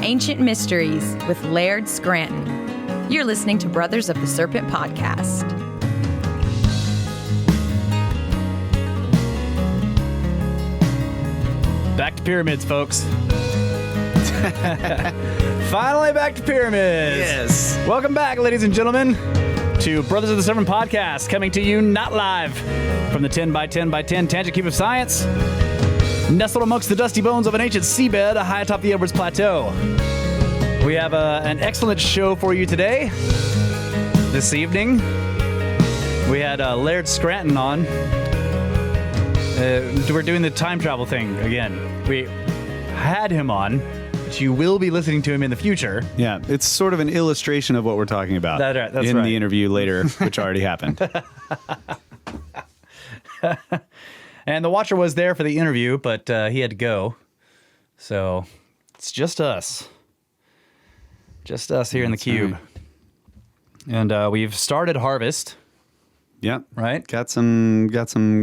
Ancient Mysteries with Laird Scranton. You're listening to Brothers of the Serpent podcast. Back to pyramids, folks. Finally back to pyramids. Yes. Welcome back, ladies and gentlemen, to Brothers of the Serpent podcast, coming to you not live from the 10 by 10 by 10 Tangent Cube of Science, nestled amongst the dusty bones of an ancient seabed high atop the Edwards Plateau. We have an excellent show for you today. This evening, we had Laird Scranton on. We're doing the time travel thing again. We had him on, but you will be listening to him in the future. Yeah, it's sort of an illustration of what we're talking about That's in right. the interview later, which already happened. And the Watcher was there for the interview, but he had to go. So it's just us. Just us here in the cube. Right. And we've started harvest, Yep. right? Got some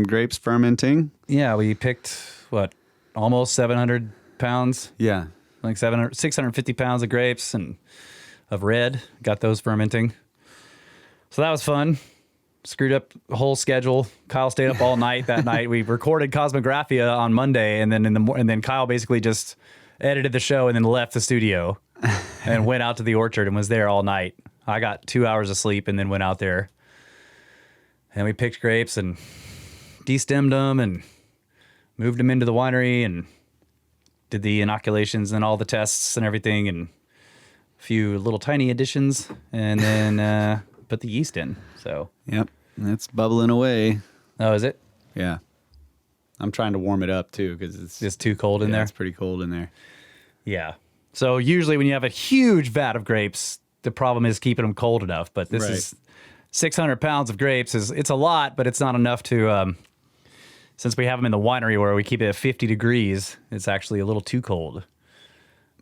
grapes fermenting. Yeah, we picked, almost 700 pounds? Yeah. Like 650 pounds of grapes and of red. Got those fermenting. So that was fun. Screwed up the whole schedule. Kyle stayed up all night that night. We recorded Cosmographia on Monday, and then and then Kyle basically just edited the show and then left the studio and went out to the orchard and was there all night. I got 2 hours of sleep and then went out there. And we picked grapes and destemmed them and moved them into the winery and did the inoculations and all the tests and everything and a few little tiny additions and then put the yeast in. So Yep. It's bubbling away. oh, is it? Yeah. I'm trying to warm it up too because It's too cold in there? It's pretty cold in there. Yeah. So usually when you have a huge vat of grapes, the problem is keeping them cold enough. But this Right. is 600 pounds of grapes. It's a lot, but it's not enough to, since we have them in the winery where we keep it at 50 degrees, it's actually a little too cold.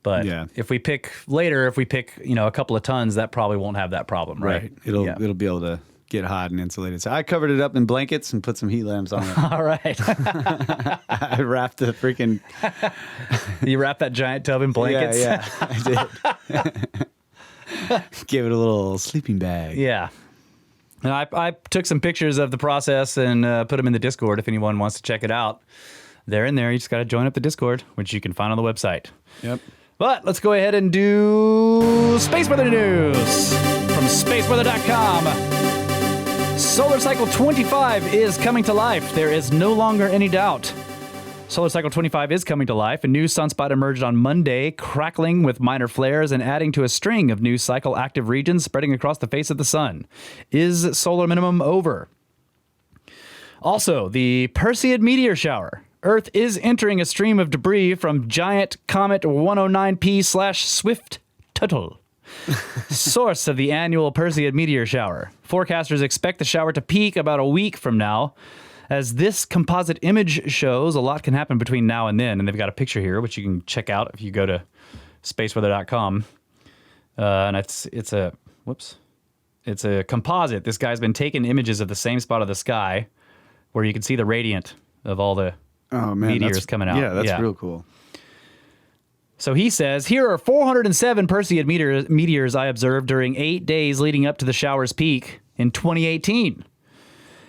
But Yeah. if we pick a couple of tons, that probably won't have that problem, right? Yeah. It'll be able to get hot and insulated. So I covered it up in blankets and put some heat lamps on it. All right. I wrapped the freaking You wrap that giant tub in blankets? Yeah, I did. Give it a little sleeping bag. Yeah. And I took some pictures of the process and put them in the Discord if anyone wants to check it out. They're in there. You just got to join up the Discord, which you can find on the website. Yep. But let's go ahead and do Space Weather News from spaceweather.com. Solar Cycle 25 is coming to life. There is no longer any doubt. Solar Cycle 25 is coming to life. A new sunspot emerged on Monday, crackling with minor flares and adding to a string of new cycle active regions spreading across the face of the sun. Is solar minimum over? Also, the Perseid meteor shower. Earth is entering a stream of debris from giant comet 109P/Swift Tuttle. Source of the annual Perseid meteor shower. Forecasters expect the shower to peak about a week from now. As this composite image shows, a lot can happen between now and then. And they've got a picture here, which you can check out if you go to spaceweather.com. And it's a composite. This guy's been taking images of the same spot of the sky where you can see the radiant of all the meteors coming out. Yeah, that's real cool. So he says, here are 407 Perseid meteors I observed during 8 days leading up to the shower's peak in 2018.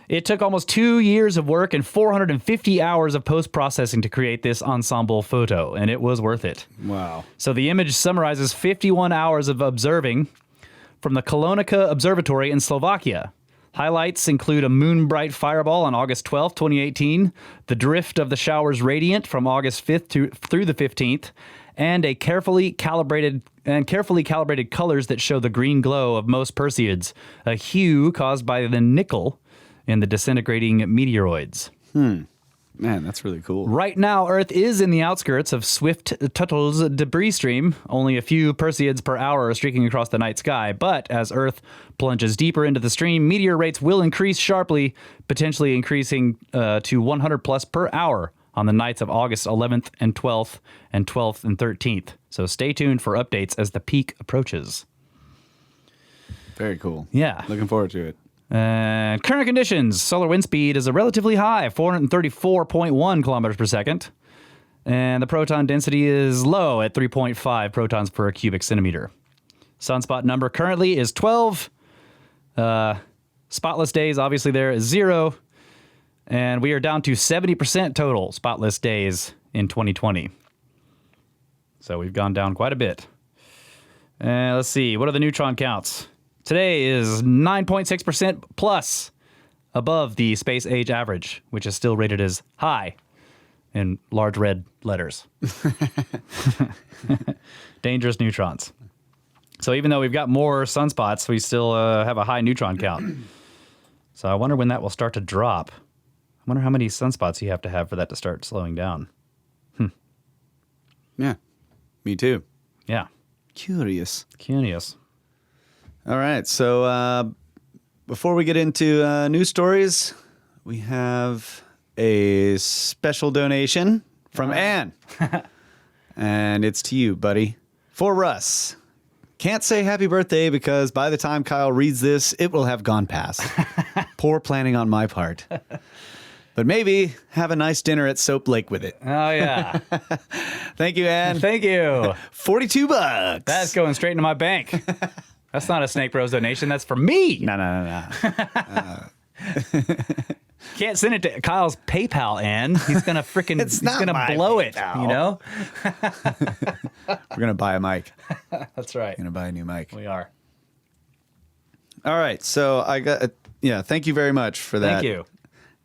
It took almost 2 years of work and 450 hours of post-processing to create this ensemble photo, and it was worth it. Wow. So the image summarizes 51 hours of observing from the Kolonica Observatory in Slovakia. Highlights include a moon-bright fireball on August 12, 2018, the drift of the shower's radiant from August 5th through the 15th, and carefully calibrated colors that show the green glow of most Perseids, a hue caused by the nickel in the disintegrating meteoroids. Man, that's really cool. Right now, Earth is in the outskirts of Swift Tuttle's debris stream. Only a few Perseids per hour are streaking across the night sky, but as Earth plunges deeper into the stream, meteor rates will increase sharply, potentially increasing to 100 plus per hour on the nights of August 11th and 12th and 12th and 13th. So stay tuned for updates as the peak approaches. Very cool. Yeah. Looking forward to it. Current conditions. Solar wind speed is a relatively high, 434.1 kilometers per second. And the proton density is low at 3.5 protons per cubic centimeter. Sunspot number currently is 12. Spotless days, obviously, there is 0. And we are down to 70% total spotless days in 2020. So we've gone down quite a bit. Let's see. What are the neutron counts? Today is 9.6% plus above the space age average, which is still rated as high in large red letters. Dangerous neutrons. So even though we've got more sunspots, we still have a high neutron count. So I wonder when that will start to drop. I wonder how many sunspots you have to have for that to start slowing down. Yeah, me too. Yeah. Curious. All right, so before we get into news stories, we have a special donation from Ann. And it's to you, buddy. For Russ. Can't say happy birthday because by the time Kyle reads this, it will have gone past. Poor planning on my part. But maybe have a nice dinner at Soap Lake with it. Oh, yeah. Thank you, Ann. Thank you. $42. That's going straight into my bank. That's not a Snake Bros donation. That's for me. No. Can't send it to Kyle's PayPal, Ann. He's going to freaking blow it, you know? We're going to buy a mic. That's right. Going to buy a new mic. We are. All right. So thank you very much for that. Thank you.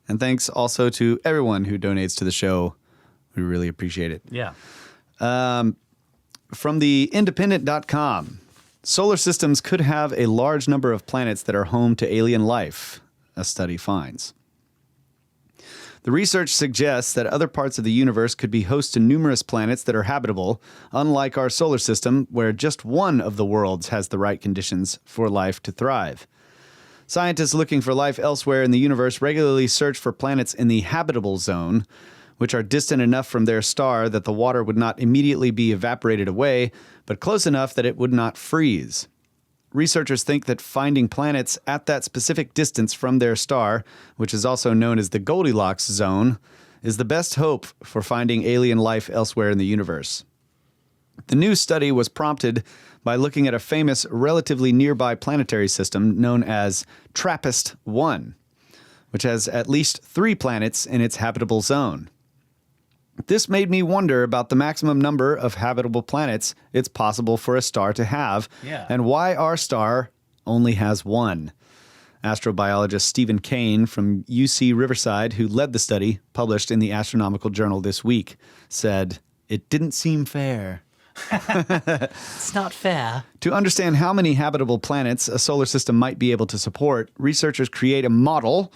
And thanks also to everyone who donates to the show. We really appreciate it. Yeah. From the independent.com, solar systems could have a large number of planets that are home to alien life, a study finds. The research suggests that other parts of the universe could be host to numerous planets that are habitable, unlike our solar system, where just one of the worlds has the right conditions for life to thrive. Scientists looking for life elsewhere in the universe regularly search for planets in the habitable zone, which are distant enough from their star that the water would not immediately be evaporated away, but close enough that it would not freeze. Researchers think that finding planets at that specific distance from their star, which is also known as the Goldilocks zone, is the best hope for finding alien life elsewhere in the universe. The new study was prompted by looking at a famous, relatively nearby planetary system known as TRAPPIST-1, which has at least 3 planets in its habitable zone. This made me wonder about the maximum number of habitable planets it's possible for a star to have, and why our star only has 1. Astrobiologist Stephen Kane from UC Riverside, who led the study, published in the Astronomical Journal this week, said, "It didn't seem fair." It's not fair. To understand how many habitable planets a solar system might be able to support, researchers create a model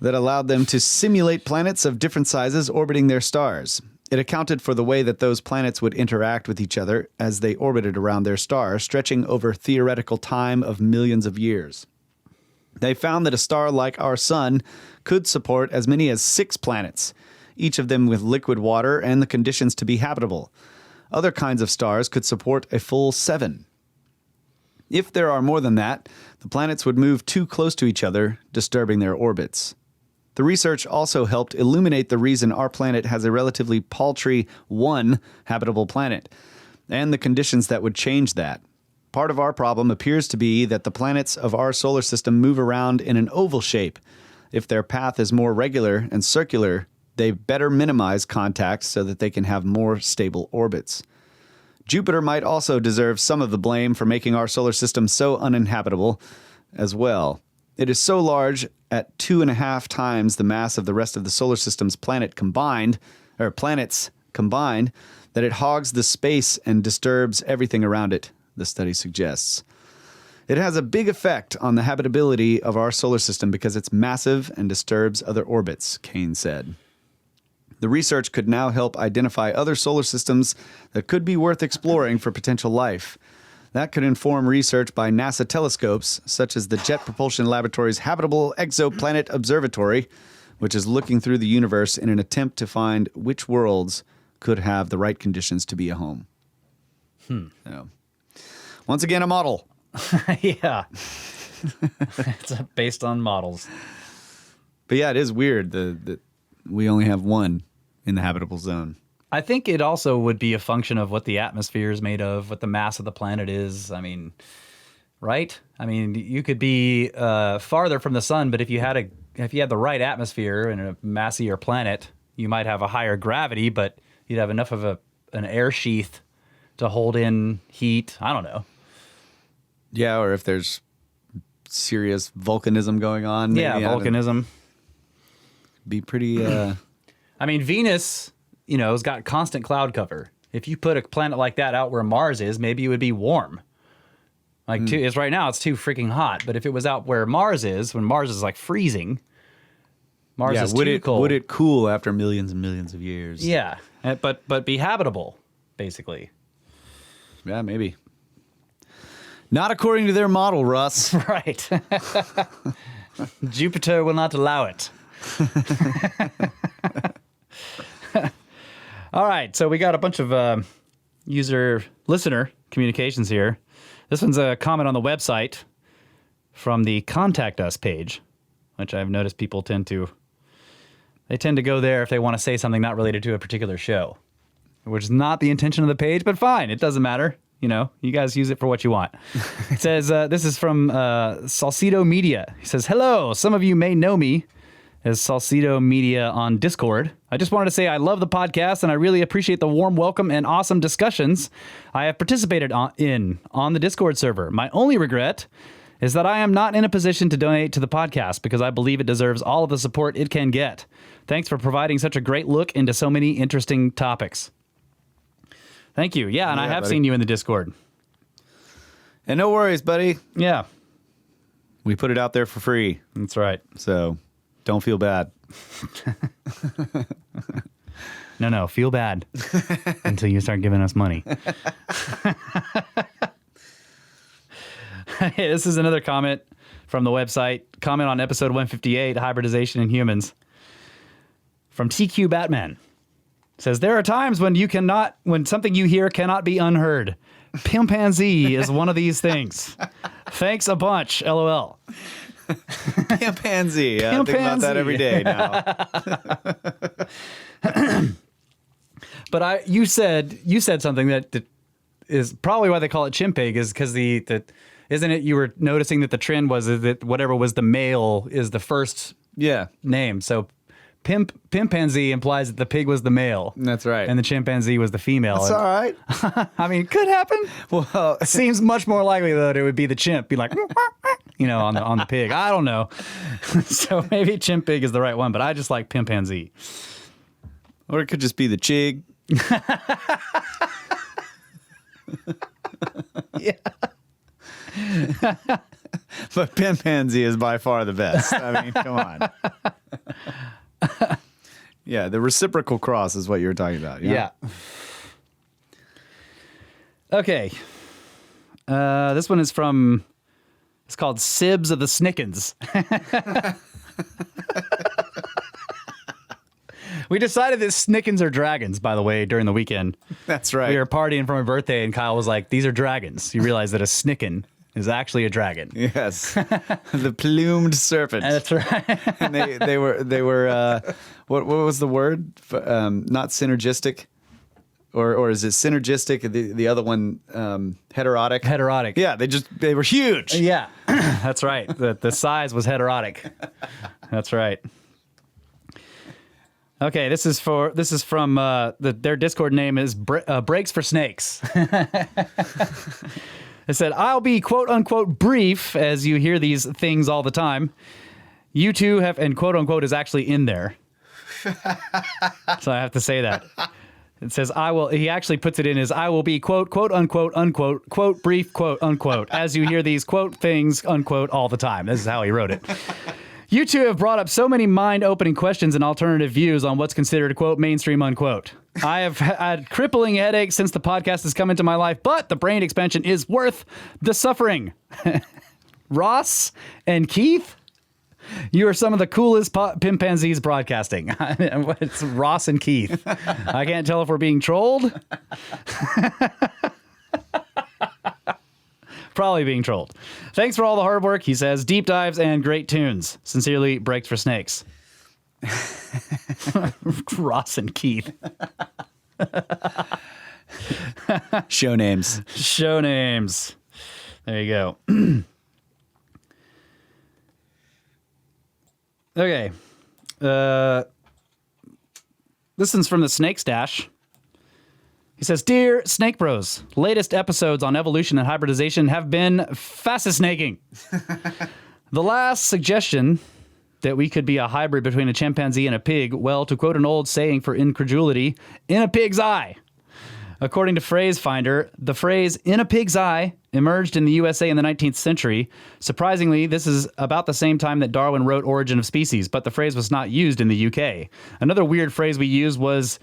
that allowed them to simulate planets of different sizes orbiting their stars. It accounted for the way that those planets would interact with each other as they orbited around their star, stretching over theoretical time of millions of years. They found that a star like our sun could support as many as 6 planets, each of them with liquid water and the conditions to be habitable. Other kinds of stars could support a full 7. If there are more than that, the planets would move too close to each other, disturbing their orbits. The research also helped illuminate the reason our planet has a relatively paltry 1 habitable planet, and the conditions that would change that. Part of our problem appears to be that the planets of our solar system move around in an oval shape. If their path is more regular and circular, they better minimize contact so that they can have more stable orbits. Jupiter might also deserve some of the blame for making our solar system so uninhabitable as well. It is so large, at 2.5 times the mass of the rest of the solar system's planets combined, that it hogs the space and disturbs everything around it, the study suggests. It has a big effect on the habitability of our solar system because it's massive and disturbs other orbits, Kane said. The research could now help identify other solar systems that could be worth exploring for potential life. That could inform research by NASA telescopes, such as the Jet Propulsion Laboratory's Habitable Exoplanet Observatory, which is looking through the universe in an attempt to find which worlds could have the right conditions to be a home. So, once again, a model. Yeah. It's based on models. But yeah, it is weird that we only have 1 in the habitable zone. I think it also would be a function of what the atmosphere is made of, what the mass of the planet is. I mean, right? I mean, you could be farther from the sun, but if you had the right atmosphere and a massier planet, you might have a higher gravity, but you'd have enough of an air sheath to hold in heat. I don't know. Yeah, or if there's serious volcanism going on. Yeah, volcanism. Be pretty... I mean, Venus, has got constant cloud cover. If you put a planet like that out where Mars is, maybe it would be warm. It's right now, it's too freaking hot. But if it was out where Mars is, when Mars is like freezing, Mars is too cold. Would it cool after millions and millions of years? Yeah, but be habitable, basically. Yeah, maybe. Not according to their model, Russ. Right. Jupiter will not allow it. All right, so we got a bunch of listener communications here. This one's a comment on the website from the Contact Us page, which I've noticed people tend to go there if they want to say something not related to a particular show, which is not the intention of the page, but fine, it doesn't matter. You guys use it for what you want. It says, this is from Salcido Media. He says, hello, some of you may know me as Salcido Media on Discord. I just wanted to say I love the podcast and I really appreciate the warm welcome and awesome discussions I have participated on the Discord server. My only regret is that I am not in a position to donate to the podcast because I believe it deserves all of the support it can get. Thanks for providing such a great look into so many interesting topics. Thank you. Yeah, and I have seen you in the Discord. And no worries, buddy. Yeah. We put it out there for free. That's right. So don't feel bad. No, feel bad until you start giving us money. Hey, this is another comment from the website. Comment on episode 158, Hybridization in Humans. From TQ Batman. Says, there are times when something you hear cannot be unheard. Pimpanzee is one of these things. Thanks a bunch, LOL. Pimpanzee. I think about that every day now. But you said something that is probably why they call it chimpig, is because isn't it, you were noticing that the trend was that whatever was the male is the first name. So Pimpanzee implies that the pig was the male. That's right. And the chimpanzee was the female. That's all right. I mean, it could happen. Well, it seems much more likely, though, that it would be the chimp, be like, on the pig. I don't know. So maybe chimp pig is the right one, but I just like Pimpanzee. Or it could just be the chig. Yeah. But Pimpanzee is by far the best. I mean, come on. Yeah, the reciprocal cross is what you were talking about. Yeah. Okay. This one is it's called Sibs of the Snickens. We decided that Snickens are dragons, by the way, during the weekend. That's right. We were partying for my birthday, and Kyle was like, these are dragons. You realize that a Snicken is actually a dragon. Yes. The plumed serpent. That's right. And they were what was the word? Not synergistic. Or is it synergistic? The other one, heterotic? Heterotic. Yeah, they were huge. Yeah, that's right. The size was heterotic. That's right. Okay, this is from their Discord name is Breaks for Snakes. It said, I'll be quote unquote brief as you hear these things all the time. You two have, and quote unquote is actually in there. So I have to say that. It says, he actually puts it in as, I will be quote unquote, unquote, quote brief, quote unquote, as you hear these quote things, unquote, all the time. This is how he wrote it. You two have brought up so many mind-opening questions and alternative views on what's considered, quote, mainstream, unquote. I have had crippling headaches since the podcast has come into my life, but the brain expansion is worth the suffering. Ross and Keith, you are some of the coolest Pimpanzees broadcasting. It's Ross and Keith. I can't tell if we're being trolled. Probably being trolled. Thanks for all the hard work, he says. Deep dives and great tunes. Sincerely, Breaks for Snakes. Ross and Keith. Show names. Show names. There you go. Okay. This one's from the Snake Stash. He says, Dear Snake Bros, latest episodes on evolution and hybridization have been fascinating. The last suggestion that we could be a hybrid between a chimpanzee and a pig, well, to quote an old saying for incredulity, in a pig's eye. According to Phrase Finder, the phrase in a pig's eye emerged in the USA in the 19th century. Surprisingly, this is about the same time that Darwin wrote Origin of Species, but the phrase was not used in the UK. Another weird phrase we used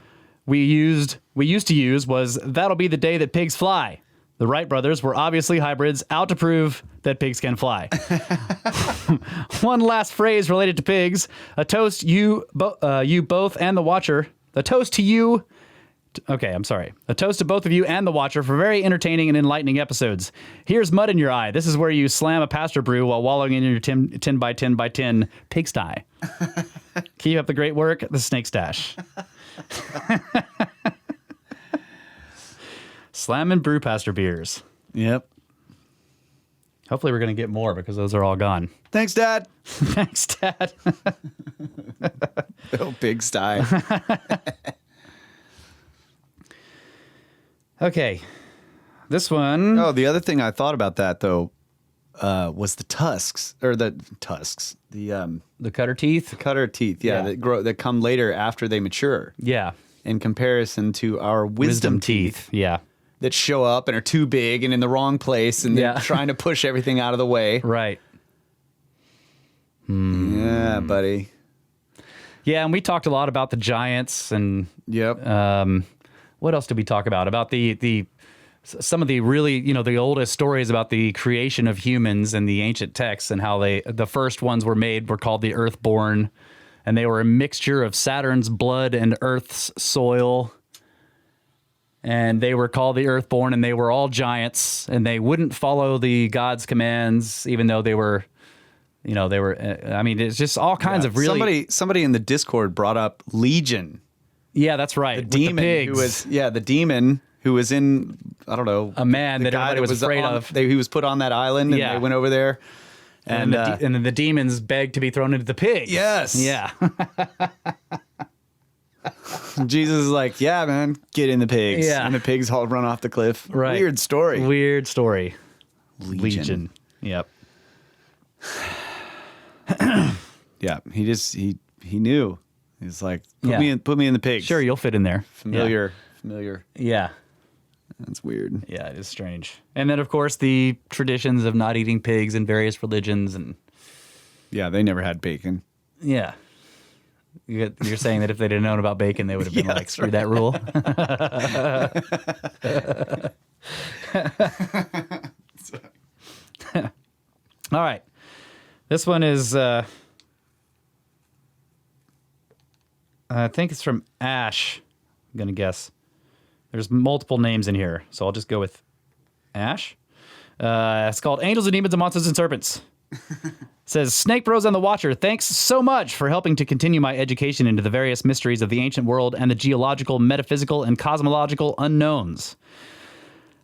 to use was, that'll be the day that pigs fly. The Wright brothers were obviously hybrids, out to prove that pigs can fly. One last phrase related to pigs. A toast you both and the watcher. A toast to you. Okay, I'm sorry. A toast to both of you and the watcher for very entertaining and enlightening episodes. Here's mud in your eye. This is where you slam a pasture brew while wallowing in your 10 by 10 by 10 pigsty. Keep up the great work. The Snake Stash. Slam and brew pasture beers. Yep. Hopefully we're going to get more because those are all gone. Thanks, Dad. Thanks, Dad. Oh, pigsty. Okay. This one. Oh, the other thing I thought about that, though, was the tusks. Or the tusks. The cutter teeth? cutter teeth, yeah. That come later after they mature. Yeah. In comparison to our wisdom teeth. Yeah. That show up and are too big and in the wrong place and they're trying to push everything out of the way. Right. Yeah, buddy. Yeah, and we talked a lot about the giants and what else did we talk about? About the some of the really, the oldest stories about the creation of humans in the ancient texts and how the first ones were called the Earthborn, and they were a mixture of Saturn's blood and Earth's soil. And they were called the Earthborn, and they were all giants, and they wouldn't follow the gods' commands, even though they were, it's just all kinds of really... Somebody in the Discord brought up Legion. Yeah, that's right. The demon the demon who was in, I don't know, a man that everybody was afraid of. He was put on that island, and they went over there. And then the demons begged to be thrown into the pigs. Yes. Yeah. Jesus is like, yeah, man, get in the pigs. Yeah. And the pigs all run off the cliff. Right. Weird story. Legion. Yep. Yeah. He knew. He's like, put me in the pigs. Sure, you'll fit in there. Familiar. Yeah. That's weird. Yeah, it is strange. And then, of course, the traditions of not eating pigs in various religions. And yeah, they never had bacon. Yeah. You're saying that if they didn't known about bacon, they would have been like, screw that rule. All right. This one is, I think it's from Ash, I'm going to guess. There's multiple names in here, so I'll just go with Ash. It's called Angels and Demons and Monsters and Serpents. Says, Snake Bros and the Watcher, thanks so much for helping to continue my education into the various mysteries of the ancient world and the geological, metaphysical, and cosmological unknowns.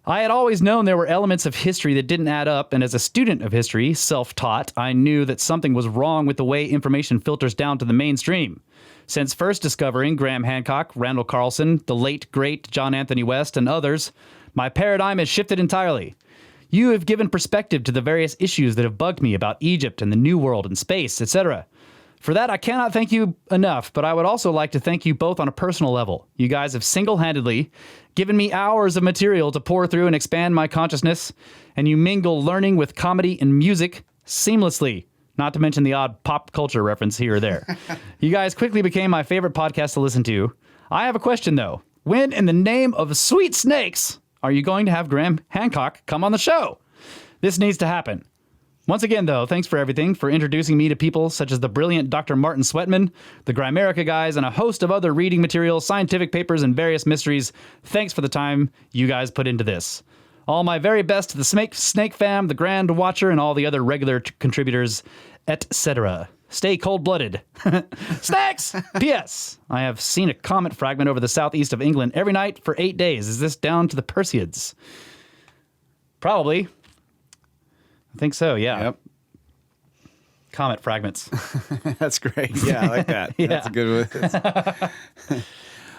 I had always known there were elements of history that didn't add up, and as a student of history, self-taught, I knew that something was wrong with the way information filters down to the mainstream. Since first discovering Graham Hancock, Randall Carlson, the late, great John Anthony West, and others, my paradigm has shifted entirely. You have given perspective to the various issues that have bugged me about Egypt and the New World and space, etc. For that, I cannot thank you enough, but I would also like to thank you both on a personal level. You guys have single-handedly given me hours of material to pour through and expand my consciousness, and you mingle learning with comedy and music seamlessly, not to mention the odd pop culture reference here or there. You guys quickly became my favorite podcast to listen to. I have a question, though. When, in the name of sweet snakes, are you going to have Graham Hancock come on the show? This needs to happen. Once again, though, thanks for everything, for introducing me to people such as the brilliant Dr. Martin Sweatman, the Grimerica guys, and a host of other reading materials, scientific papers, and various mysteries. Thanks for the time you guys put into this. All my very best to the Snake Fam, the Grand Watcher, and all the other regular contributors, etc. Stay cold-blooded. Snacks! P.S. I have seen a comet fragment over the southeast of England every night for 8 days. Is this down to the Perseids? Probably. I think so, yeah. Yep. Comet fragments. That's great. Yeah, I like that. Yeah. That's a good one.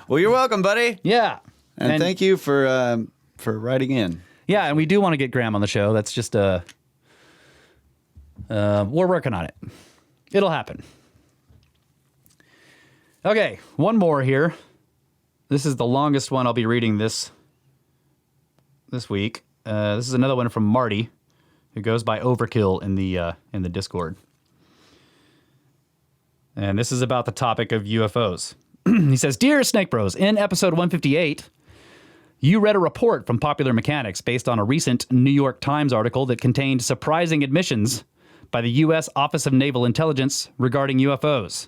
Well, you're welcome, buddy. Yeah. And thank you for writing in. Yeah, and we do want to get Graham on the show. That's just we're working on it. It'll happen. Okay, one more here. This is the longest one I'll be reading this week. This is another one from Marty, who goes by Overkill in the Discord. And this is about the topic of UFOs. He says, Dear Snake Bros, in episode 158, you read a report from Popular Mechanics based on a recent New York Times article that contained surprising admissions by the U.S. Office of Naval Intelligence regarding UFOs.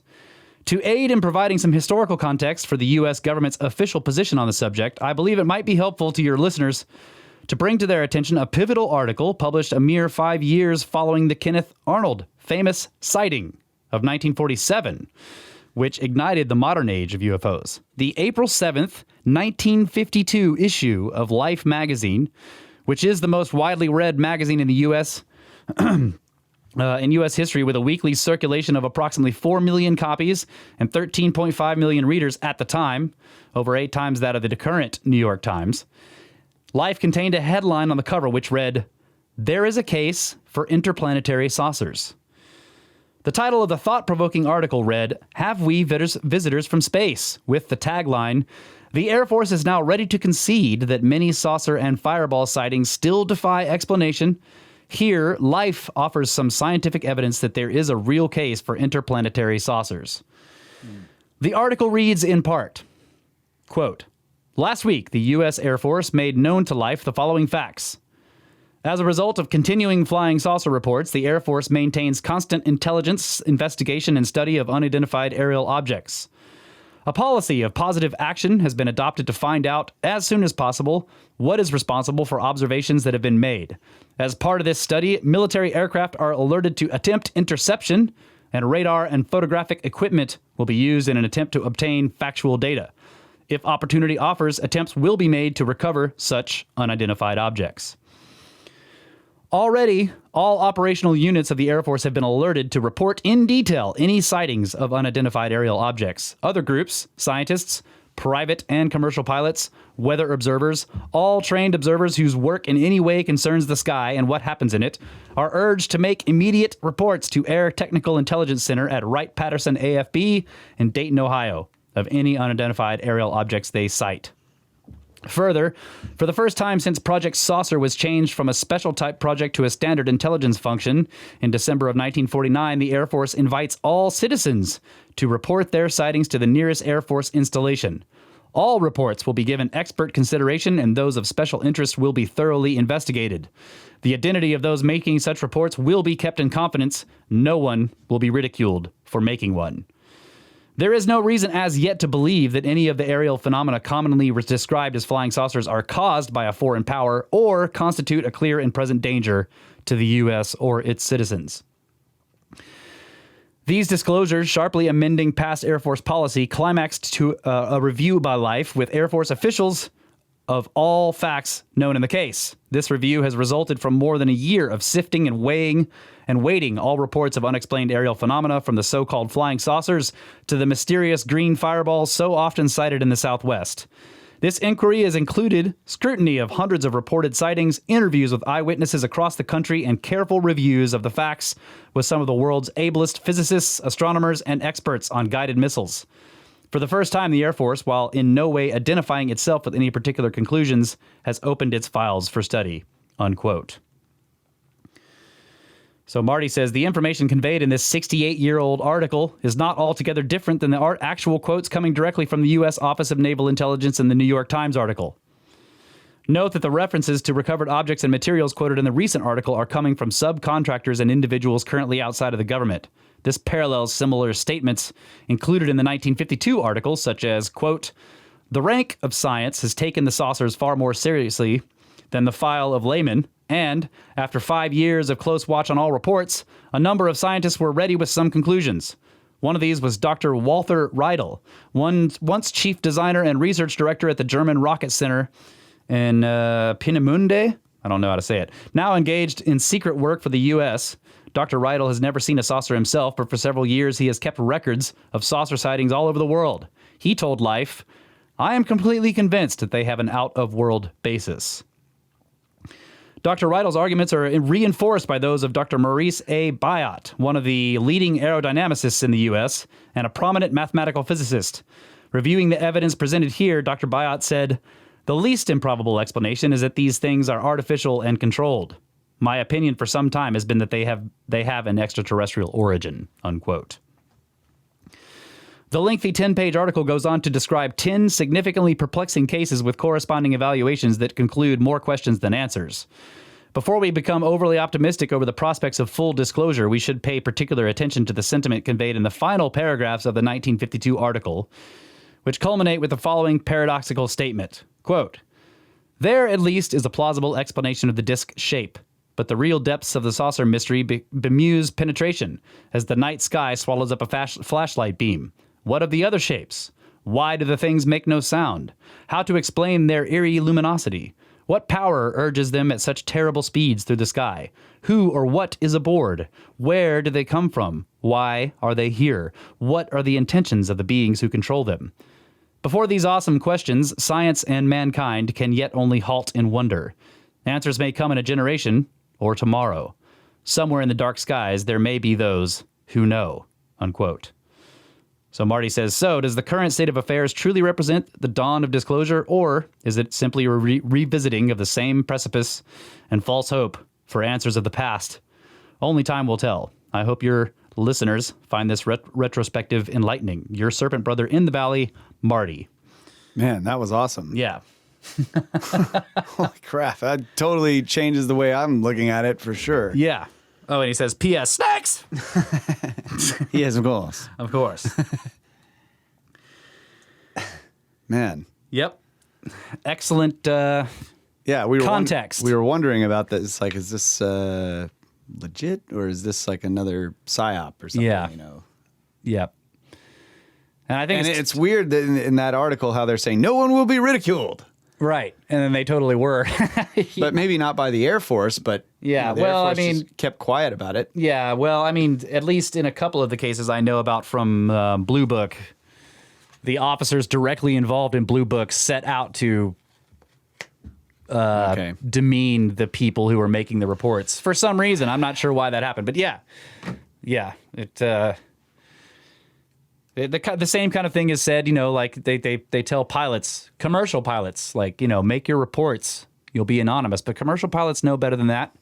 To aid in providing some historical context for the U.S. government's official position on the subject, I believe it might be helpful to your listeners to bring to their attention a pivotal article published a mere 5 years following the Kenneth Arnold famous sighting of 1947, which ignited the modern age of UFOs. The April 7th, 1952 issue of Life magazine, which is the most widely read magazine in the U.S., in U.S. history, with a weekly circulation of approximately 4 million copies and 13.5 million readers at the time, over 8 times that of the current New York Times. Life contained a headline on the cover which read, There is a case for interplanetary saucers. The title of the thought-provoking article read, Have we visitors from space? With the tagline, The Air Force is now ready to concede that many saucer and fireball sightings still defy explanation. Here, Life offers some scientific evidence that there is a real case for interplanetary saucers. The article reads in part, quote, Last week, the U.S. Air Force made known to Life the following facts. As a result of continuing flying saucer reports, the Air Force maintains constant intelligence, investigation, and study of unidentified aerial objects. A policy of positive action has been adopted to find out, as soon as possible, what is responsible for observations that have been made. As part of this study, military aircraft are alerted to attempt interception, and radar and photographic equipment will be used in an attempt to obtain factual data. If opportunity offers, attempts will be made to recover such unidentified objects. Already, all operational units of the Air Force have been alerted to report in detail any sightings of unidentified aerial objects. Other groups, scientists, private and commercial pilots, weather observers, all trained observers whose work in any way concerns the sky and what happens in it, are urged to make immediate reports to Air Technical Intelligence Center at Wright-Patterson AFB in Dayton, Ohio, of any unidentified aerial objects they sight. Further, for the first time since Project Saucer was changed from a special type project to a standard intelligence function in December of 1949, the Air Force invites all citizens to report their sightings to the nearest Air Force installation. All reports will be given expert consideration, and those of special interest will be thoroughly investigated. The identity of those making such reports will be kept in confidence. No one will be ridiculed for making one. There is no reason as yet to believe that any of the aerial phenomena commonly described as flying saucers are caused by a foreign power or constitute a clear and present danger to the U.S. or its citizens. These disclosures, sharply amending past Air Force policy, climaxed to a review by Life with Air Force officials of all facts known in the case. This review has resulted from more than a year of sifting and weighing and weighting all reports of unexplained aerial phenomena, from the so-called flying saucers to the mysterious green fireballs so often cited in the Southwest. This inquiry has included scrutiny of hundreds of reported sightings, interviews with eyewitnesses across the country, and careful reviews of the facts with some of the world's ablest physicists, astronomers, and experts on guided missiles. For the first time, the Air Force, while in no way identifying itself with any particular conclusions, has opened its files for study, unquote. So Marty says the information conveyed in this 68-year-old article is not altogether different than the actual quotes coming directly from the U.S. Office of Naval Intelligence in the New York Times article. Note that the references to recovered objects and materials quoted in the recent article are coming from subcontractors and individuals currently outside of the government. This parallels similar statements included in the 1952 article, such as, quote, "The rank of science has taken the saucers far more seriously than the file of laymen, And after 5 years of close watch on all reports, a number of scientists were ready with some conclusions. One of these was Dr. Walter Riedel, once chief designer and research director at the German Rocket Center in Peenemünde. I don't know how to say it. Now engaged in secret work for the U.S., Dr. Riedel has never seen a saucer himself, but for several years he has kept records of saucer sightings all over the world. He told Life, "I am completely convinced that they have an out-of-world basis." Dr. Riedel's arguments are reinforced by those of Dr. Maurice A. Biot, one of the leading aerodynamicists in the U.S. and a prominent mathematical physicist. Reviewing the evidence presented here, Dr. Biot said, "The least improbable explanation is that these things are artificial and controlled. My opinion for some time has been that they have an extraterrestrial origin," unquote. The lengthy 10-page article goes on to describe 10 significantly perplexing cases with corresponding evaluations that conclude more questions than answers. Before we become overly optimistic over the prospects of full disclosure, we should pay particular attention to the sentiment conveyed in the final paragraphs of the 1952 article, which culminate with the following paradoxical statement. Quote, "There, at least, is a plausible explanation of the disk shape, but the real depths of the saucer mystery bemuse penetration as the night sky swallows up a flashlight beam. What of the other shapes? Why do the things make no sound? How to explain their eerie luminosity? What power urges them at such terrible speeds through the sky? Who or what is aboard? Where do they come from? Why are they here? What are the intentions of the beings who control them?" Before these awesome questions, science and mankind can yet only halt in wonder. Answers may come in a generation or tomorrow. Somewhere in the dark skies, there may be those who know, unquote. So Marty says, so does the current state of affairs truly represent the dawn of disclosure, or is it simply a revisiting of the same precipice and false hope for answers of the past? Only time will tell. I hope your listeners find this retrospective enlightening. Your Serpent brother in the valley, Marty. Man, that was awesome. Yeah. Holy crap. That totally changes the way I'm looking at it for sure. Yeah. Oh, and he says, P.S. Snacks! Yes, of course. Of course. Man. Yep. Excellent yeah, we were context. We were wondering about this. Like, is this legit, or is this like another psyop or something? Yeah. You know. Yep. And I think it's weird that in that article how they're saying no one will be ridiculed. Right, and then they totally were. But maybe not by the Air Force, but yeah, the well, Air Force I mean, just kept quiet about it. Yeah, well, I mean, at least in a couple of the cases I know about from Blue Book, the officers directly involved in Blue Book set out to demean the people who were making the reports for some reason. I'm not sure why that happened, but yeah, the same kind of thing is said, you know, like they tell pilots, commercial pilots, like, you know, make your reports, you'll be anonymous. But commercial pilots know better than that,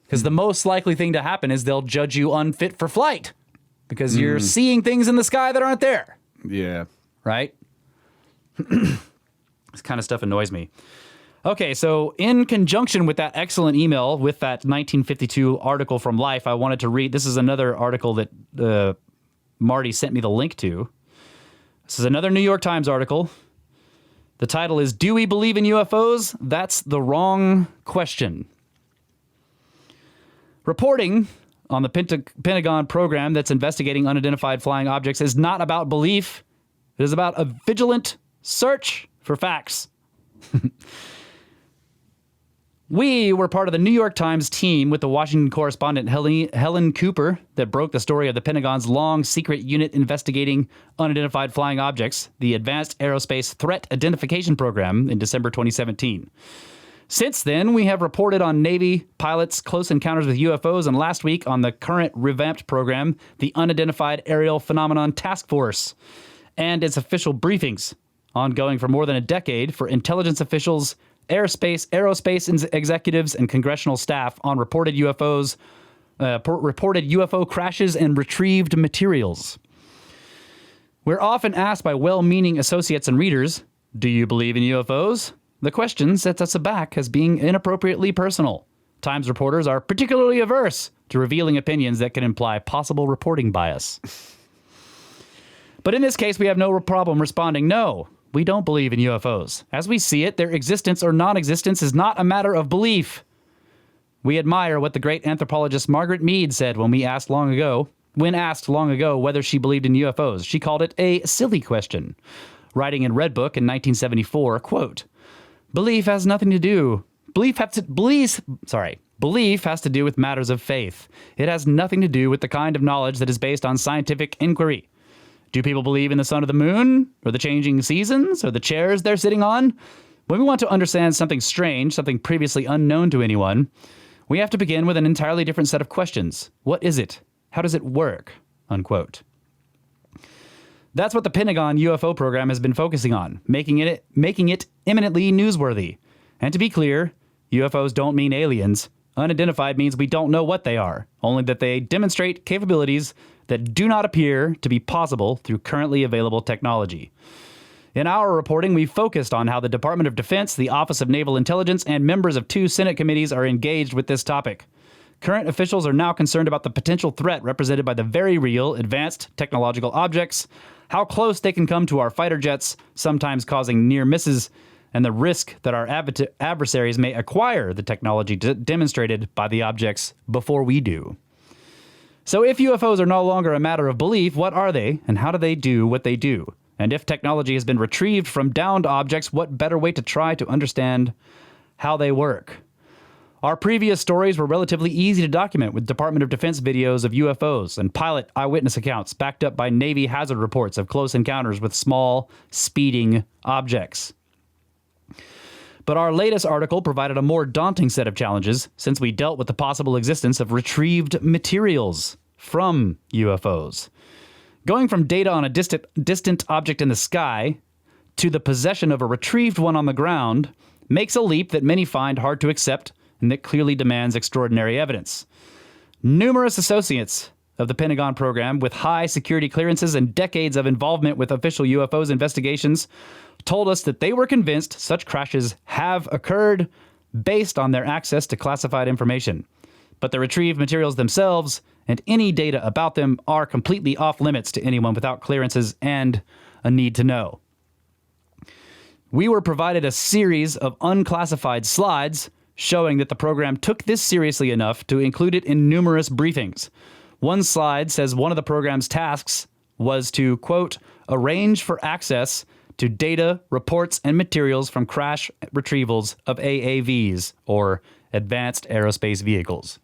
because the most likely thing to happen is they'll judge you unfit for flight because you're seeing things in the sky that aren't there. Yeah. Right? This kind of stuff annoys me. Okay, so in conjunction with that excellent email with that 1952 article from Life, I wanted to read, this is another article that Marty sent me the link to. This is another New York Times article. The title is, "Do we believe in UFOs? That's the wrong question." Reporting on the Pentagon program that's investigating unidentified flying objects is not about belief. It is about a vigilant search for facts. We were part of the New York Times team with the Washington correspondent Helen Cooper that broke the story of the Pentagon's long secret unit investigating unidentified flying objects, the Advanced Aerospace Threat Identification Program, in December 2017. Since then, we have reported on Navy pilots' close encounters with UFOs, and last week on the current revamped program, the Unidentified Aerial Phenomenon Task Force, and its official briefings, ongoing for more than a decade for intelligence officials, aerospace executives, and congressional staff on reported UFO crashes and retrieved materials. We're often asked by well-meaning associates and readers, do you believe in UFOs? The question sets us aback as being inappropriately personal. Times reporters are particularly averse to revealing opinions that can imply possible reporting bias. But in this case, we have no problem responding, no. We don't believe in UFOs. As we see it, their existence or non-existence is not a matter of belief. We admire what the great anthropologist Margaret Mead said when asked long ago whether she believed in UFOs. She called it a silly question, writing in Red Book in 1974, quote, Belief has to do with matters of faith. It has nothing to do with the kind of knowledge that is based on scientific inquiry. Do people believe in the sun or the moon, or the changing seasons, or the chairs they're sitting on? When we want to understand something strange, something previously unknown to anyone, we have to begin with an entirely different set of questions. What is it? How does it work? Unquote. That's what the Pentagon UFO program has been focusing on, making it eminently newsworthy. And to be clear, UFOs don't mean aliens. Unidentified means we don't know what they are, only that they demonstrate capabilities that do not appear to be possible through currently available technology. In our reporting, we focused on how the Department of Defense, the Office of Naval Intelligence, and members of 2 Senate committees are engaged with this topic. Current officials are now concerned about the potential threat represented by the very real, advanced technological objects, how close they can come to our fighter jets, sometimes causing near misses, and the risk that our adversaries may acquire the technology demonstrated by the objects before we do. So if UFOs are no longer a matter of belief, what are they, and how do they do what they do? And if technology has been retrieved from downed objects, what better way to try to understand how they work? Our previous stories were relatively easy to document with Department of Defense videos of UFOs and pilot eyewitness accounts backed up by Navy hazard reports of close encounters with small, speeding objects. But our latest article provided a more daunting set of challenges since we dealt with the possible existence of retrieved materials from UFOs. Going from data on a distant object in the sky to the possession of a retrieved one on the ground makes a leap that many find hard to accept and that clearly demands extraordinary evidence. Numerous associates of the Pentagon program with high security clearances and decades of involvement with official UFOs investigations told us that they were convinced such crashes have occurred based on their access to classified information. But the retrieved materials themselves and any data about them are completely off limits to anyone without clearances and a need to know. We were provided a series of unclassified slides showing that the program took this seriously enough to include it in numerous briefings. One slide says one of the program's tasks was to, quote, arrange for access to data, reports, and materials from crash retrievals of AAVs, or Advanced Aerospace Vehicles.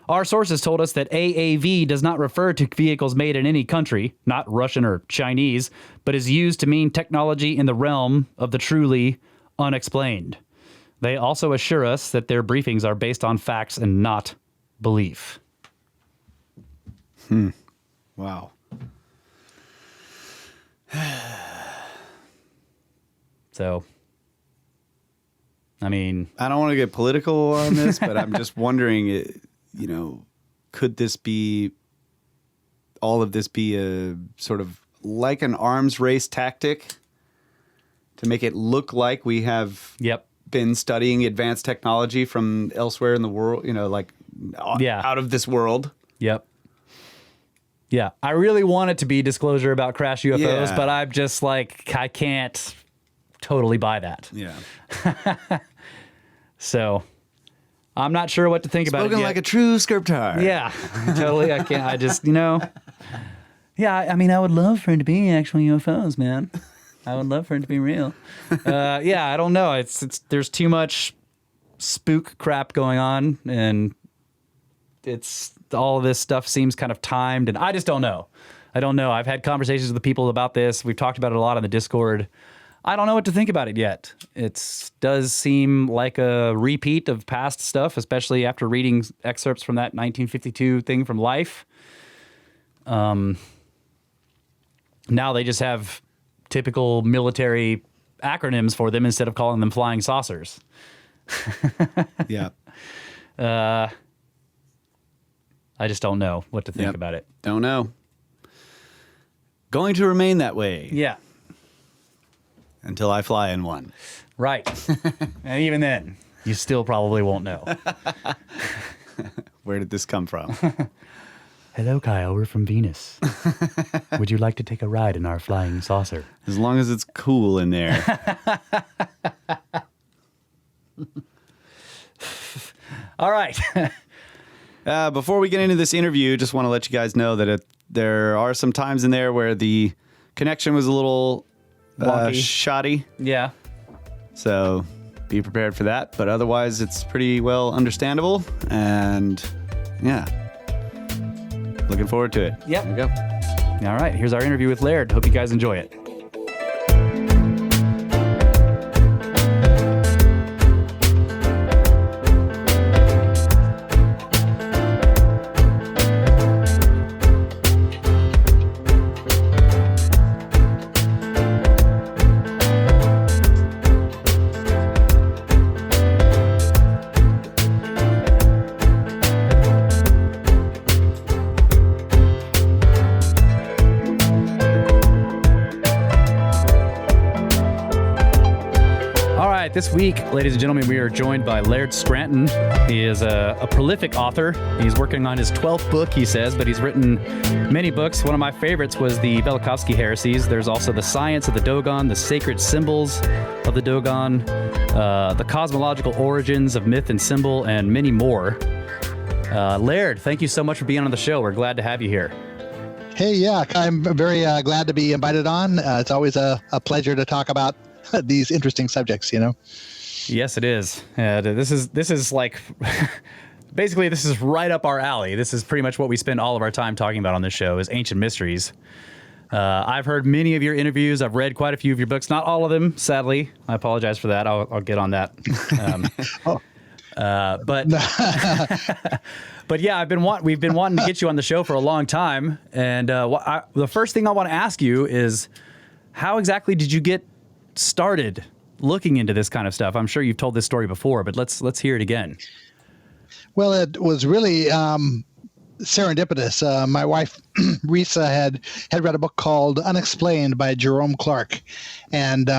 Our sources told us that AAV does not refer to vehicles made in any country, not Russian or Chinese, but is used to mean technology in the realm of the truly unexplained. They also assure us that their briefings are based on facts and not belief. Wow. So, I mean, I don't want to get political on this, but I'm just wondering, could this be, all of this be a sort of like an arms race tactic to make it look like we have been studying advanced technology from elsewhere in the world, out of this world? Yep. Yeah, I really want it to be disclosure about crash UFOs, but I'm just like, I can't totally buy that. Yeah. So, I'm not sure what to think about it Spoken yet. like a true scriptar. Yeah, totally. I can't, I just, Yeah, I mean, I would love for it to be actual UFOs, man. I would love for it to be real. I don't know. It's there's too much spook crap going on, and it's all of this stuff seems kind of timed, and I just don't know. I don't know. I've had conversations with the people about this. We've talked about it a lot on the Discord. I don't know what to think about it yet. It does seem like a repeat of past stuff, especially after reading excerpts from that 1952 thing from Life. Now they just have typical military acronyms for them instead of calling them flying saucers. Yeah. I just don't know what to think about it. Don't know. Going to remain that way. Yeah. Until I fly in one. Right. And even then, you still probably won't know. Where did this come from? Hello, Kyle. We're from Venus. Would you like to take a ride in our flying saucer? As long as it's cool in there. All right. Before we get into this interview, just want to let you guys know that there are some times in there where the connection was a little shoddy. Yeah. So be prepared for that. But otherwise, it's pretty well understandable. And yeah, looking forward to it. Yep. There we go. All right. Here's our interview with Laird. Hope you guys enjoy it. This week, ladies and gentlemen, we are joined by Laird Scranton. He is a prolific author. He's working on his 12th book, he says, but he's written many books. One of my favorites was the Viracochas heresies. There's also The Science of the Dogon, The Sacred Symbols of the Dogon, The Cosmological Origins of Myth and Symbol, and many more. Laird, thank you so much for being on the show. We're glad to have you here. Hey, yeah, I'm very glad to be invited on. It's always a pleasure to talk about these interesting subjects, you know. Yes, it is. This is like basically this is right up our alley. This is pretty much what we spend all of our time talking about on this show is ancient mysteries. I've heard many of your interviews. I've read quite a few of your books. Not all of them, sadly. I apologize for that. I'll get on that. But yeah, we've been wanting to get you on the show for a long time. And the first thing I want to ask you is, how exactly did you get started looking into this kind of stuff? I'm sure you've told this story before, but let's hear it again. Well, it was really serendipitous. My wife, Risa, had read a book called Unexplained by Jerome Clark. And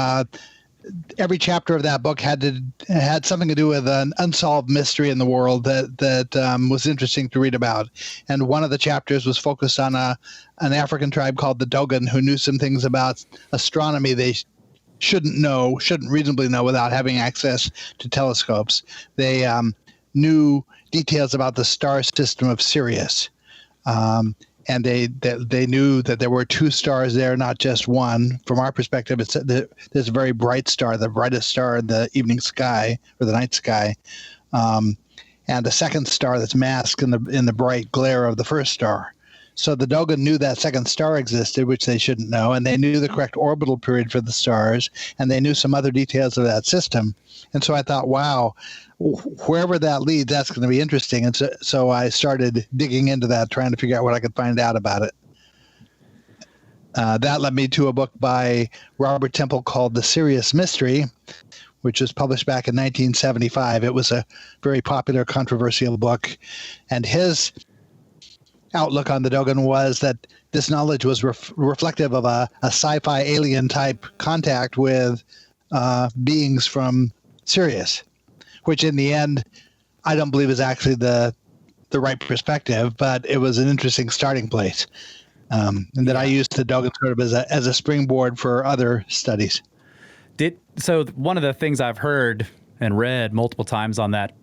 every chapter of that book had something to do with an unsolved mystery in the world that was interesting to read about. And one of the chapters was focused on an African tribe called the Dogon, who knew some things about astronomy they shouldn't reasonably know without having access to telescopes. They knew details about the star system of Sirius. And they knew that there were two stars there, not just one. From our perspective, there's a very bright star, the brightest star in the evening sky or the night sky, and a second star that's masked in the bright glare of the first star. So the Dogon knew that second star existed, which they shouldn't know, and they knew the correct orbital period for the stars, and they knew some other details of that system. And so I thought, wow, wherever that leads, that's going to be interesting. And so I started digging into that, trying to figure out what I could find out about it. That led me to a book by Robert Temple called The Sirius Mystery, which was published back in 1975. It was a very popular, controversial book. And his outlook on the Dogon was that this knowledge was reflective of a sci-fi alien type contact with beings from Sirius, which in the end I don't believe is actually the right perspective, but it was an interesting starting place. And that I used the Dogon sort of as a springboard for other studies. So one of the things I've heard and read multiple times on that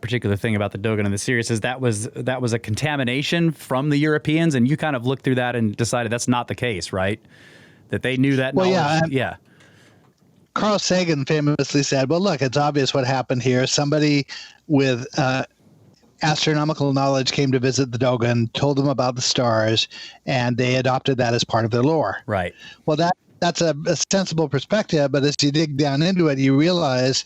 particular thing about the Dogon and the Sirius is that was a contamination from the Europeans, and you kind of looked through that and decided that's not the case, right? That they knew that knowledge. Well, yeah. Carl Sagan famously said, well, look, it's obvious what happened here. Somebody with astronomical knowledge came to visit the Dogon, told them about the stars, and they adopted that as part of their lore. Right. Well, that's a sensible perspective, but as you dig down into it, you realize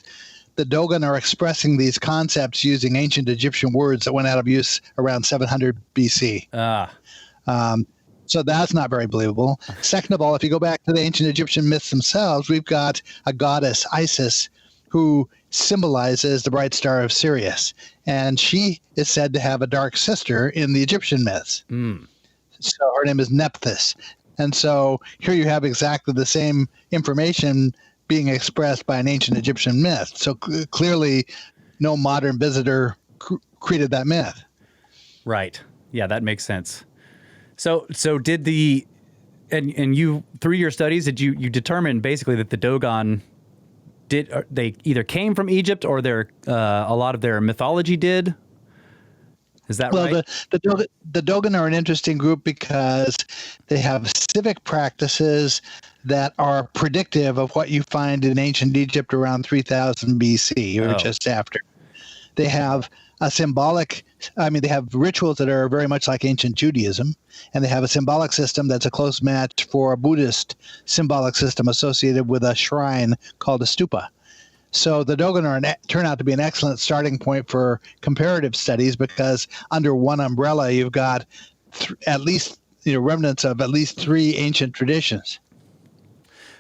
the Dogon are expressing these concepts using ancient Egyptian words that went out of use around 700 BC. So that's not very believable. Second of all, if you go back to the ancient Egyptian myths themselves, we've got a goddess, Isis, who symbolizes the bright star of Sirius. And she is said to have a dark sister in the Egyptian myths. So her name is Nephthys. And so here you have exactly the same information being expressed by an ancient Egyptian myth. So clearly no modern visitor created that myth. Right. Yeah, that makes sense. So did and you, through your studies, did you determine basically that the Dogon they either came from Egypt or a lot of their mythology did. Is that right? Well, the Dogon are an interesting group because they have civic practices that are predictive of what you find in ancient Egypt around 3000 BC or just after. They have they have rituals that are very much like ancient Judaism, and they have a symbolic system that's a close match for a Buddhist symbolic system associated with a shrine called a stupa. So the Dogon turn out to be an excellent starting point for comparative studies because under one umbrella you've got at least remnants of at least 3 ancient traditions.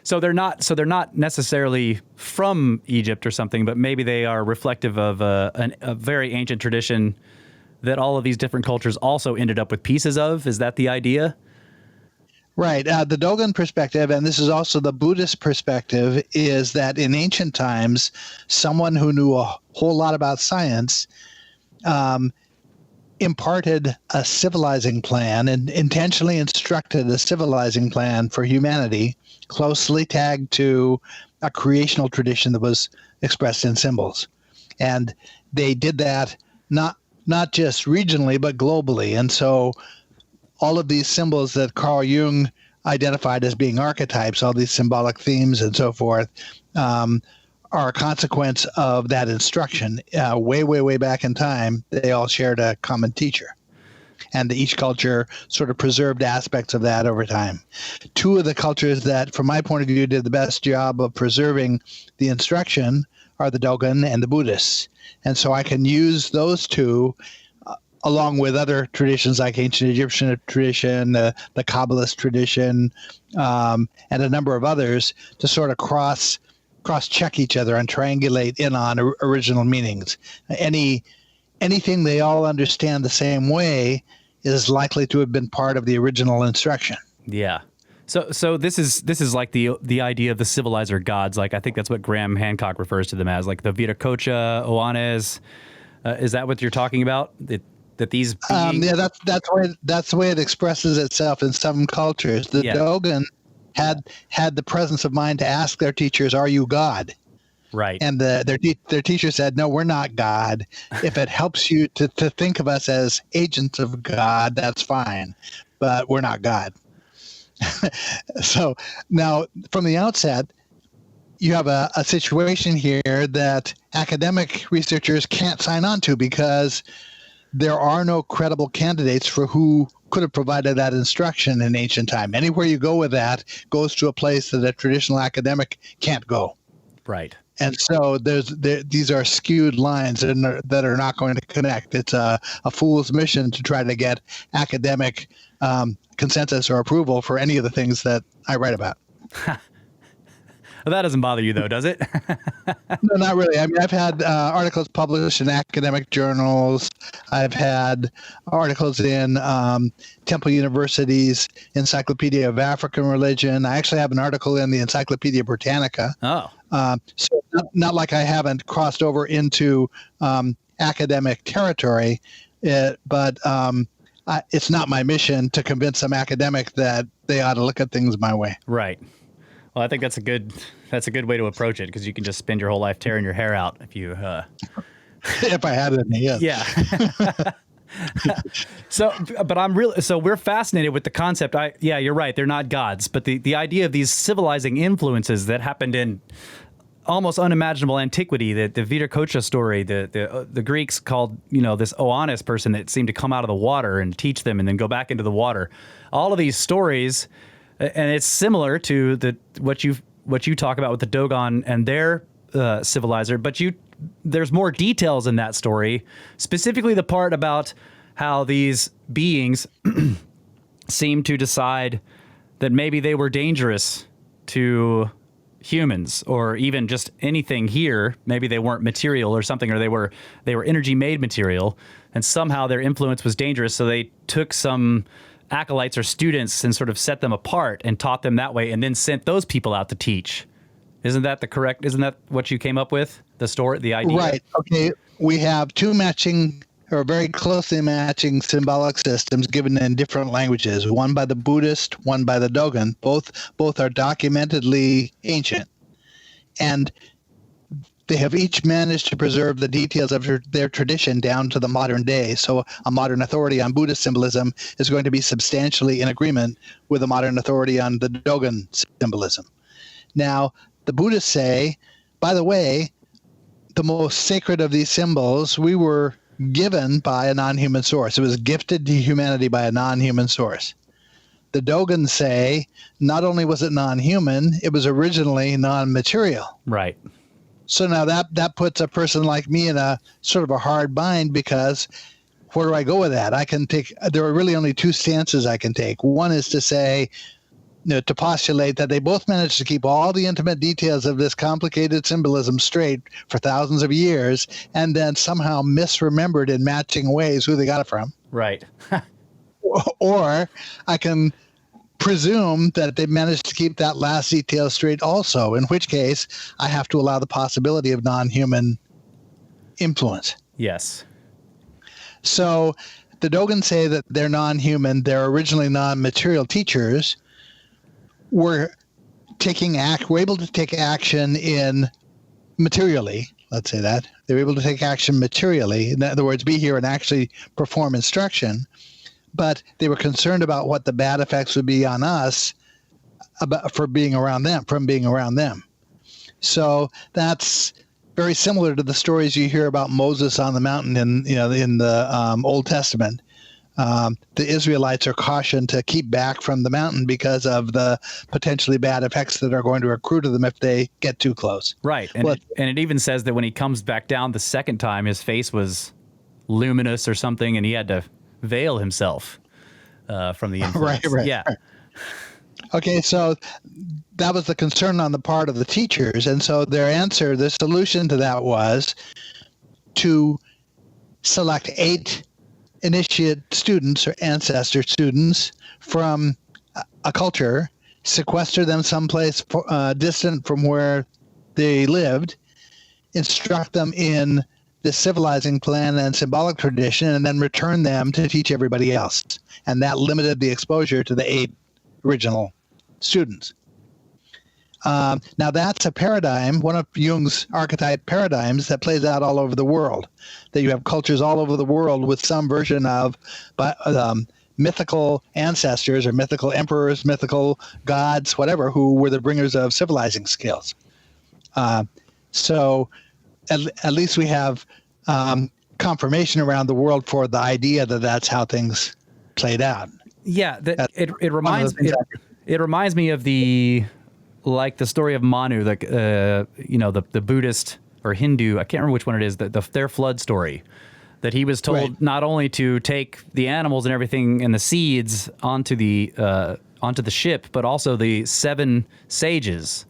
So they're not necessarily from Egypt or something, but maybe they are reflective of a very ancient tradition that all of these different cultures also ended up with pieces of. Is that the idea? Right. The Dogon perspective, and this is also the Buddhist perspective, is that in ancient times, someone who knew a whole lot about science imparted a civilizing plan and intentionally instructed a civilizing plan for humanity closely tagged to a creational tradition that was expressed in symbols. And they did that not just regionally, but globally. And so all of these symbols that Carl Jung identified as being archetypes, all these symbolic themes and so forth, are a consequence of that instruction. Way back in time, they all shared a common teacher. And each culture sort of preserved aspects of that over time. 2 of the cultures that, from my point of view, did the best job of preserving the instruction are the Dogon and the Buddhists. And so I can use those 2 along with other traditions like ancient Egyptian tradition, the Kabbalist tradition, and a number of others to sort of cross-check each other and triangulate in on original meanings. Anything they all understand the same way is likely to have been part of the original instruction. Yeah. So this is like the idea of the civilizer gods. Like I think that's what Graham Hancock refers to them as, like the Viracocha, Oannes. Is that what you're talking about? That these beings... that's the way it expresses itself in some cultures. The Dogon had the presence of mind to ask their teachers, "Are you God?" Right. And their teacher said, "No, we're not God. If it helps you to think of us as agents of God, that's fine, but we're not God." So now, from the outset, you have a situation here that academic researchers can't sign on to because there are no credible candidates for who could have provided that instruction in ancient time. Anywhere you go with that goes to a place that a traditional academic can't go. Right. And so these are skewed lines that are not going to connect. It's a fool's mission to try to get academic consensus or approval for any of the things that I write about. Well, that doesn't bother you, though, does it? No, not really. I mean, I've had articles published in academic journals. I've had articles in Temple University's Encyclopedia of African Religion. I actually have an article in the Encyclopedia Britannica. Oh. So not like I haven't crossed over into academic territory, but it's not my mission to convince some academic that they ought to look at things my way. Right. Well, I think that's a good way to approach it because you can just spend your whole life tearing your hair out if you. If I had it, yes. Yeah. So we're fascinated with the concept. You're right. They're not gods, but the idea of these civilizing influences that happened in almost unimaginable antiquity, the Viracocha story, the Greeks called, this Oannes person that seemed to come out of the water and teach them and then go back into the water. All of these stories, and it's similar to what you talk about with the Dogon and their civilizer, but there's more details in that story, specifically the part about how these beings seem to decide that maybe they were dangerous to humans or even just anything here. Maybe they weren't material or something, or they were energy made material, and somehow their influence was dangerous. So they took some acolytes or students and sort of set them apart and taught them that way, and then sent those people out to teach. Isn't that what you came up with? The story, the idea? Right. Okay. We have 2 matching or very closely matching symbolic systems given in different languages, one by the Buddhist, one by the Dogon. Both are documentedly ancient. And they have each managed to preserve the details of their tradition down to the modern day. So a modern authority on Buddhist symbolism is going to be substantially in agreement with a modern authority on the Dogon symbolism. Now, the Buddhists say, by the way, the most sacred of these symbols we were given by a non-human source. It was gifted to humanity by a non-human source. The Dogons say not only was it non-human, it was originally non-material. Right. So now that puts a person like me in a sort of a hard bind, because where do I go with that? There are really only two stances I can take. One is to say, to postulate that they both managed to keep all the intimate details of this complicated symbolism straight for thousands of years, and then somehow misremembered in matching ways who they got it from. Right. Or I can presume that they managed to keep that last detail straight also, in which case I have to allow the possibility of non-human influence. Yes. So the Dogons say that they're non-human, they're originally non-material teachers, were able to take action in materially, let's say that. They were able to take action materially, in other words, be here and actually perform instruction. But they were concerned about what the bad effects would be on us from being around them. So that's very similar to the stories you hear about Moses on the mountain in the Old Testament. The Israelites are cautioned to keep back from the mountain because of the potentially bad effects that are going to accrue to them if they get too close. Right. And it even says that when he comes back down the second time, his face was luminous or something, and he had to veil himself from the influence. Right. Yeah. Okay, so that was the concern on the part of the teachers, and so the solution to that was to select 8 initiate students or ancestor students from a culture, sequester them someplace distant from where they lived, instruct them in the civilizing plan and symbolic tradition, and then return them to teach everybody else. And that limited the exposure to the 8 original students. Now that's a paradigm, one of Jung's archetype paradigms that plays out all over the world, that you have cultures all over the world with some version of mythical ancestors or mythical emperors, mythical gods, whatever, who were the bringers of civilizing skills. So at least we have confirmation around the world for the idea that that's how things played out. Yeah, it reminds me of the story of Manu, the Buddhist or Hindu, I can't remember which one it is, their flood story, that he was told not only to take the animals and everything and the seeds onto the ship, but also the 7 sages.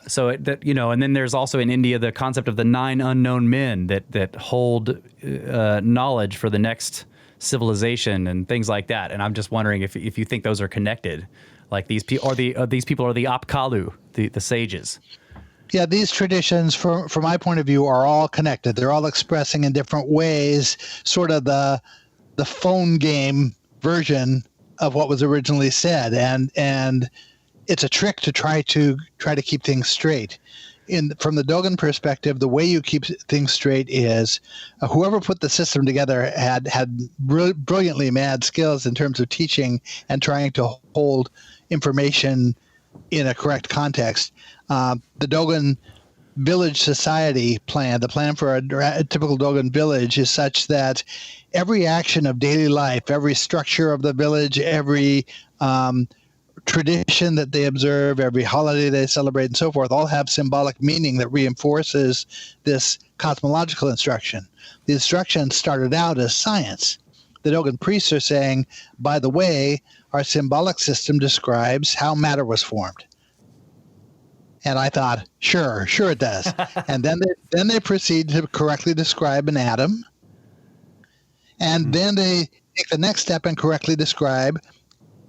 So and then there's also in India the concept of the 9 unknown men that hold knowledge for the next civilization and things like that. And I'm just wondering if you think those are connected, like these people are the Apkallu, the sages. Yeah, these traditions, from my point of view, are all connected. They're all expressing in different ways sort of the phone game version of what was originally said, and it's a trick to try to keep things straight. From the Dogon perspective, the way you keep things straight is whoever put the system together had brilliantly mad skills in terms of teaching and trying to hold information in a correct context. The Dogon village society plan, the plan for a typical Dogon village, is such that every action of daily life, every structure of the village, every tradition that they observe, every holiday they celebrate, and so forth, all have symbolic meaning that reinforces this cosmological instruction. The instruction started out as science. The Dogon priests are saying, by the way, our symbolic system describes how matter was formed. And I thought, sure it does. And then they proceed to correctly describe an atom. And then they take the next step and correctly describe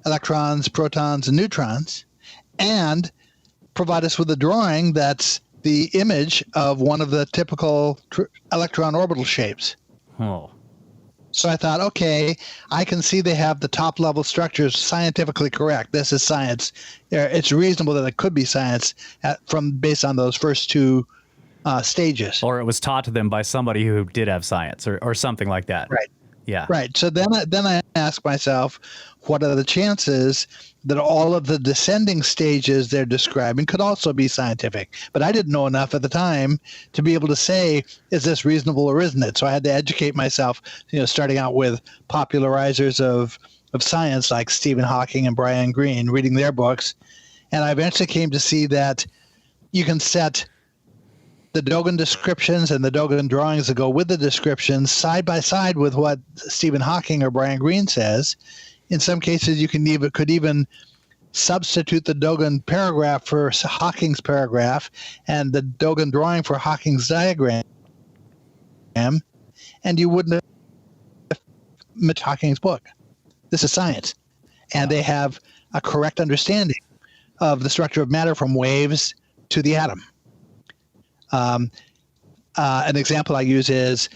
electrons, protons, and neutrons, and provide us with a drawing that's the image of one of the typical electron orbital shapes. Oh. So I thought, okay, I can see they have the top level structures scientifically correct. This is science. It's reasonable that it could be science based on those first 2 stages. Or it was taught to them by somebody who did have science or something like that. Right. Yeah. Right. So then I ask myself, what are the chances that all of the descending stages they're describing could also be scientific? But I didn't know enough at the time to be able to say, is this reasonable or isn't it? So I had to educate myself, starting out with popularizers of science like Stephen Hawking and Brian Greene, reading their books. And I eventually came to see that you can set the Dogon descriptions and the Dogon drawings that go with the descriptions side by side with what Stephen Hawking or Brian Greene says. In some cases, you could even substitute the Dogon paragraph for Hawking's paragraph and the Dogon drawing for Hawking's diagram, and you wouldn't have met Hawking's book. This is science, and they have a correct understanding of the structure of matter from waves to the atom. An example I use is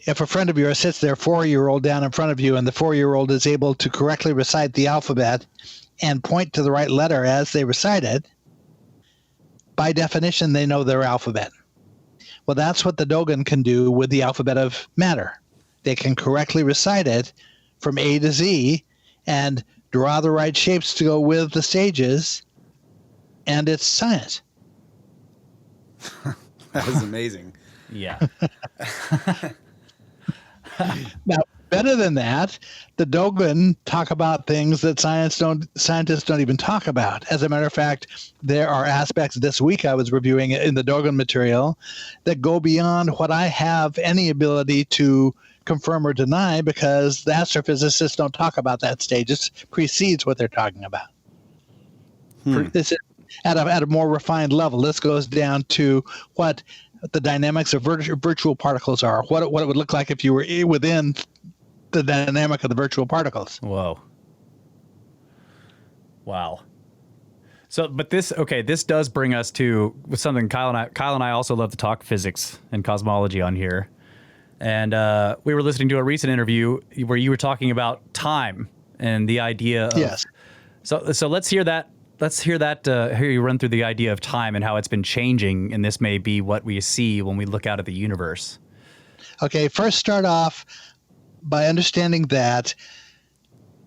if a friend of yours sits their 4-year-old down in front of you and the 4-year-old is able to correctly recite the alphabet and point to the right letter as they recite it, by definition, they know their alphabet. Well, that's what the Dogon can do with the alphabet of matter. They can correctly recite it from A to Z and draw the right shapes to go with the stages, and it's science. That is amazing. Yeah. Now, better than that, the Dogon talk about things that scientists don't even talk about. As a matter of fact, there are aspects this week I was reviewing in the Dogon material that go beyond what I have any ability to confirm or deny, because the astrophysicists don't talk about that stage. It precedes what they're talking about. This is at a more refined level. This goes down to what the dynamics of virtual particles are, what it would look like if you were within the dynamic of the virtual particles. Whoa. Wow. So, but this does bring us to something Kyle and I also love to talk physics and cosmology on here. And we were listening to a recent interview where you were talking about time and the idea of... Yes. So let's hear that. Let's hear you run through the idea of time and how it's been changing, and this may be what we see when we look out at the universe. Okay, first start off by understanding that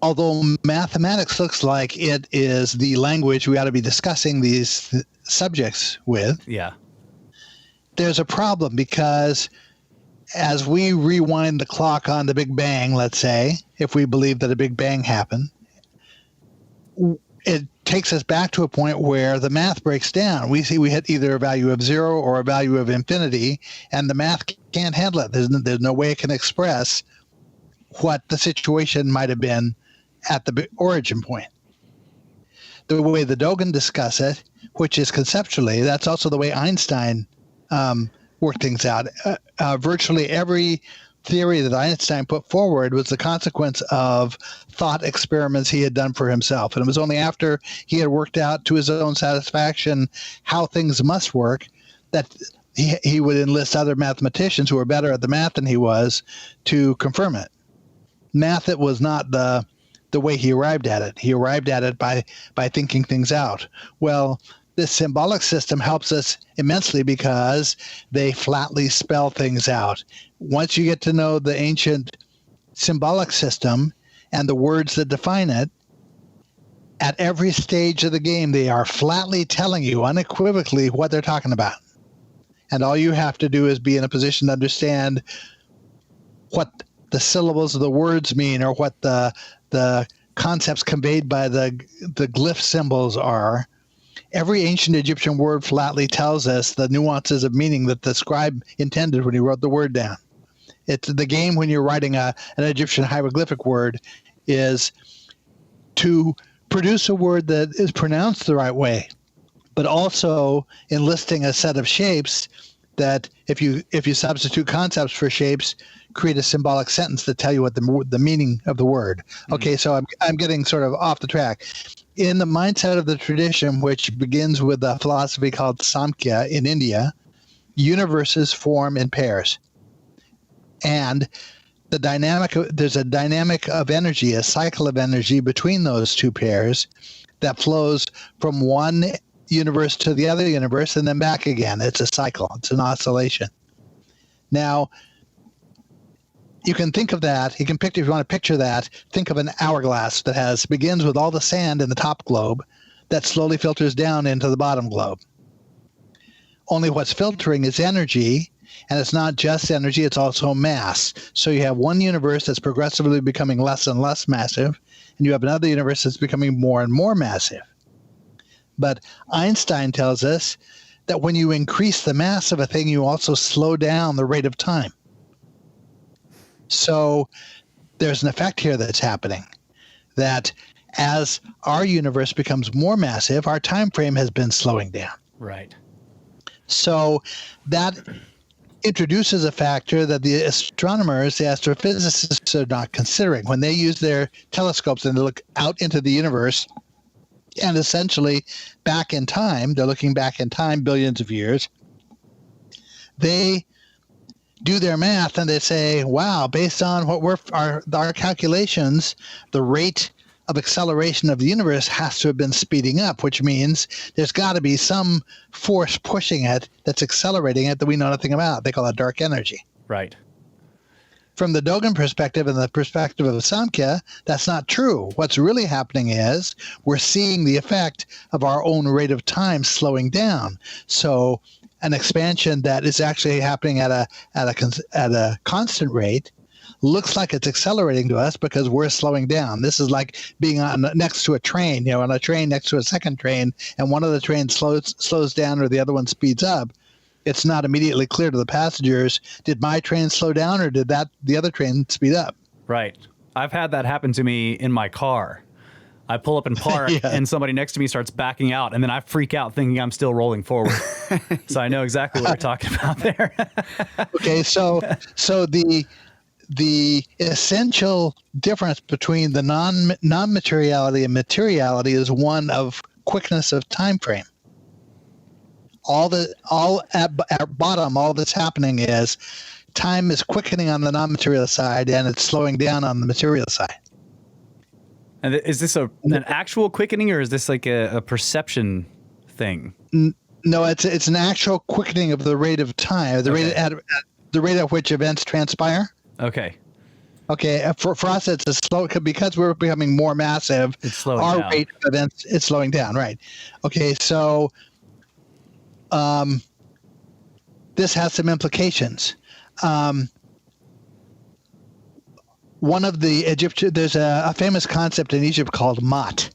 although mathematics looks like it is the language we ought to be discussing these subjects with, there's a problem, because as we rewind the clock on the Big Bang, let's say, if we believe that a Big Bang happened, it takes us back to a point where the math breaks down. We hit either a value of 0 or a value of infinity, and the math can't handle it. There's no way it can express what the situation might have been at the origin point. The way the Dogon discuss it, which is conceptually, that's also the way Einstein worked things out. Virtually every theory that Einstein put forward was the consequence of thought experiments he had done for himself. And it was only after he had worked out to his own satisfaction how things must work that he would enlist other mathematicians who were better at the math than he was to confirm it. Math, it was not the way he arrived at it. He arrived at it by thinking things out. Well, this symbolic system helps us immensely because they flatly spell things out. Once you get to know the ancient symbolic system and the words that define it, at every stage of the game, they are flatly telling you unequivocally what they're talking about. And all you have to do is be in a position to understand what the syllables of the words mean, or what the concepts conveyed by the glyph symbols are. Every ancient Egyptian word flatly tells us the nuances of meaning that the scribe intended when he wrote the word down. It's the game when you're writing an Egyptian hieroglyphic word is to produce a word that is pronounced the right way, but also enlisting a set of shapes that if you substitute concepts for shapes, create a symbolic sentence that tell you what the meaning of the word. Okay, so I'm getting sort of off the track. In the mindset of the tradition, which begins with a philosophy called Samkhya in India, universes form in pairs. And there's a dynamic of energy, a cycle of energy between those two pairs that flows from one universe to the other universe and then back again. It's a cycle. It's an oscillation. Now, you can think of that. You can picture, if you want to picture that, think of an hourglass that begins with all the sand in the top globe that slowly filters down into the bottom globe. Only what's filtering is energy, and it's not just energy, it's also mass. So you have one universe that's progressively becoming less and less massive, and you have another universe that's becoming more and more massive. But Einstein tells us that when you increase the mass of a thing, you also slow down the rate of time. So there's an effect here that's happening, that as our universe becomes more massive, our time frame has been slowing down. Right. So that introduces a factor that the astronomers, the astrophysicists are not considering. When they use their telescopes and they look out into the universe and essentially back in time, they're looking back in time billions of years, they do their math and they say, wow, based on what our calculations, the rate of acceleration of the universe has to have been speeding up, which means there's got to be some force pushing it that's accelerating it that we know nothing about. They call it dark energy. Right. From the Dogon perspective and the perspective of Samkhya, that's not true. What's really happening is we're seeing the effect of our own rate of time slowing down. So an expansion that is actually happening at a constant rate looks like it's accelerating to us because we're slowing down. This is like being next to a train, on a train next to a second train, and one of the trains slows down or the other one speeds up. It's not immediately clear to the passengers, did my train slow down or did the other train speed up? Right. I've had that happen to me in my car. I pull up and park and somebody next to me starts backing out and then I freak out thinking I'm still rolling forward. So I know exactly what you're talking about there. Okay, so the essential difference between the non-materiality and materiality is one of quickness of time frame. All at bottom, all that's happening is time is quickening on the non-material side and it's slowing down on the material side. And is this an actual quickening or is this like a perception thing? No, it's an actual quickening of the rate of time, the rate at which events transpire. Okay. Okay. For us, it's a slow because we're becoming more massive. It's slowing our down. Rate of events is slowing down, right? Okay. So, this has some implications. One of the Egyptian, there's a famous concept in Egypt called Mat.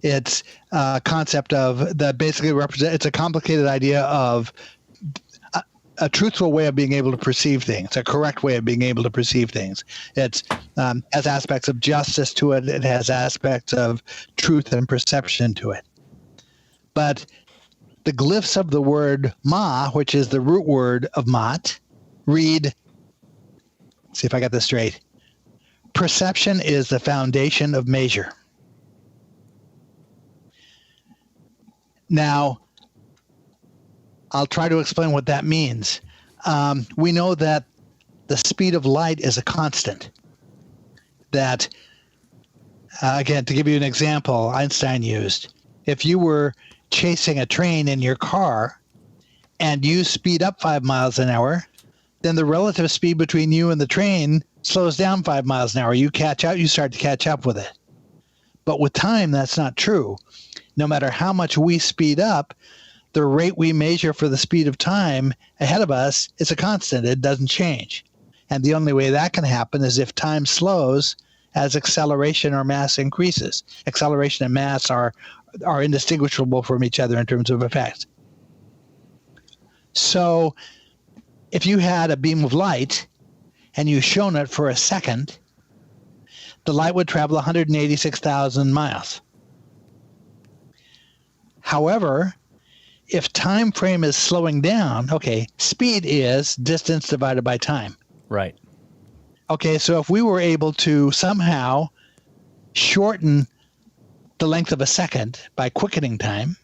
It's a concept that basically represents. It's a complicated idea of a truthful way of being able to perceive things, a correct way of being able to perceive things. It has aspects of justice to it. It has aspects of truth and perception to it. But the glyphs of the word Ma, which is the root word of Mat, read, see if I got this straight, perception is the foundation of measure. Now, I'll try to explain what that means. We know that the speed of light is a constant. That, again, to give you an example, Einstein used, if you were chasing a train in your car and you speed up 5 miles an hour, then the relative speed between you and the train slows down 5 miles an hour. You start to catch up with it. But with time, that's not true. No matter how much we speed up, the rate we measure for the speed of time ahead of us is a constant. It doesn't change. And the only way that can happen is if time slows as acceleration or mass increases. Acceleration and mass are indistinguishable from each other in terms of effect. So if you had a beam of light and you shone it for a second, the light would travel 186,000 miles. However, if time frame is slowing down, okay, speed is distance divided by time. Right. Okay, so if we were able to somehow shorten the length of a second by quickening time,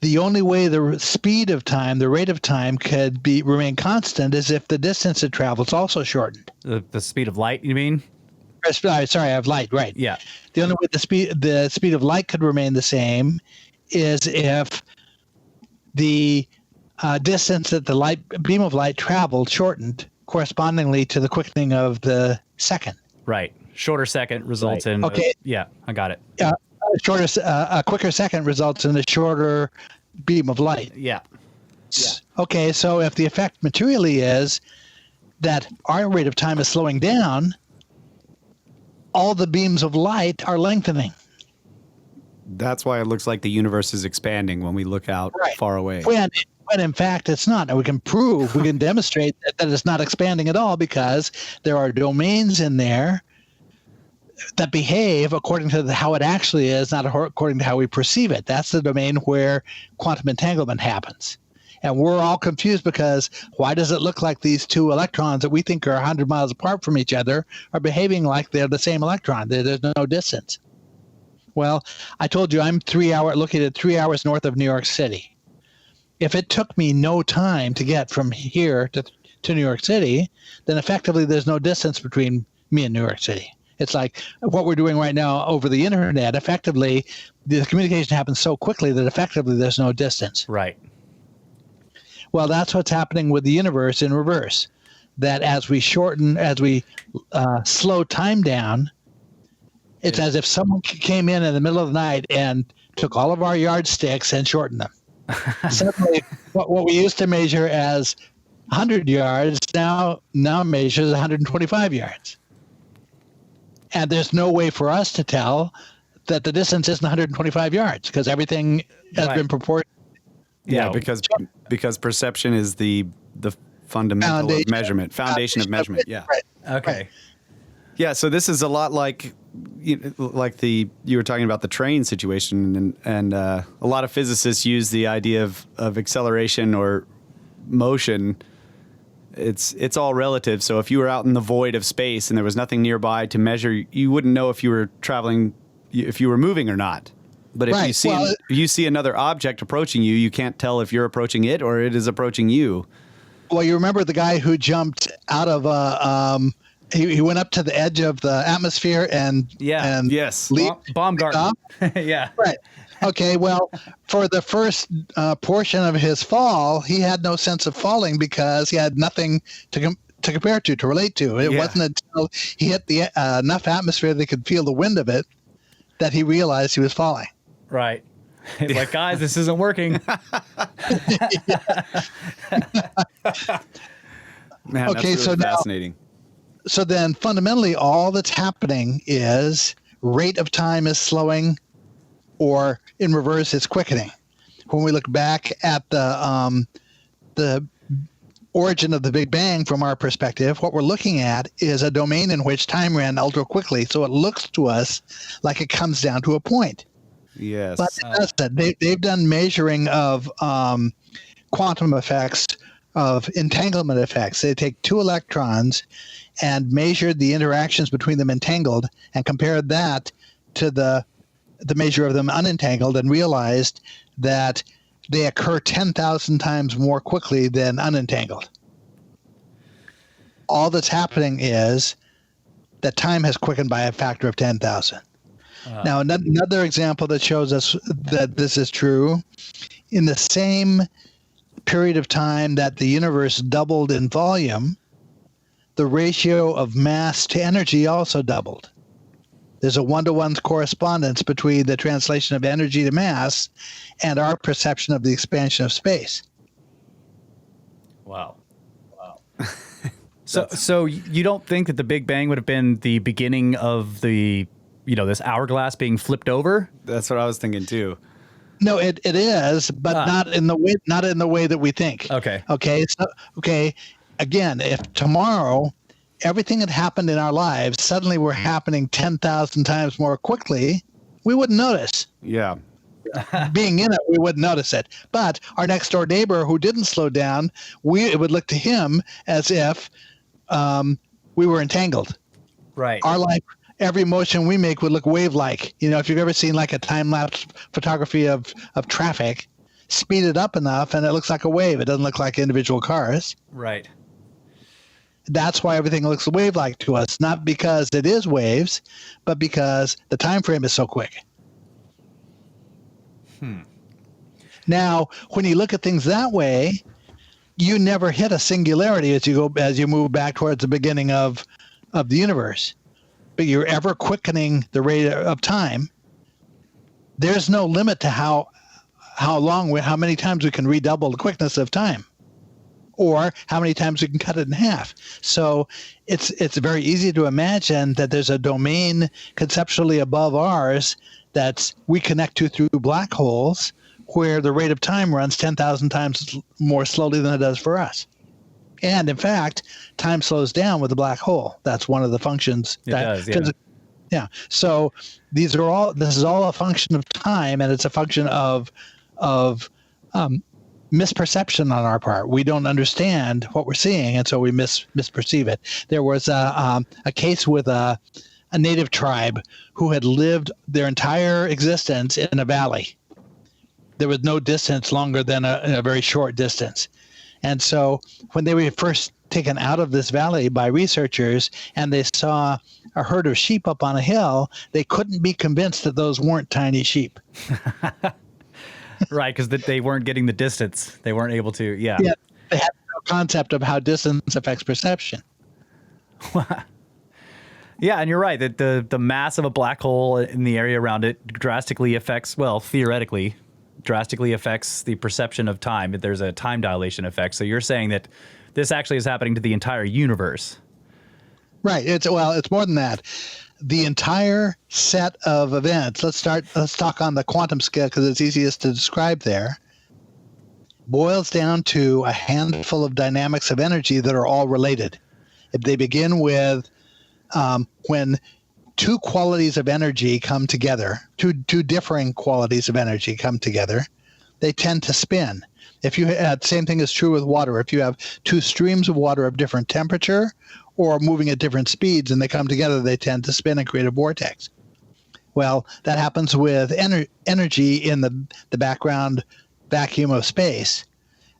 the only way the speed of time, the rate of time, could remain constant is if the distance it travels also shortened. The speed of light, you mean? Sorry, of light, right. Yeah. The only way the speed of light could remain the same is if the distance that the beam of light traveled shortened correspondingly to the quickening of the second. Right. Shorter second results in. Okay. Yeah, I got it. A quicker second results in a shorter beam of light. Yeah. Okay, so if the effect materially is that our rate of time is slowing down, all the beams of light are lengthening. That's why it looks like the universe is expanding when we look out far away. When in fact it's not. And we can demonstrate that it's not expanding at all because there are domains in there that behave according to how it actually is, not according to how we perceive it. That's the domain where quantum entanglement happens. And we're all confused because why does it look like these two electrons that we think are 100 miles apart from each other are behaving like they're the same electron? There's no distance. Well, I told you I'm located 3 hours north of New York City. If it took me no time to get from here to New York City, then effectively there's no distance between me and New York City. It's like what we're doing right now over the internet. Effectively, the communication happens so quickly that effectively there's no distance. Right. Well, that's what's happening with the universe in reverse. That as we slow time down, it's as if someone came in the middle of the night and took all of our yardsticks and shortened them. Suddenly, what we used to measure as 100 yards now measures 125 yards. And there's no way for us to tell that the distance isn't 125 yards because everything has been proportioned. Yeah, because perception is the fundamental of measurement, foundation of measurement. Yeah. Right. Okay. Right. Yeah, so this is a lot like you were talking about the train situation, and a lot of physicists use the idea of acceleration or motion. It's all relative. So if you were out in the void of space and there was nothing nearby to measure, you wouldn't know if you were traveling, if you were moving or not. But if you see another object approaching you, you can't tell if you're approaching it or it is approaching you. Well, you remember the guy who jumped out of he went up to the edge of the atmosphere and Baumgarten. Yeah. Right. Okay. Well, for the first portion of his fall, he had no sense of falling because he had nothing to compare to relate to. It wasn't until he hit the enough atmosphere that he could feel the wind of it that he realized he was falling. Right. He's like, guys, this isn't working. Man, that's really fascinating. So then fundamentally all that's happening is rate of time is slowing, or in reverse, it's quickening. When we look back at the origin of the Big Bang from our perspective, what we're looking at is a domain in which time ran ultra quickly. So it looks to us like it comes down to a point. Yes. But it doesn't. They've done measuring of quantum effects, of entanglement effects. They take two electrons and measured the interactions between them entangled and compared that to the measure of them unentangled and realized that they occur 10,000 times more quickly than unentangled. All that's happening is that time has quickened by a factor of 10,000. Now, another example that shows us that this is true, in the same period of time that the universe doubled in volume, the ratio of mass to energy also doubled. There's a one-to-one correspondence between the translation of energy to mass and our perception of the expansion of space. Wow. So you don't think that the Big Bang would have been the beginning of the, this hourglass being flipped over? That's what I was thinking too. No, it is, but not in the way that we think. Okay. Okay. Again, if tomorrow everything that happened in our lives suddenly were happening 10,000 times more quickly, we wouldn't notice. Yeah. Being in it, we wouldn't notice it. But our next door neighbor who didn't slow down, it would look to him as if we were entangled. Right. Our life, every motion we make would look wave-like. If you've ever seen like a time-lapse photography of traffic, speed it up enough and it looks like a wave. It doesn't look like individual cars. Right. That's why everything looks wave-like to us, not because it is waves, but because the time frame is so quick. Now, when you look at things that way, you never hit a singularity as you move back towards the beginning of the universe. But you're ever quickening the rate of time. There's no limit to how many times we can redouble the quickness of time, or how many times we can cut it in half. So it's very easy to imagine that there's a domain conceptually above ours that we connect to through black holes, where the rate of time runs 10,000 times more slowly than it does for us. And in fact, time slows down with the black hole. That's one of the functions. It does, yeah. Yeah. So this is all a function of time, and it's a function of misperception on our part. We don't understand what we're seeing, and so we misperceive it. There was a case with a native tribe who had lived their entire existence in a valley. There was no distance longer than a very short distance. And so when they were first taken out of this valley by researchers and they saw a herd of sheep up on a hill, they couldn't be convinced that those weren't tiny sheep. Right, because they weren't getting the distance. They weren't able to, yeah. Yeah, they had no concept of how distance affects perception. Yeah, and you're right that the mass of a black hole in the area around it drastically affects, well, theoretically, drastically affects the perception of time. There's a time dilation effect. So you're saying that this actually is happening to the entire universe. Right. It's more than that. The entire set of events. Let's talk on the quantum scale because it's easiest to describe there. Boils down to a handful of dynamics of energy that are all related. If they begin with when two qualities of energy come together, two differing qualities of energy come together, they tend to spin. If you same thing is true with water. If you have two streams of water of different temperature or moving at different speeds and they come together, they tend to spin and create a vortex. Well, that happens with energy in the background vacuum of space,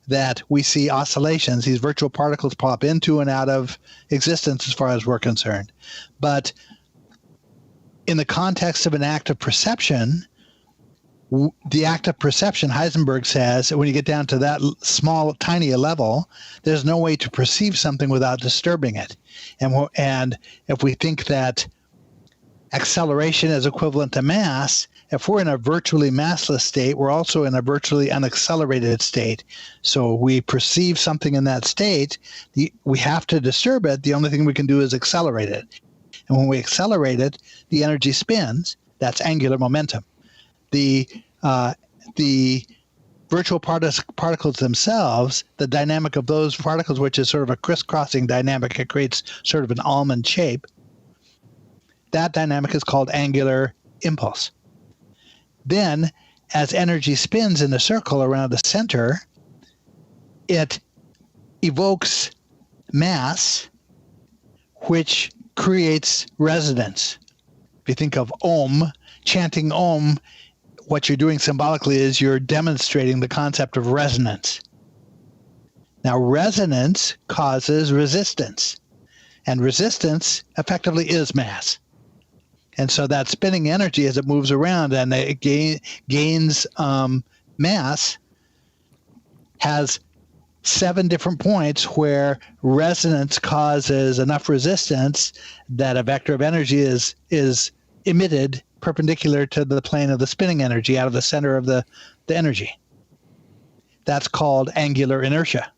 that we see oscillations. These virtual particles pop into and out of existence as far as we're concerned. But in the context of an act of perception, the act of perception, Heisenberg says, when you get down to that small, tiny a level, there's no way to perceive something without disturbing it. And if we think that acceleration is equivalent to mass, if we're in a virtually massless state, we're also in a virtually unaccelerated state. So we perceive something in that state, we have to disturb it. The only thing we can do is accelerate it. And when we accelerate it, the energy spins. That's angular momentum. The virtual particles themselves, the dynamic of those particles, which is sort of a crisscrossing dynamic, it creates sort of an almond shape. That dynamic is called angular impulse. Then, as energy spins in a circle around the center, it evokes mass, which creates resonance. If you think of Om, chanting Om, what you're doing symbolically is you're demonstrating the concept of resonance. Now, resonance causes resistance, and resistance effectively is mass. And so that spinning energy as it moves around and it gains mass has 7 different points where resonance causes enough resistance that a vector of energy is emitted perpendicular to the plane of the spinning energy out of the center of the energy. That's called angular inertia.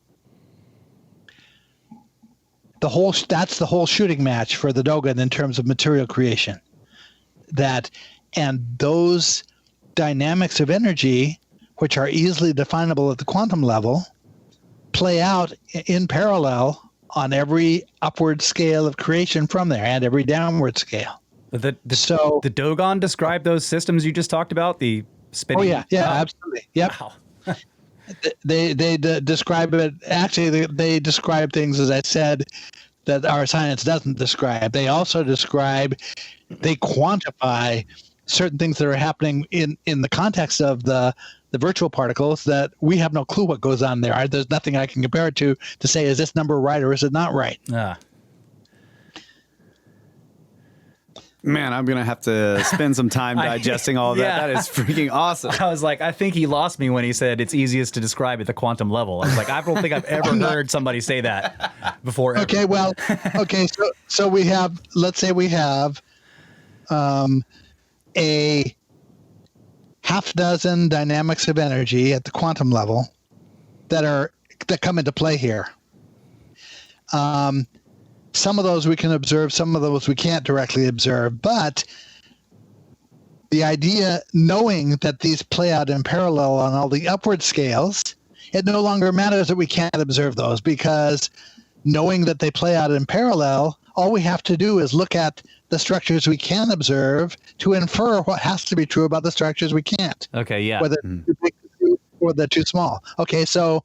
That's the whole shooting match for the Dogon in terms of material creation. And those dynamics of energy, which are easily definable at the quantum level, play out in parallel on every upward scale of creation from there and every downward scale. The Dogon describe those systems you just talked about, the spinning? Oh, yeah, absolutely. Yep. Wow. They describe it. Actually, they describe things, as I said, that our science doesn't describe. They also they quantify certain things that are happening in the context of the virtual particles that we have no clue what goes on there. There's nothing I can compare it to say, is this number right or is it not right? Man, I'm going to have to spend some time digesting all of that. Yeah. That is freaking awesome. I was like, I think he lost me when he said it's easiest to describe at the quantum level. I was like, I don't think I've ever heard somebody say that before. Ever. Okay, well, so we have, let's say we have a half dozen dynamics of energy at the quantum level that come into play here. Some of those we can observe, some of those we can't directly observe, but the idea, knowing that these play out in parallel on all the upward scales, it no longer matters that we can't observe those, because knowing that they play out in parallel, all we have to do is look at the structures we can observe to infer what has to be true about the structures we can't. Okay, yeah. Whether they're too big or they're too small. Okay, so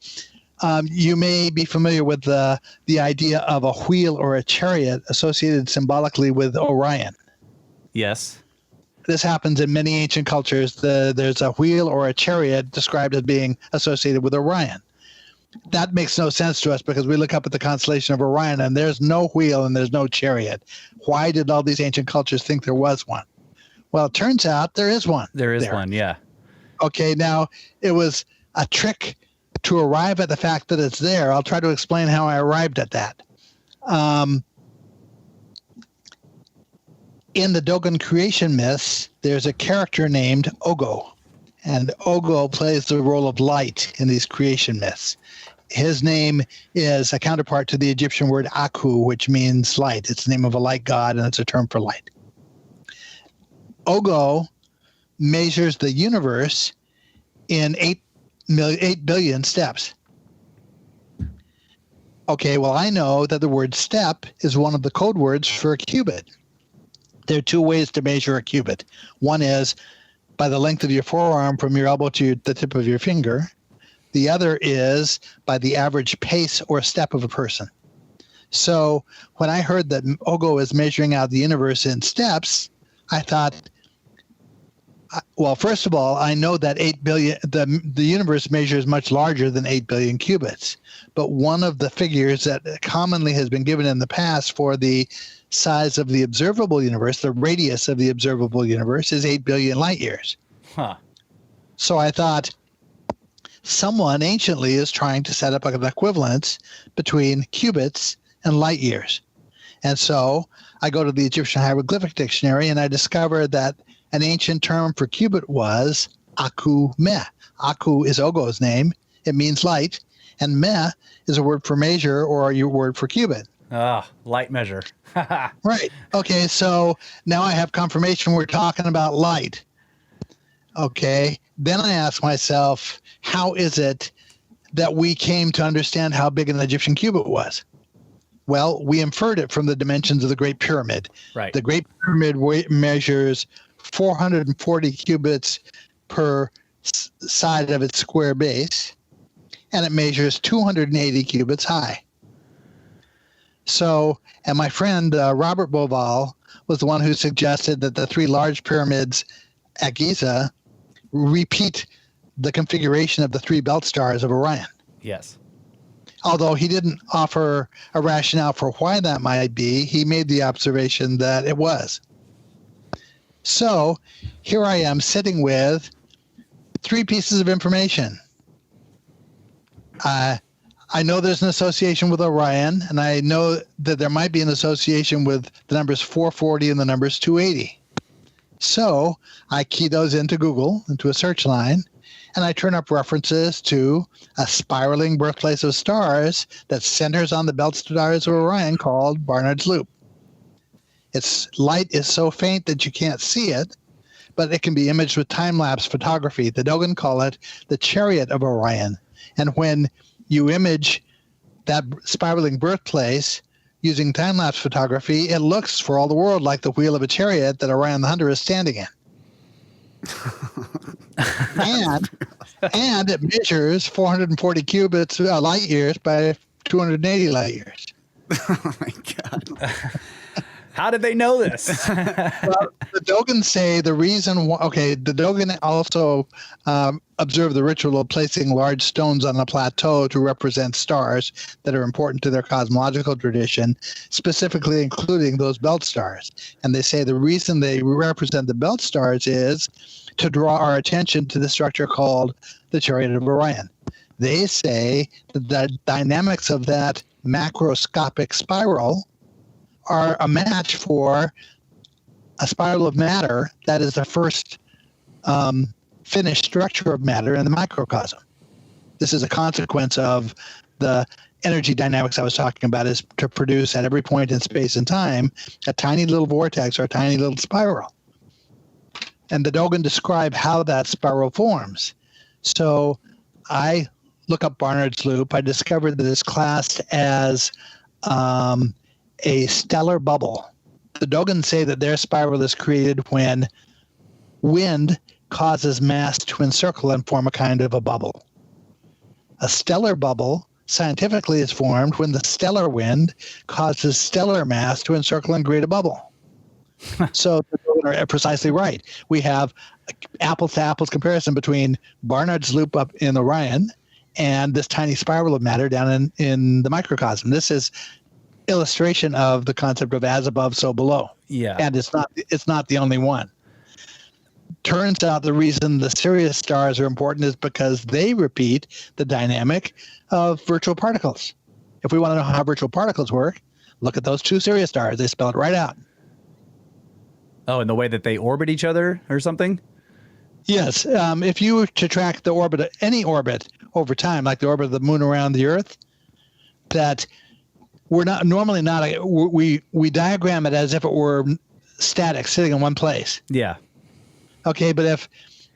you may be familiar with the idea of a wheel or a chariot associated symbolically with Orion. Yes. This happens in many ancient cultures. There's a wheel or a chariot described as being associated with Orion. That makes no sense to us because we look up at the constellation of Orion and there's no wheel and there's no chariot. Why did all these ancient cultures think there was one? Well, it turns out there is one. There is one, yeah. Okay, now it was a trick to arrive at the fact that it's there. I'll try to explain how I arrived at that. In the Dogon creation myths, there's a character named Ogo, and Ogo plays the role of light in these creation myths. His name is a counterpart to the Egyptian word Aku, which means light. It's the name of a light god, and it's a term for light. Ogo measures the universe in 8 billion steps. Okay, well, I know that the word step is one of the code words for a cubit. There are two ways to measure a cubit. One is by the length of your forearm from your elbow to the tip of your finger. The other is by the average pace or step of a person. So when I heard that Ogo is measuring out the universe in steps, I thought, well, first of all, I know that 8 billion, the universe measures much larger than 8 billion cubits. But one of the figures that commonly has been given in the past for the size of the observable universe, the radius of the observable universe, is 8 billion light years. Huh. So I thought someone anciently is trying to set up an equivalence between cubits and light years. And so I go to the Egyptian hieroglyphic dictionary and I discover that an ancient term for cubit was Aku Meh. Aku is Ogo's name. It means light. And Meh is a word for measure or a word for cubit. Ah, light measure. Right. Okay, so now I have confirmation we're talking about light. Okay. Then I ask myself, how is it that we came to understand how big an Egyptian cubit was? Well, we inferred it from the dimensions of the Great Pyramid. Right. The Great Pyramid measures 440 cubits per side of its square base, and it measures 280 cubits high. So, and my friend Robert Boval was the one who suggested that the three large pyramids at Giza repeat the configuration of the three belt stars of Orion. Yes. Although he didn't offer a rationale for why that might be, he made the observation that it was. So here I am sitting with three pieces of information. I know there's an association with Orion, and I know that there might be an association with the numbers 440 and the numbers 280. So I key those into Google, into a search line, and I turn up references to a spiraling birthplace of stars that centers on the belt stars of Orion called Barnard's Loop. Its light is so faint that you can't see it, but it can be imaged with time-lapse photography. The Dogon call it the chariot of Orion. And when you image that spiraling birthplace using time-lapse photography, it looks for all the world like the wheel of a chariot that Orion the Hunter is standing in. and it measures 440 cubits light years by 280 light years. Oh my God. How did they know this? Well, the Dogon say the reason the Dogon also observe the ritual of placing large stones on a plateau to represent stars that are important to their cosmological tradition, specifically including those belt stars. And they say the reason they represent the belt stars is to draw our attention to the structure called the Chariot of Orion. They say that the dynamics of that macroscopic spiral are a match for a spiral of matter that is the first finished structure of matter in the microcosm. This is a consequence of the energy dynamics I was talking about, is to produce at every point in space and time a tiny little vortex or a tiny little spiral. And the Dogon describe how that spiral forms. So I look up Barnard's loop. I discovered that it's classed as a stellar bubble. The Dogon say that their spiral is created when wind causes mass to encircle and form a kind of a bubble. A stellar bubble scientifically is formed when the stellar wind causes stellar mass to encircle and create a bubble. So the Dogon are precisely right. We have apples to apples comparison between Barnard's loop up in Orion and this tiny spiral of matter down in the microcosm. This is illustration of the concept of as above, so below. Yeah. And it's not the only one. Turns out the reason the Sirius stars are important is because they repeat the dynamic of virtual particles. If we want to know how virtual particles work, look at those two Sirius stars. They spell it right out. Oh, and the way that they orbit each other or something? Yes. If you were to track the orbit, any orbit over time, like the orbit of the moon around the Earth, that we're not normally we diagram it as if it were static, sitting in one place. Yeah. Okay, but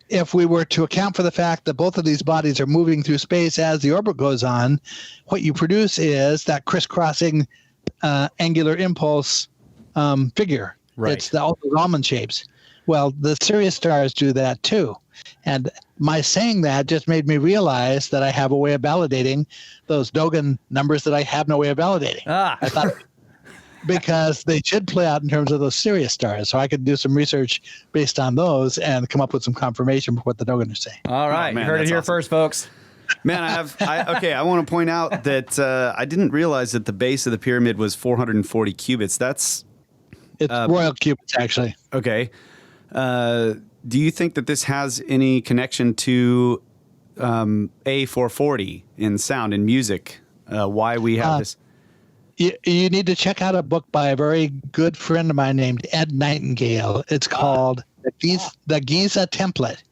if we were to account for the fact that both of these bodies are moving through space as the orbit goes on, what you produce is that crisscrossing angular impulse figure. Right. It's all the almond shapes. Well, the Sirius stars do that too. And my saying that just made me realize that I have a way of validating those Dogon numbers that I have no way of validating. I thought because they should play out in terms of those Sirius stars. So I could do some research based on those and come up with some confirmation for what the Dogon are saying. All right. man, you heard it that's here awesome. first, folks. Man, I want to point out that I didn't realize that the base of the pyramid was 440 cubits. It's royal cubits, actually. Okay. Do you think that this has any connection to A440 in sound and music? Why we have this? You need to check out a book by a very good friend of mine named Ed Nightingale. It's called The Giza Template.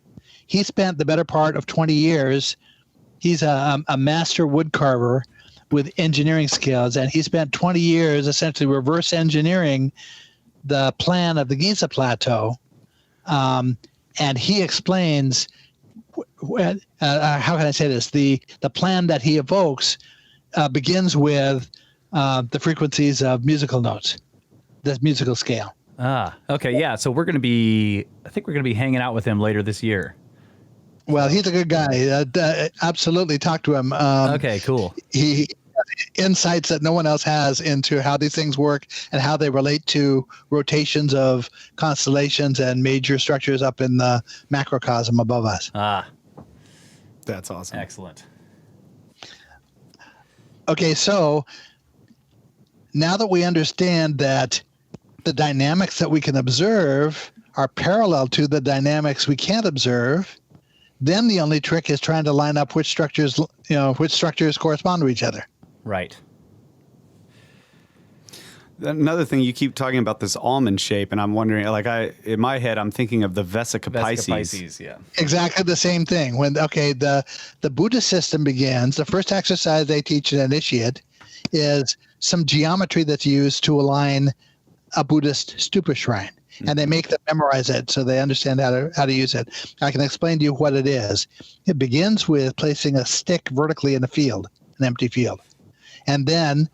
He spent the better part of 20 years. He's a master woodcarver with engineering skills, and he spent 20 years essentially reverse engineering the plan of the Giza Plateau. And he explains, how can I say this? The plan that he evokes begins with the frequencies of musical notes, this musical scale. Okay, yeah. So I think we're going to be hanging out with him later this year. Well, he's a good guy. Absolutely talk to him. Okay, cool. He insights that no one else has into how these things work and how they relate to rotations of constellations and major structures up in the macrocosm above us. That's awesome. Excellent. Okay, so now that we understand that the dynamics that we can observe are parallel to the dynamics we can't observe, then the only trick is trying to line up which structures correspond to each other. Right. Another thing, you keep talking about this almond shape, and I'm wondering, in my head, I'm thinking of the Vesica Pisces. Yeah. Exactly the same thing. When the Buddhist system begins, the first exercise they teach an initiate is some geometry that's used to align a Buddhist stupa shrine. And they make them memorize it so they understand how to use it. I can explain to you what it is. It begins with placing a stick vertically in a field, an empty field, and then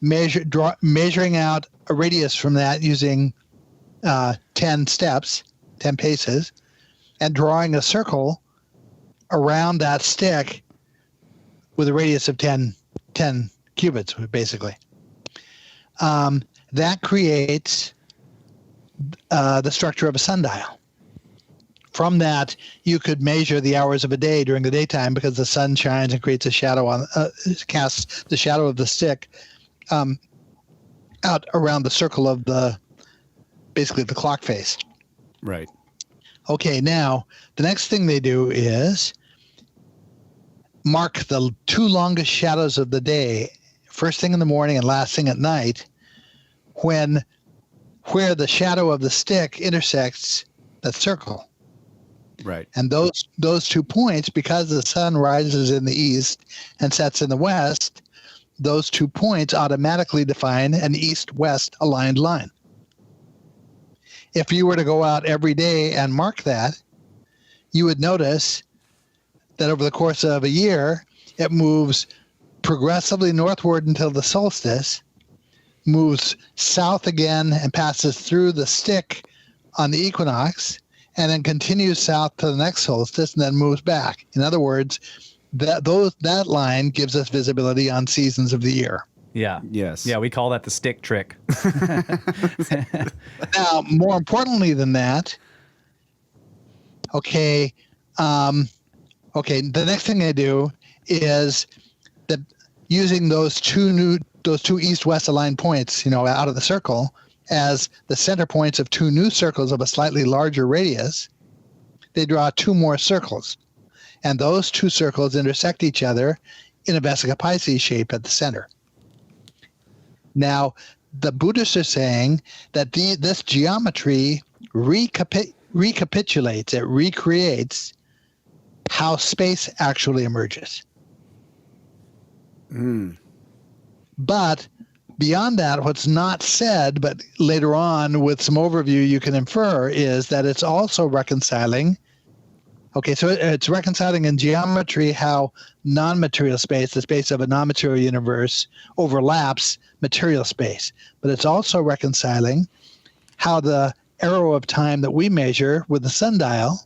measuring out a radius from that using 10 steps, 10 paces, and drawing a circle around that stick with a radius of 10 cubits, basically. that creates the structure of a sundial. From that, you could measure the hours of a day during the daytime because the sun shines and creates a shadow casts the shadow of the stick out around the circle of basically the clock face. Right. Okay, now the next thing they do is mark the two longest shadows of the day, first thing in the morning and last thing at night, where the shadow of the stick intersects that circle. Right. And those 2 points, because the sun rises in the east and sets in the west, those 2 points automatically define an east-west aligned line. If you were to go out every day and mark that, you would notice that over the course of a year, it moves progressively northward until the solstice, moves south again and passes through the stick on the equinox, and then continues south to the next solstice and then moves back. In other words, that line gives us visibility on seasons of the year. Yeah. Yes. Yeah, we call that the stick trick. Now, more importantly than that, the next thing they do is that using those two east-west aligned points, out of the circle as the center points of two new circles of a slightly larger radius, they draw two more circles. And those two circles intersect each other in a Vesica Pisces shape at the center. Now, the Buddhists are saying that this geometry recapitulates, it recreates how space actually emerges. But beyond that, what's not said, but later on with some overview you can infer, is that it's also reconciling. Okay, so it's reconciling in geometry how non-material space, the space of a non-material universe, overlaps material space. But it's also reconciling how the arrow of time that we measure with the sundial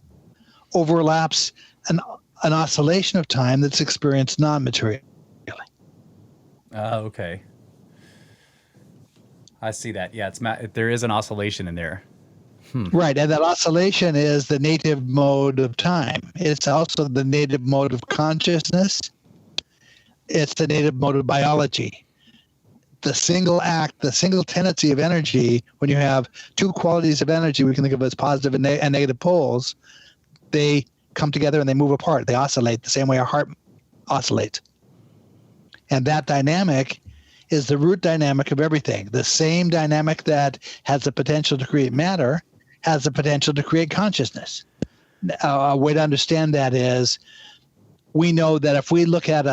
overlaps an oscillation of time that's experienced non-materially. Okay. I see that. Yeah, there is an oscillation in there. Right, and that oscillation is the native mode of time. It's also the native mode of consciousness. It's the native mode of biology. The single act, the single tendency of energy, when you have two qualities of energy we can think of as positive and negative poles, they come together and they move apart. They oscillate the same way our heart oscillates. And that dynamic is the root dynamic of everything. The same dynamic that has the potential to create matter has the potential to create consciousness. A way to understand that is we know that if we look at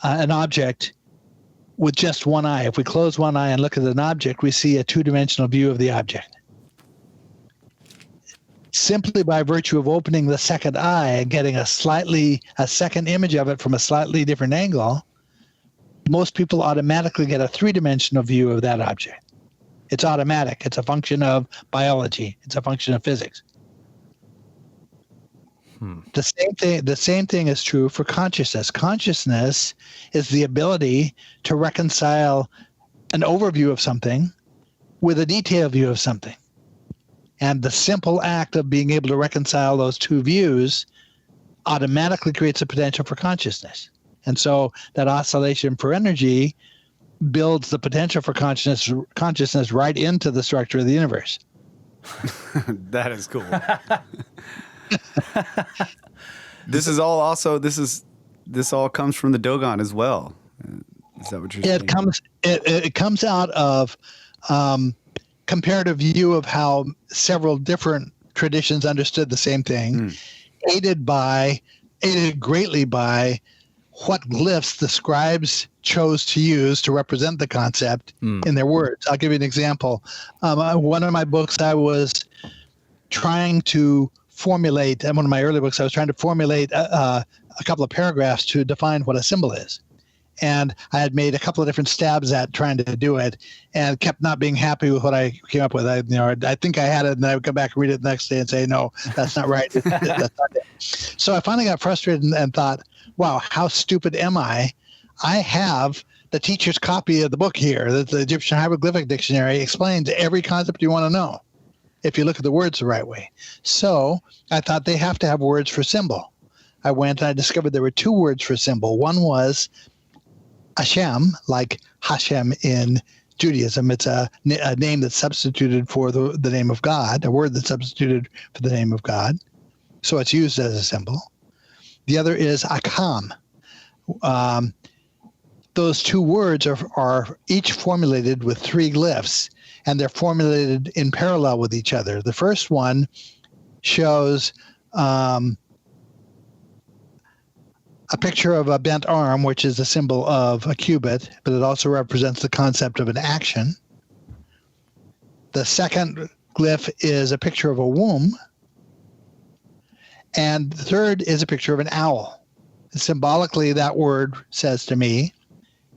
an object with just one eye, if we close one eye and look at an object, we see a two-dimensional view of the object. Simply by virtue of opening the second eye and getting a second image of it from a slightly different angle, most people automatically get a three-dimensional view of that object. It's automatic. It's a function of biology. It's a function of physics. The same thing is true for consciousness. Consciousness is the ability to reconcile an overview of something with a detailed view of something. And the simple act of being able to reconcile those two views automatically creates a potential for consciousness. And so that oscillation for energy builds the potential for consciousness right into the structure of the universe. That is cool. This all comes from the Dogon as well. Is that what you're saying? It comes out of comparative view of how several different traditions understood the same thing, aided greatly by what glyphs the scribes chose to use to represent the concept in their words. I'll give you an example. One of my books, I was trying to formulate, and one of my early books, I was trying to formulate a couple of paragraphs to define what a symbol is. And I had made a couple of different stabs at trying to do it and kept not being happy with what I came up with. I think I had it, and then I would come back and read it the next day and say, no, that's not right. That's not it. So I finally got frustrated and thought, wow, how stupid am I? I have the teacher's copy of the book here, the Egyptian Hieroglyphic Dictionary, explains every concept you want to know if you look at the words the right way. So I thought they have to have words for symbol. I went and I discovered there were 2 words for symbol. One was Hashem, like Hashem in Judaism. It's a name that's substituted for the name of God, a word that's substituted for the name of God. So it's used as a symbol. The other is Akam. Those 2 words are each formulated with 3 glyphs, and they're formulated in parallel with each other. The first one shows a picture of a bent arm, which is a symbol of a cubit, but it also represents the concept of an action. The second glyph is a picture of a womb, and the third is a picture of an owl. Symbolically, that word says to me,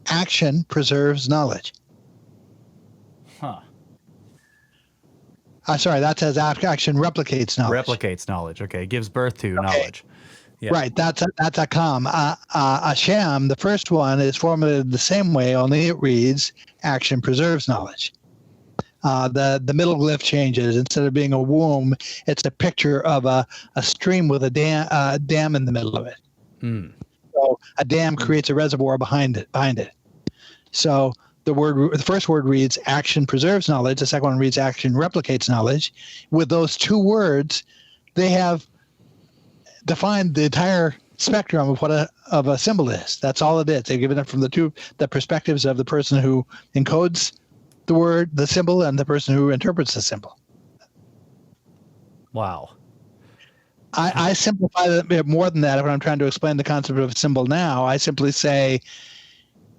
action preserves knowledge. Huh. Sorry, that says action replicates knowledge. Replicates knowledge. Okay. Gives birth to knowledge. Yeah. Right. That's Akam. Hashem, the first one, is formulated the same way, only it reads, action preserves knowledge. The middle glyph changes. Instead of being a womb, it's a picture of a stream with a dam in the middle of it. Mm. So a dam creates a reservoir behind it. So the first word reads action preserves knowledge. The second one reads action replicates knowledge. With those 2 words, they have defined the entire spectrum of what a symbol is. That's all it is. They've given it from the perspectives of the person who encodes the symbol, and the person who interprets the symbol. Wow. I simplify it a bit more than that when I'm trying to explain the concept of a symbol now. I simply say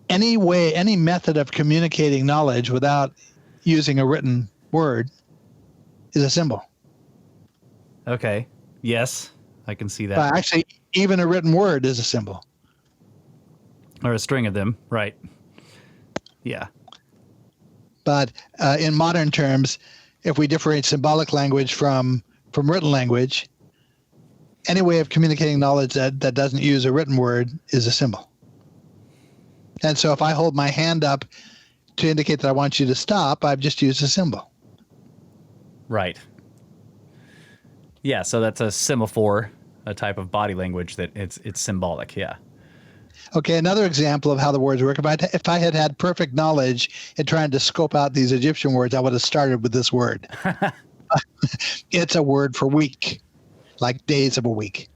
any method of communicating knowledge without using a written word is a symbol. Okay. Yes, I can see that. But actually, even a written word is a symbol. Or a string of them, right. Yeah. But in modern terms, if we differentiate symbolic language from written language, any way of communicating knowledge that doesn't use a written word is a symbol. And so if I hold my hand up to indicate that I want you to stop, I've just used a symbol. Right. Yeah, so that's a semaphore, a type of body language that it's symbolic, yeah. Okay, another example of how the words work. If I had perfect knowledge in trying to scope out these Egyptian words, I would have started with this word. It's a word for week, like days of a week.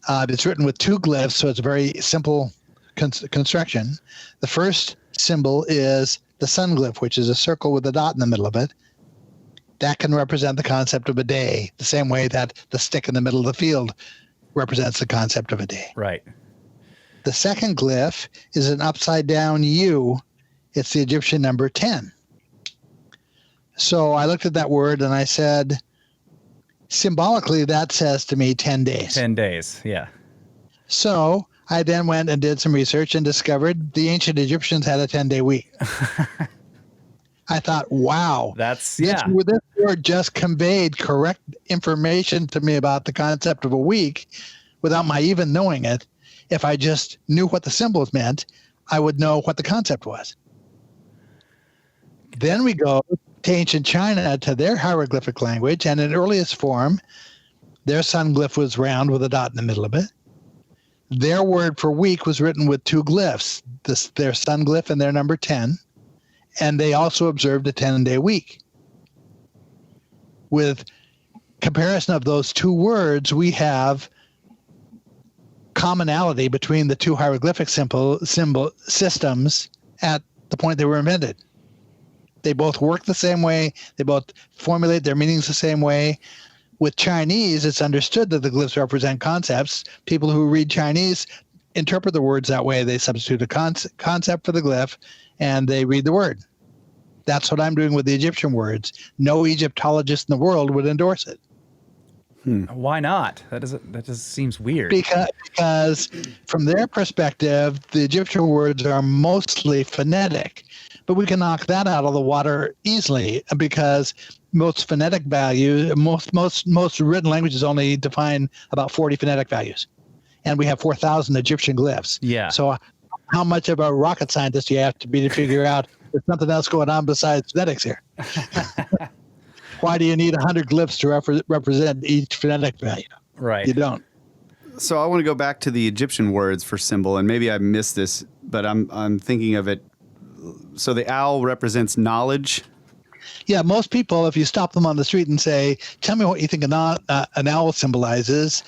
It's written with 2 glyphs, so it's a very simple construction. The first symbol is the sun glyph, which is a circle with a dot in the middle of it. That can represent the concept of a day, the same way that the stick in the middle of the field represents the concept of a day. Right. The second glyph is an upside down U. It's the Egyptian number 10. So I looked at that word and I said, symbolically, that says to me 10 days. 10 days, yeah. So I then went and did some research and discovered the ancient Egyptians had a 10-day week. I thought, wow. This word just conveyed correct information to me about the concept of a week without my even knowing it. If I just knew what the symbols meant, I would know what the concept was. Then we go to ancient China, to their hieroglyphic language, and in earliest form, their sun glyph was round with a dot in the middle of it. Their word for week was written with 2 glyphs, their sun glyph and their number 10, and they also observed a 10-day week. With comparison of those 2 words, we have commonality between the 2 hieroglyphic symbol systems at the point they were invented. They both work the same way. They both formulate their meanings the same way. With Chinese, it's understood that the glyphs represent concepts. People who read Chinese interpret the words that way. They substitute a concept for the glyph, and they read the word. That's what I'm doing with the Egyptian words. No Egyptologist in the world would endorse it. Why not? That just seems weird. Because from their perspective, the Egyptian words are mostly phonetic. But we can knock that out of the water easily because most phonetic values, most written languages only define about 40 phonetic values. And we have 4,000 Egyptian glyphs. Yeah. So how much of a rocket scientist you have to be to figure out there's something else going on besides phonetics here. Why do you need 100 glyphs to represent each phonetic value? Right. You don't. So I want to go back to the Egyptian words for symbol, and maybe I missed this, but I'm thinking of it. So the owl represents knowledge. Yeah, most people, if you stop them on the street and say, "Tell me what you think an owl symbolizes,"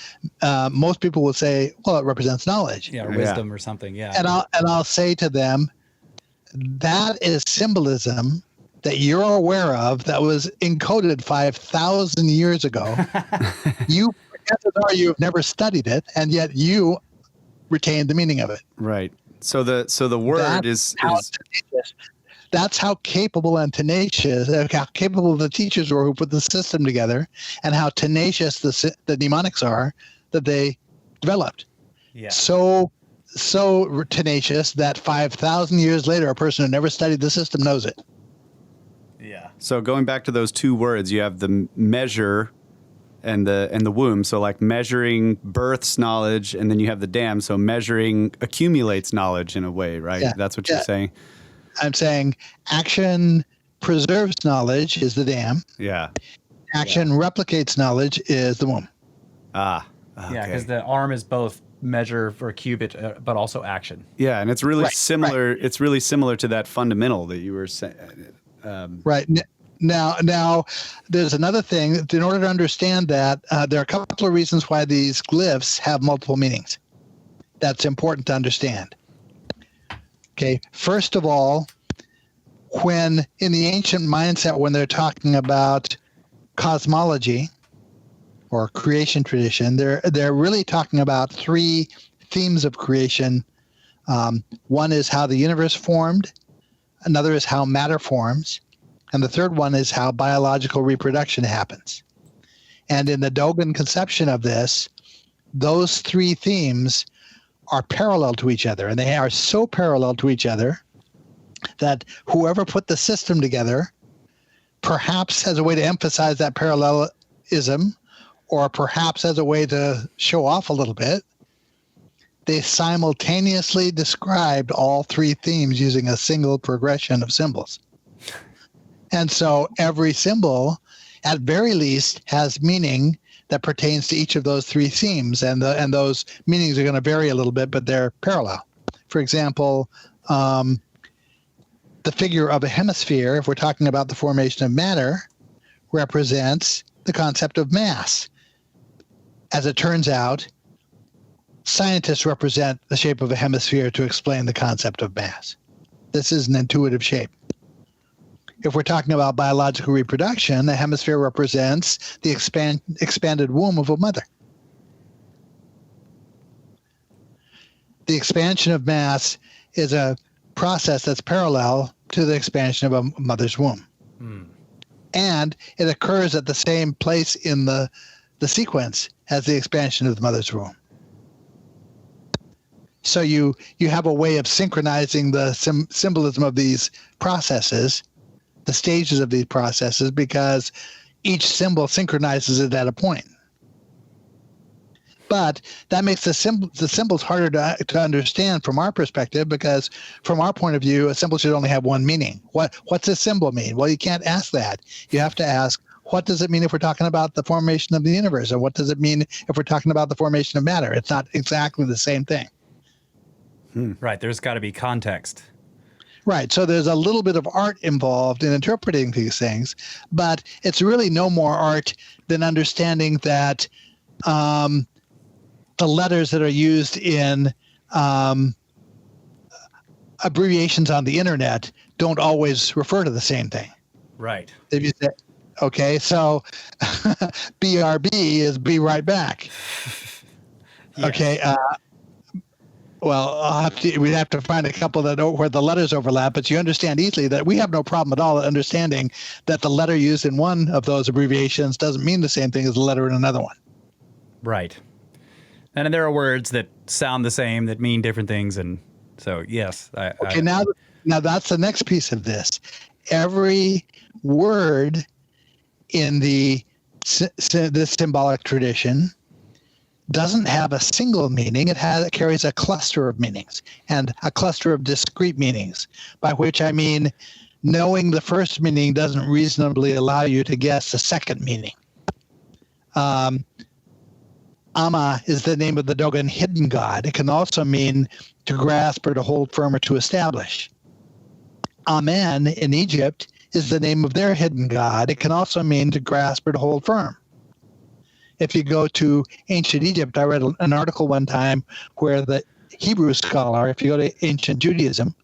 most people will say, "Well, it represents knowledge." Yeah, or wisdom or something. Yeah. And I'll say to them, that is symbolism that you're aware of that was encoded 5,000 years ago. Chances are you've never studied it, and yet you retained the meaning of it. Right. So the word that's how capable and tenacious, how capable the teachers were who put the system together, and how tenacious the mnemonics are that they developed. Yeah. So tenacious that 5,000 years later, a person who never studied the system knows it. Yeah. So going back to those two words, you have the measure and the womb. So like measuring births knowledge, and then you have the dam. So measuring accumulates knowledge in a way, right? Yeah. That's what you're saying. I'm saying action preserves knowledge is the dam. Yeah. Action replicates knowledge is the womb. Okay. Yeah, because the arm is both measure for a cubit, but also action. Yeah, and it's really similar. Right. It's really similar to that fundamental that you were saying. Right. Now, there's another thing. In order to understand that, there are a couple of reasons why these glyphs have multiple meanings. That's important to understand. Okay. First of all, when in the ancient mindset, when they're talking about cosmology or creation tradition, they're really talking about three themes of creation. One is how the universe formed. Another is how matter forms. And the third one is how biological reproduction happens. And in the Dogon conception of this, those three themes are parallel to each other. And they are so parallel to each other that whoever put the system together, perhaps as a way to emphasize that parallelism, or perhaps as a way to show off a little bit, they simultaneously described all three themes using a single progression of symbols. And so every symbol, at very least, has meaning that pertains to each of those three themes. And those meanings are going to vary a little bit, but they're parallel. For example, the figure of a hemisphere, if we're talking about the formation of matter, represents the concept of mass. As it turns out, scientists represent the shape of a hemisphere to explain the concept of mass. This is an intuitive shape. If we're talking about biological reproduction, a hemisphere represents the expanded womb of a mother. The expansion of mass is a process that's parallel to the expansion of a mother's womb. And it occurs at the same place in the sequence as the expansion of the mother's womb. So you have a way of synchronizing the symbolism of these processes, the stages of these processes, because each symbol synchronizes it at a point. But that makes the symbols harder to understand from our perspective, because from our point of view, a symbol should only have one meaning. What's a symbol mean? Well, you can't ask that. You have to ask, what does it mean if we're talking about the formation of the universe? Or what does it mean if we're talking about the formation of matter? It's not exactly the same thing. Right. There's got to be context. Right. So there's a little bit of art involved in interpreting these things, but it's really no more art than understanding that the letters that are used in abbreviations on the internet don't always refer to the same thing. Right. If you say, okay, so BRB is be right back. Yes. Okay. Well, we'd have to find a couple where the letters overlap, but you understand easily that we have no problem at all understanding that the letter used in one of those abbreviations doesn't mean the same thing as the letter in another one. Right. And there are words that sound the same that mean different things, and so yes. Now that's the next piece of this. Every word in this symbolic tradition doesn't have a single meaning. It carries a cluster of meanings and a cluster of discrete meanings, by which I mean knowing the first meaning doesn't reasonably allow you to guess the second meaning. Amma is the name of the Dogon hidden god. It can also mean to grasp or to hold firm or to establish. Amen in Egypt is the name of their hidden god. It can also mean to grasp or to hold firm. If you go to ancient Egypt, I read an article one time where the Hebrew scholar, if you go to ancient Judaism,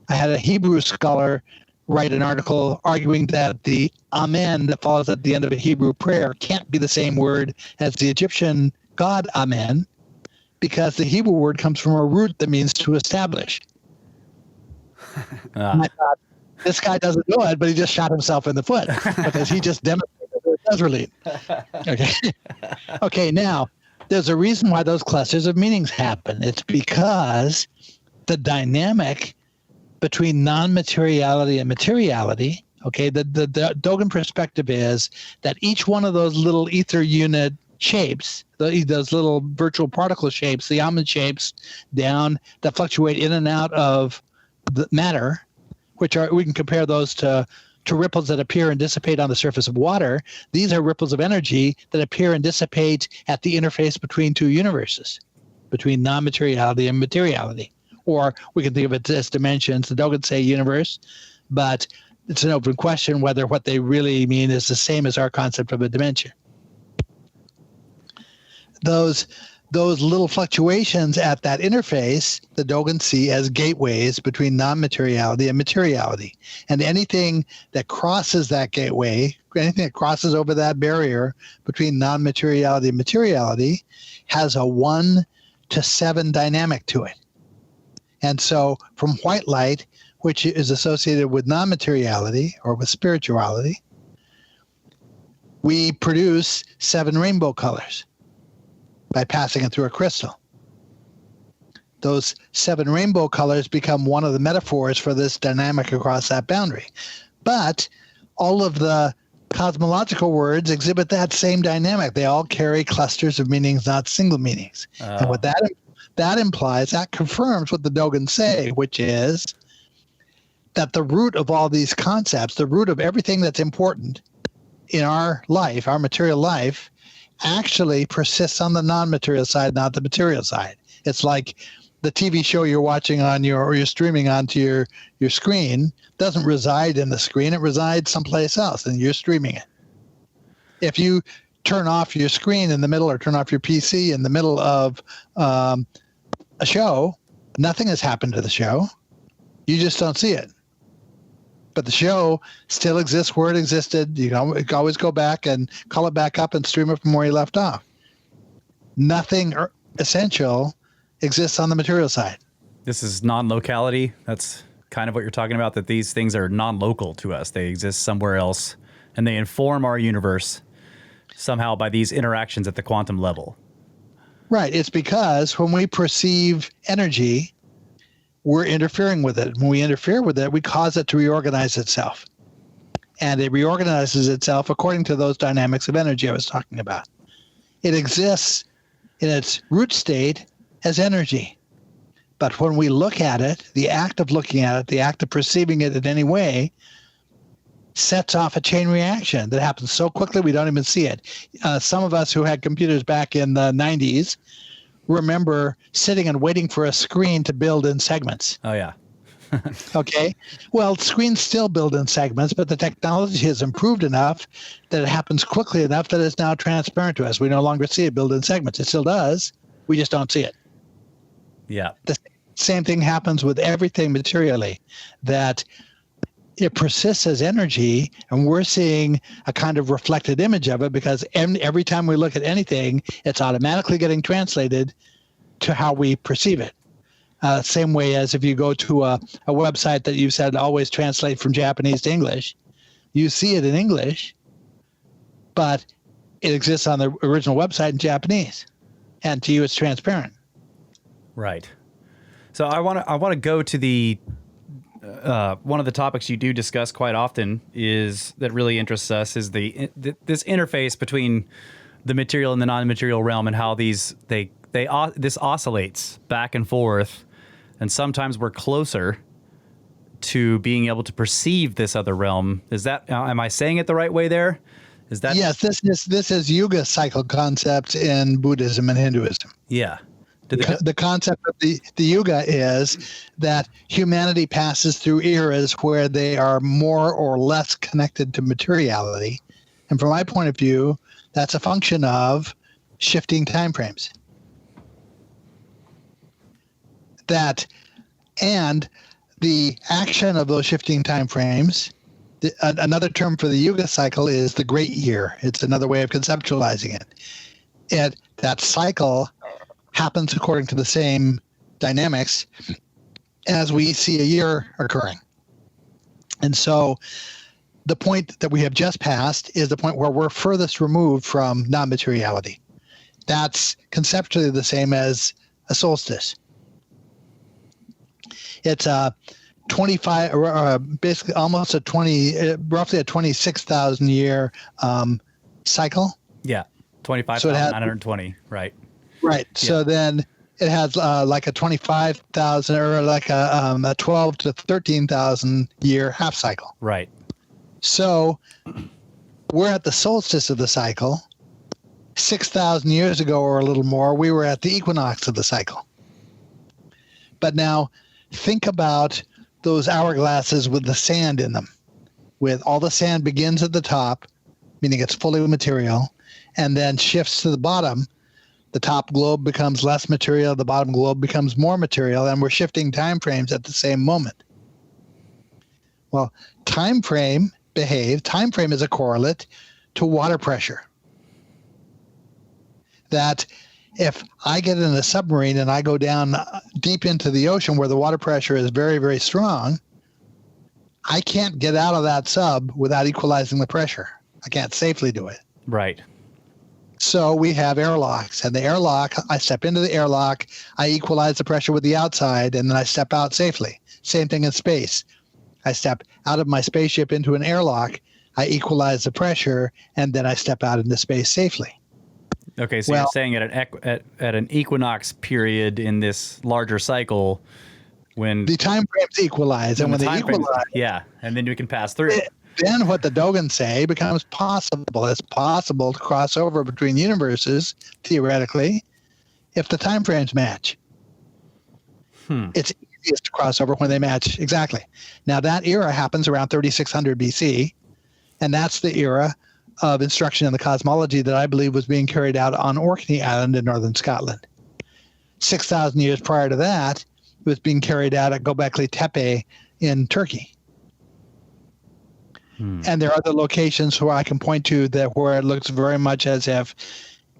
I had a Hebrew scholar write an article arguing that the Amen that follows at the end of a Hebrew prayer can't be the same word as the Egyptian god Amen, because the Hebrew word comes from a root that means to establish. And I thought, this guy doesn't know it, but he just shot himself in the foot because he just demonstrated that it does relate. Okay. Okay, now, there's a reason why those clusters of meanings happen. It's because the dynamic between non-materiality and materiality, okay, the Dogon perspective is that each one of those little ether unit shapes, those little virtual particle shapes, the almond shapes down that fluctuate in and out of the matter, we can compare those to ripples that appear and dissipate on the surface of water. These are ripples of energy that appear and dissipate at the interface between two universes, between non-materiality and materiality. Or we can think of it as dimensions. The Dogon say universe, but it's an open question whether what they really mean is the same as our concept of a dimension. Those little fluctuations at that interface, the Dogon see as gateways between non-materiality and materiality. And anything that crosses that gateway, anything that crosses over that barrier between non-materiality and materiality has a 1 to 7 dynamic to it. And so from white light, which is associated with non-materiality or with spirituality, we produce 7 rainbow colors by passing it through a crystal. Those 7 rainbow colors become one of the metaphors for this dynamic across that boundary. But all of the cosmological words exhibit that same dynamic. They all carry clusters of meanings, not single meanings. And what that implies, that confirms what the Dogon say, which is that the root of all these concepts, the root of everything that's important in our life, our material life, actually persists on the non-material side, not the material side. It's like the TV show you're watching on or you're streaming onto your screen doesn't reside in the screen. It resides someplace else, and you're streaming it. If you turn off your screen in the middle or turn off your PC in the middle of a show, nothing has happened to the show. You just don't see it. But the show still exists where it existed. You can always go back and call it back up and stream it from where you left off. Nothing essential exists on the material side. This is non-locality. That's kind of what you're talking about, that these things are non-local to us. They exist somewhere else, and they inform our universe somehow by these interactions at the quantum level. Right. It's because when we perceive energy, we're interfering with it. When we interfere with it, we cause it to reorganize itself. And it reorganizes itself according to those dynamics of energy I was talking about. It exists in its root state as energy. But when we look at it, the act of looking at it, the act of perceiving it in any way, sets off a chain reaction that happens so quickly we don't even see it. Some of us who had computers back in the 90s remember sitting and waiting for a screen to build in segments. Oh, yeah. Okay. Well, screens still build in segments, but the technology has improved enough that it happens quickly enough that it's now transparent to us. We no longer see it build in segments. It still does. We just don't see it. Yeah. The same thing happens with everything materially, that it persists as energy, and we're seeing a kind of reflected image of it because every time we look at anything, it's automatically getting translated to how we perceive it. Same way as if you go to a website that you said always translate from Japanese to English, you see it in English, but it exists on the original website in Japanese, and to you it's transparent. Right. So I want to go to the one of the topics you do discuss quite often is that really interests us is this interface between the material and the non-material realm and how this oscillates back and forth, and sometimes we're closer to being able to perceive this other realm. Is that, am I saying it the right way there? Is that? Yes, this is Yuga cycle concepts in Buddhism and Hinduism. Yeah. The concept of the Yuga is that humanity passes through eras where they are more or less connected to materiality. And from my point of view, that's a function of shifting time frames. And the action of those shifting time frames, another term for the Yuga cycle is the great year. It's another way of conceptualizing it. That cycle happens according to the same dynamics as we see a year occurring. And so the point that we have just passed is the point where we're furthest removed from non-materiality. That's conceptually the same as a solstice. It's a 25, basically almost roughly a 26,000 year cycle. Yeah, 25,920, right. Right. Yeah. So then it has like a 25,000 or like a 12 to 13,000 year half cycle. Right. So we're at the solstice of the cycle. 6,000 years ago or a little more, we were at the equinox of the cycle. But now think about those hourglasses with the sand in them, with all the sand begins at the top, meaning it's fully material, and then shifts to the bottom. The top globe becomes less material, the bottom globe becomes more material, and we're shifting time frames at the same moment. Well, time frame is a correlate to water pressure. That if I get in a submarine and I go down deep into the ocean where the water pressure is very, very strong, I can't get out of that sub without equalizing the pressure. I can't safely do it. Right. So we have airlocks, and the airlock, I step into the airlock, I equalize the pressure with the outside, and then I step out safely. Same thing in space. I step out of my spaceship into an airlock, I equalize the pressure, and then I step out into space safely. Okay, so you're saying at an equinox period in this larger cycle, when the time frames equalize, and when they equalize, and then you can pass through. Then what the Dogon say becomes possible. It's possible to cross over between universes, theoretically, if the time frames match. It's easiest to cross over when they match exactly. Now, that era happens around 3600 BC, and that's the era of instruction in the cosmology that I believe was being carried out on Orkney Island in northern Scotland. 6,000 years prior to that, it was being carried out at Göbekli Tepe in Turkey. And there are other locations where I can point to where it looks very much as if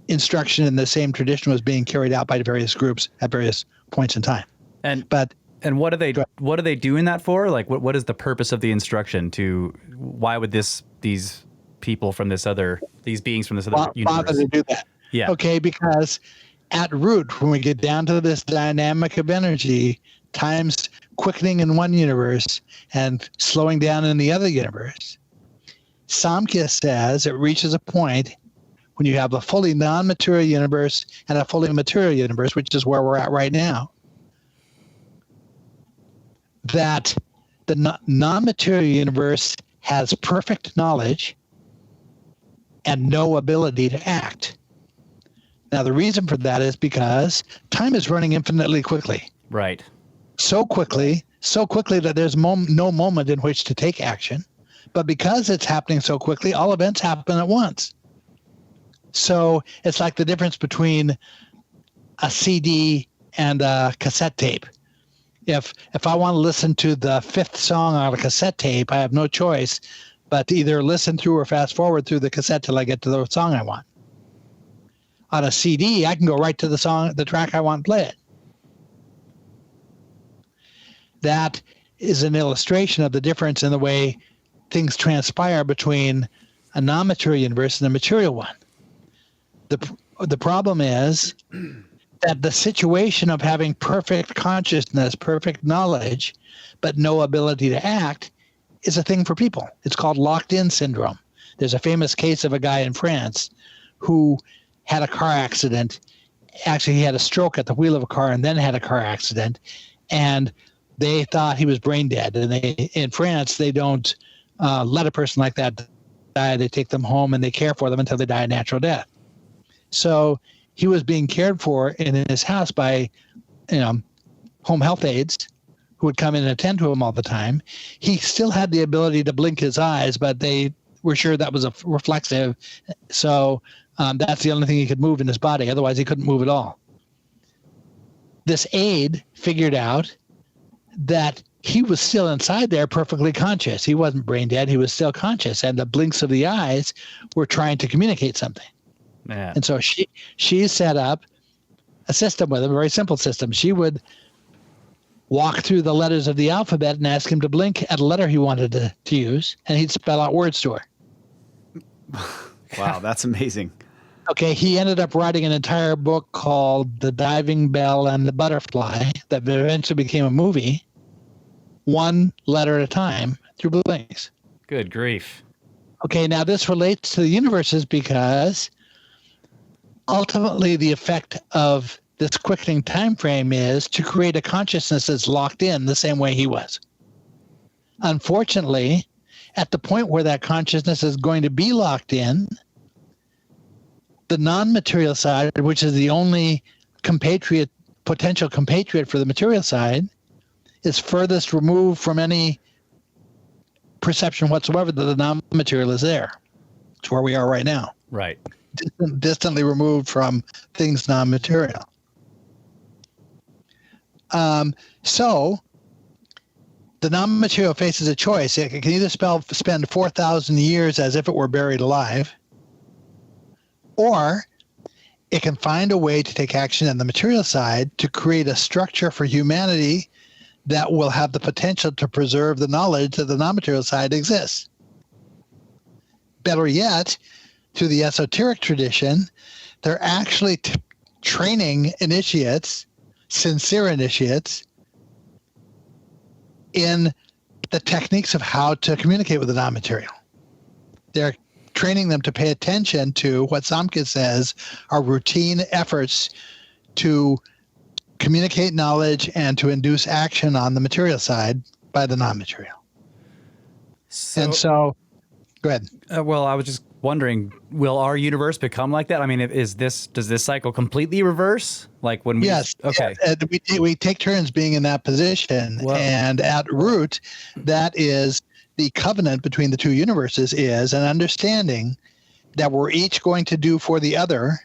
instruction in the same tradition was being carried out by various groups at various points in time. And what are they doing that for? Like, what is the purpose of the instruction? Why would these people from these beings from this other universe bother to do that? Yeah. Okay, because at root, when we get down to this dynamic of energy, time's quickening in one universe and slowing down in the other universe. Samkhya says it reaches a point when you have a fully non-material universe and a fully material universe, which is where we're at right now, that the non-material universe has perfect knowledge and no ability to act. Now, the reason for that is because time is running infinitely quickly. Right. So quickly that there's no moment in which to take action. But because it's happening so quickly, all events happen at once. So it's like the difference between a CD and a cassette tape. If I want to listen to the fifth song on a cassette tape, I have no choice but to either listen through or fast forward through the cassette till I get to the song I want. On a CD, I can go right to the track I want and play it. That is an illustration of the difference in the way things transpire between a non-material universe and a material one. The problem is that the situation of having perfect consciousness, perfect knowledge, but no ability to act is a thing for people. It's called locked-in syndrome. There's a famous case of a guy in France who had a car accident. Actually, he had a stroke at the wheel of a car and then had a car accident. And they thought he was brain dead. And in France, they don't let a person like that die. They take them home and they care for them until they die a natural death. So he was being cared for in his house by home health aides who would come in and attend to him all the time. He still had the ability to blink his eyes, but they were sure that was a reflexive. So that's the only thing he could move in his body. Otherwise, he couldn't move at all. This aide figured out that he was still inside there perfectly conscious. He wasn't brain dead. He was still conscious. And the blinks of the eyes were trying to communicate something. Man. And so she set up a system with him, a very simple system. She would walk through the letters of the alphabet and ask him to blink at a letter he wanted to use, and he'd spell out words to her. Wow, that's amazing. Okay, he ended up writing an entire book called The Diving Bell and the Butterfly that eventually became a movie, one letter at a time through blinks. Good grief. Okay, now this relates to the universes because ultimately the effect of this quickening time frame is to create a consciousness that's locked in the same way he was. Unfortunately, at the point where that consciousness is going to be locked in, the non-material side, which is the only potential compatriot for the material side, is furthest removed from any perception whatsoever that the non-material is there. It's where we are right now. Right. Distantly removed from things non-material. So the non-material faces a choice. It can either spend 4,000 years as if it were buried alive, or it can find a way to take action on the material side to create a structure for humanity that will have the potential to preserve the knowledge that the non-material side exists. Better yet, through the esoteric tradition, they're actually training initiates, sincere initiates, in the techniques of how to communicate with the non-material. They're training them to pay attention to what Samkhya says are routine efforts to communicate knowledge and to induce action on the material side by the non-material. So, go ahead. Well, I was just wondering, will our universe become like that? I mean, does this cycle completely reverse? Like when we... Yes. Okay. We take turns being in that position. Whoa. And at root, that is the covenant between the two universes is an understanding that we're each going to do for the other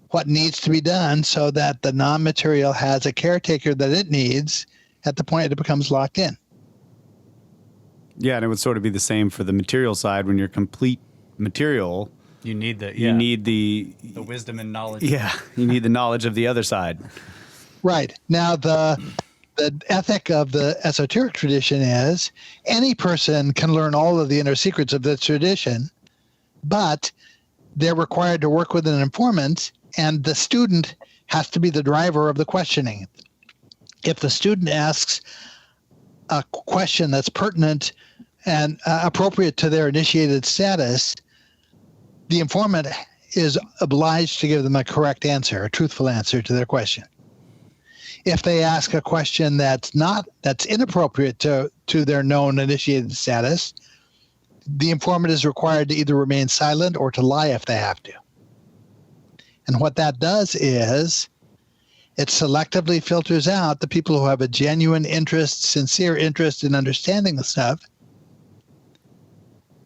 what needs to be done so that the non-material has a caretaker that it needs at the point it becomes locked in. Yeah, and it would sort of be the same for the material side. When you're complete material, You need the the wisdom and knowledge. Yeah, you need the knowledge of the other side. Right. Now, the ethic of the esoteric tradition is any person can learn all of the inner secrets of the tradition, but they're required to work with an informant, and the student has to be the driver of the questioning. If the student asks a question that's pertinent and appropriate to their initiated status, the informant is obliged to give them a correct answer, a truthful answer to their question. If they ask a question that's inappropriate to their known initiated status, the informant is required to either remain silent or to lie if they have to. And what that does is it selectively filters out the people who have a genuine interest, sincere interest in understanding the stuff.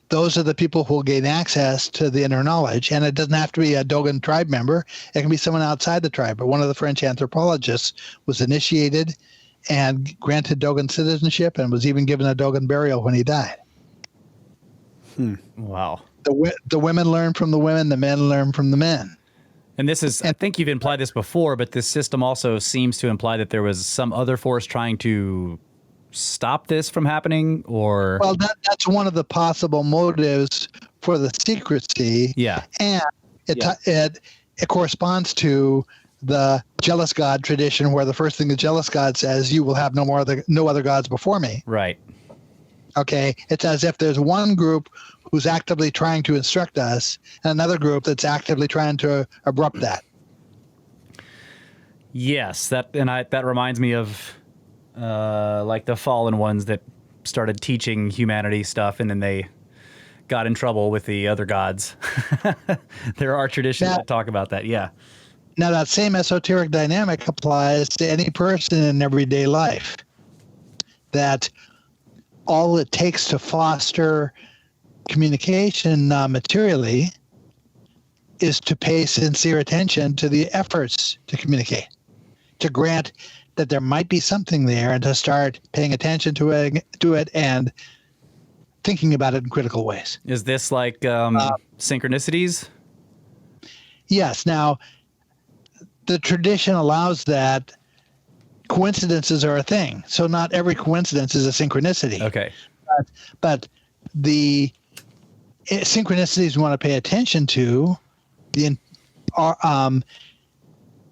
Those are the people who will gain access to the inner knowledge. And it doesn't have to be a Dogon tribe member. It can be someone outside the tribe. But one of the French anthropologists was initiated and granted Dogon citizenship and was even given a Dogon burial when he died. Wow. The women learn from the women, the men learn from the men. And this is, I think you've implied this before, but this system also seems to imply that there was some other force trying to stop this from happening, or... Well, that's one of the possible motives for the secrecy. Yeah. And it corresponds to the jealous God tradition, where the first thing the jealous God says, you will have no other gods before me. Right. Okay, it's as if there's one group who's actively trying to instruct us, and another group that's actively trying to abrupt that. Yes, that reminds me of like the fallen ones that started teaching humanity stuff, and then they got in trouble with the other gods. There are traditions that talk about that. Yeah. Now that same esoteric dynamic applies to any person in everyday life. That all it takes to foster communication materially is to pay sincere attention to the efforts to communicate, to grant that there might be something there, and to start paying attention to it and thinking about it in critical ways. Is this like synchronicities? Yes. Now, the tradition allows that. Coincidences are a thing, so not every coincidence is a synchronicity. Okay. But the synchronicities we want to pay attention to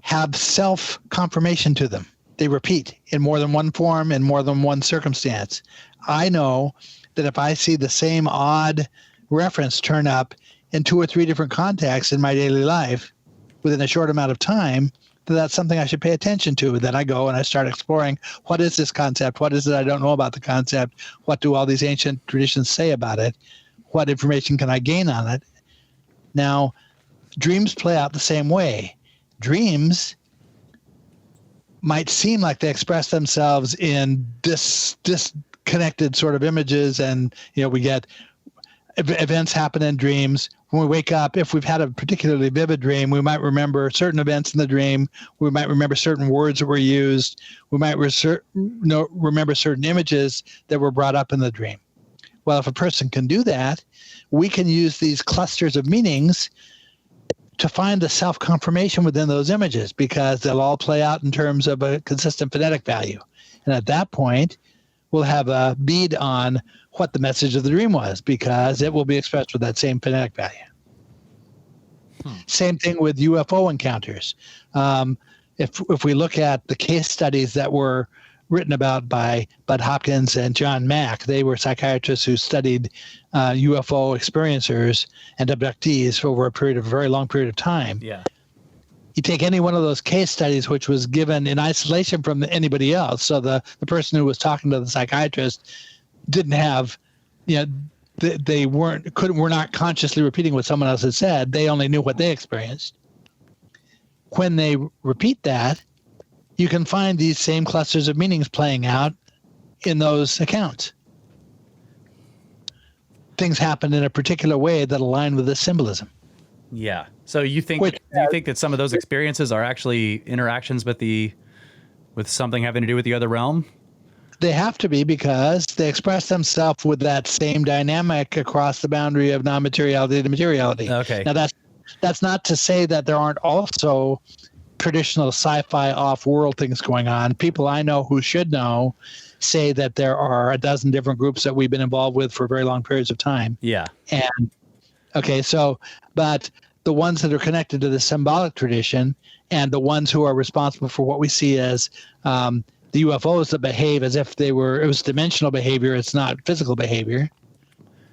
have self-confirmation to them. They repeat in more than one form, in more than one circumstance. I know that if I see the same odd reference turn up in 2 or 3 different contexts in my daily life within a short amount of time, that's something I should pay attention to. Then I go and I start exploring, what is this concept? What is it I don't know about the concept? What do all these ancient traditions say about it? What information can I gain on it? Now, dreams play out the same way. Dreams might seem like they express themselves in disconnected sort of images, and we get events happen in dreams. When we wake up, if we've had a particularly vivid dream, we might remember certain events in the dream. We might remember certain words that were used. We might remember certain images that were brought up in the dream. Well, if a person can do that, we can use these clusters of meanings to find the self-confirmation within those images, because they'll all play out in terms of a consistent phonetic value. And at that point, we'll have a bead on what the message of the dream was, because it will be expressed with that same phonetic value. Same thing with UFO encounters. If we look at the case studies that were written about by Bud Hopkins and John Mack, they were psychiatrists who studied UFO experiencers and abductees for over a very long period of time. Yeah. You take any one of those case studies, which was given in isolation from anybody else. So the person who was talking to the psychiatrist didn't have, they were not consciously repeating what someone else had said. They only knew what they experienced. When they repeat that, you can find these same clusters of meanings playing out in those accounts. Things happen in a particular way that align with this symbolism. Yeah. So you think that some of those experiences are actually interactions with something having to do with the other realm? They have to be, because they express themselves with that same dynamic across the boundary of non-materiality to materiality. Okay. Now that's not to say that there aren't also traditional sci-fi off-world things going on. People I know who should know say that there are a dozen different groups that we've been involved with for very long periods of time. Yeah. And okay, but the ones that are connected to the symbolic tradition and the ones who are responsible for what we see as the UFOs that behave as if it was dimensional behavior, it's not physical behavior.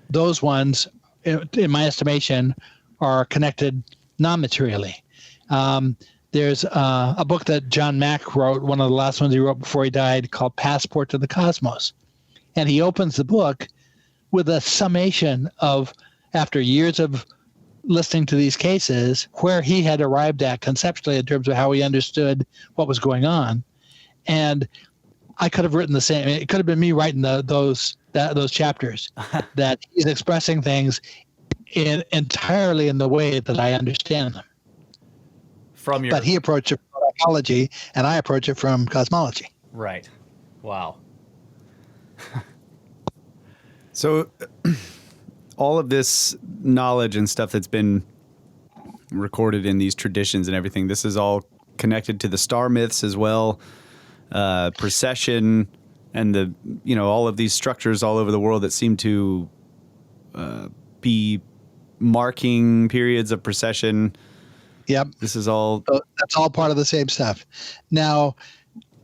Those ones, in my estimation, are connected non-materially. There's a book that John Mack wrote, one of the last ones he wrote before he died, called Passport to the Cosmos. And he opens the book with a summation of, after years of listening to these cases, where he had arrived at conceptually in terms of how he understood what was going on. And I could have written the same. It could have been me writing those chapters that he's expressing things entirely in the way that I understand them. But he approached it from psychology, and I approach it from cosmology. Right. Wow. So all of this knowledge and stuff that's been recorded in these traditions and everything, this is all connected to the star myths as well, precession, and all of these structures all over the world that seem to be marking periods of precession. Yep. This is all. That's all part of the same stuff. Now,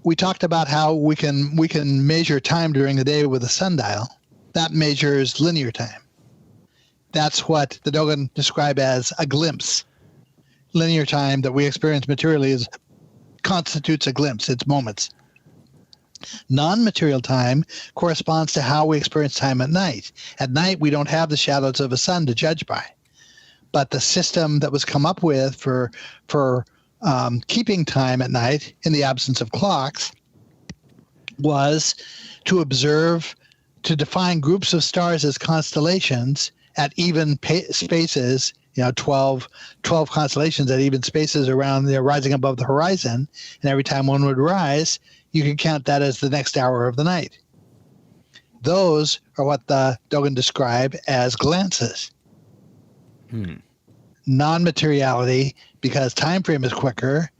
we talked about how we can measure time during the day with a sundial. that measures linear time. That's what the Dogon describe as a glimpse. Linear time that we experience materially constitutes a glimpse. It's moments. Non-material time corresponds to how we experience time at night. At night, we don't have the shadows of a sun to judge by. But the system that was come up with for keeping time at night in the absence of clocks was to observe, to define groups of stars as constellations at even spaces, 12 constellations at even spaces around there rising above the horizon. And every time one would rise, you could count that as the next hour of the night. Those are what the Dogon describe as glances. Non-materiality, because time frame is quicker,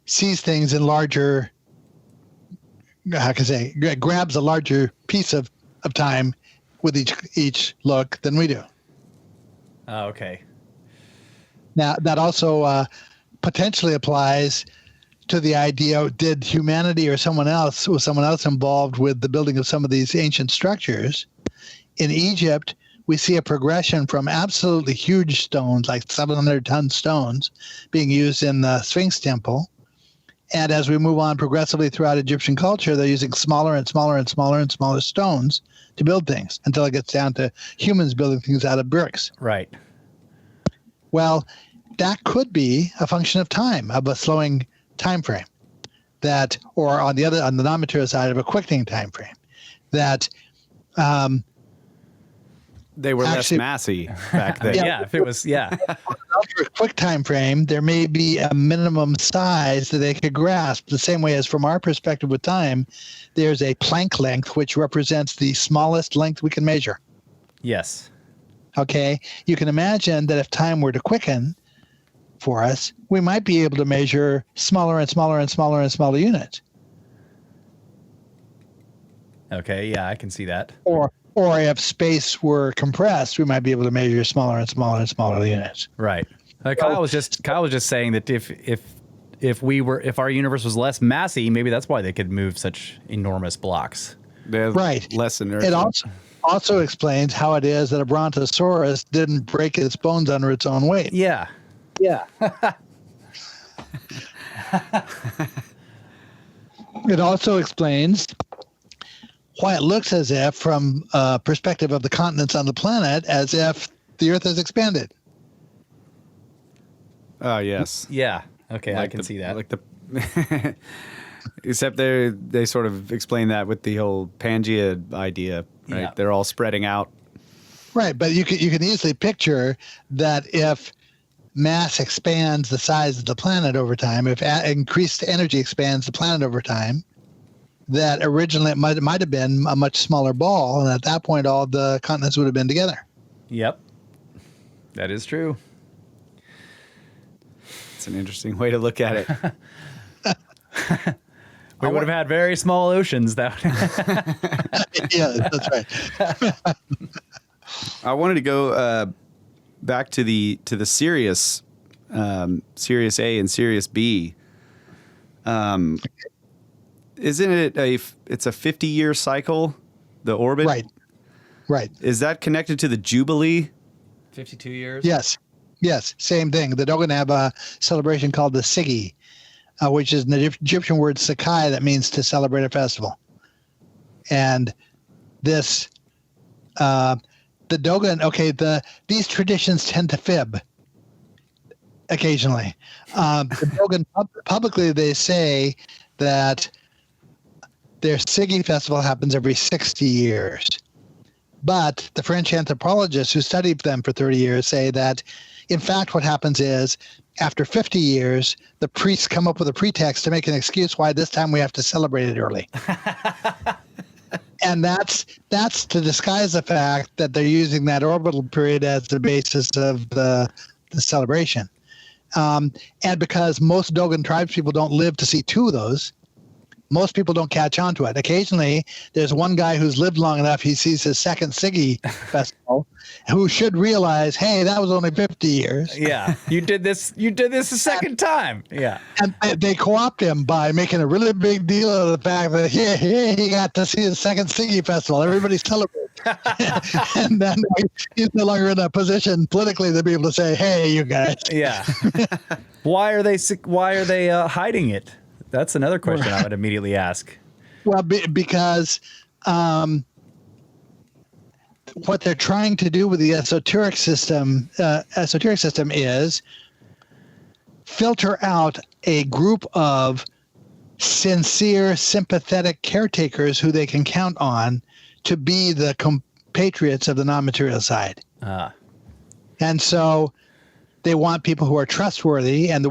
sees things in larger, grabs a larger piece of time with each look than we do. Oh, okay. Now, that also potentially applies to the idea, did humanity or was someone else involved with the building of some of these ancient structures? In Egypt, we see a progression from absolutely huge stones, like 700-ton stones, being used in the Sphinx temple. And as we move on progressively throughout Egyptian culture, they're using smaller and smaller and smaller and smaller stones to build things until it gets down to humans building things out of bricks. Right. Well, that could be a function of time, of a slowing time frame, that, or on the non-material side, of a quickening time frame, that they were actually, less massy back then. Yeah, if it was, For a quick time frame, there may be a minimum size that they could grasp, the same way as from our perspective with time, there's a Planck length, which represents the smallest length we can measure. Yes. Okay? You can imagine that if time were to quicken for us, we might be able to measure smaller and smaller and smaller and smaller units. Okay, yeah, I can see that. Or if space were compressed, we might be able to measure smaller and smaller and smaller units. Right. Kyle was just saying that if our universe was less massy, maybe that's why they could move such enormous blocks. Right. Less inertia. It also explains how it is that a brontosaurus didn't break its bones under its own weight. Yeah. Yeah. It also explains why it looks as if, from a perspective of the continents on the planet, as if the Earth has expanded. Oh, yes. Yeah. Okay, I can see that. Like the except they sort of explain that with the whole Pangea idea, right? Yeah. They're all spreading out. Right, but you can easily picture that if mass expands the size of the planet over time, if increased energy expands the planet over time, that originally it might have been a much smaller ball, and at that point all the continents would have been together. Yep. That is true. It's an interesting way to look at it. We would have had very small oceans. Yeah, that's right. I wanted to go back to the Sirius, Sirius A and Sirius B. Isn't it it's a 50-year cycle, the orbit? Right. Is that connected to the Jubilee? 52 years? Yes, same thing. The Dogon have a celebration called the Sigi, which is the Egyptian word Sakai that means to celebrate a festival. And this, the Dogon, these traditions tend to fib occasionally. The Dogon, publicly they say that their Sigi festival happens every 60 years. But the French anthropologists who studied them for 30 years say that, in fact, what happens is, after 50 years, the priests come up with a pretext to make an excuse why this time we have to celebrate it early. And that's to disguise the fact that they're using that orbital period as the basis of the celebration. And because most Dogon tribes people don't live to see two of those, Most people don't catch on to it. Occasionally, there's one guy who's lived long enough, he sees his second Siggy festival, who should realize, hey, that was only 50 years. Yeah, you did this a second time. Yeah. And they co-opt him by making a really big deal of the fact that, he got to see his second Siggy festival. Everybody's celebrating. And then he's no longer in a position politically to be able to say, hey, you guys. Yeah. Why are they hiding it? That's another question I would immediately ask. Well, because what they're trying to do with the esoteric system is filter out a group of sincere, sympathetic caretakers who they can count on to be the compatriots of the non-material side. And so they want people who are trustworthy, and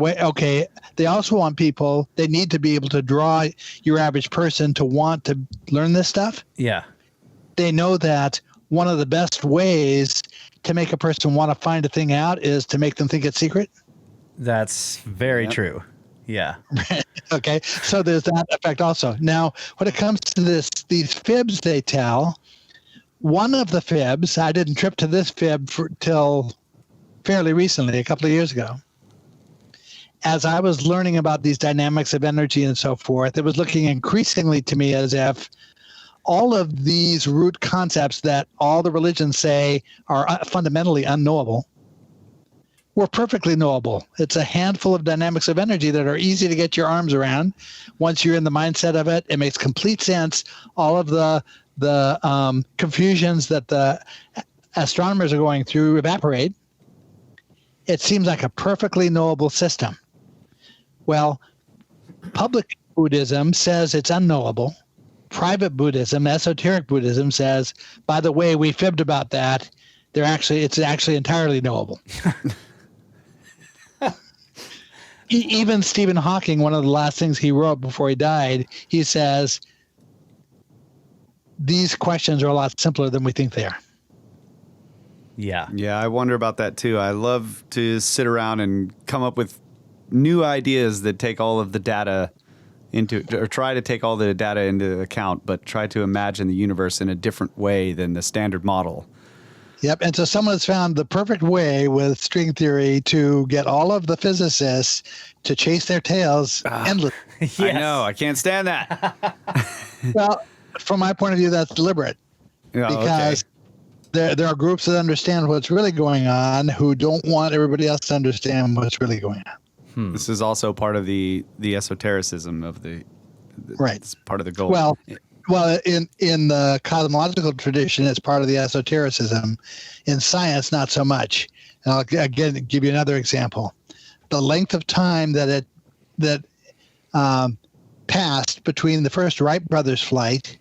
they also want people, they need to be able to draw your average person to want to learn this stuff. Yeah. They know that one of the best ways to make a person want to find a thing out is to make them think it's secret. That's very true. Yeah. Okay. So there's that effect also. Now, when it comes to these fibs they tell, one of the fibs, I didn't trip to this fib till fairly recently, a couple of years ago. As I was learning about these dynamics of energy and so forth, it was looking increasingly to me as if all of these root concepts that all the religions say are fundamentally unknowable were perfectly knowable. It's a handful of dynamics of energy that are easy to get your arms around. Once you're in the mindset of it, it makes complete sense. All of the confusions that the astronomers are going through evaporate. It seems like a perfectly knowable system. Well, public Buddhism says it's unknowable. Private Buddhism, esoteric Buddhism says, by the way, we fibbed about that. It's actually entirely knowable. Even Stephen Hawking, one of the last things he wrote before he died, he says, these questions are a lot simpler than we think they are. Yeah. Yeah, I wonder about that too. I love to sit around and come up with new ideas that take all of the data try to take all the data into account, but try to imagine the universe in a different way than the standard model. Yep. And so someone has found the perfect way with string theory to get all of the physicists to chase their tails endlessly. Yes. I know. I can't stand that. Well, from my point of view, that's deliberate. Yeah, because there are groups that understand what's really going on who don't want everybody else to understand what's really going on. This is also part of the esotericism of the right. It's part of the goal. Well, in the cosmological tradition, it's part of the esotericism. In science, not so much. And I'll again give you another example. The length of time that passed between the first Wright brothers flight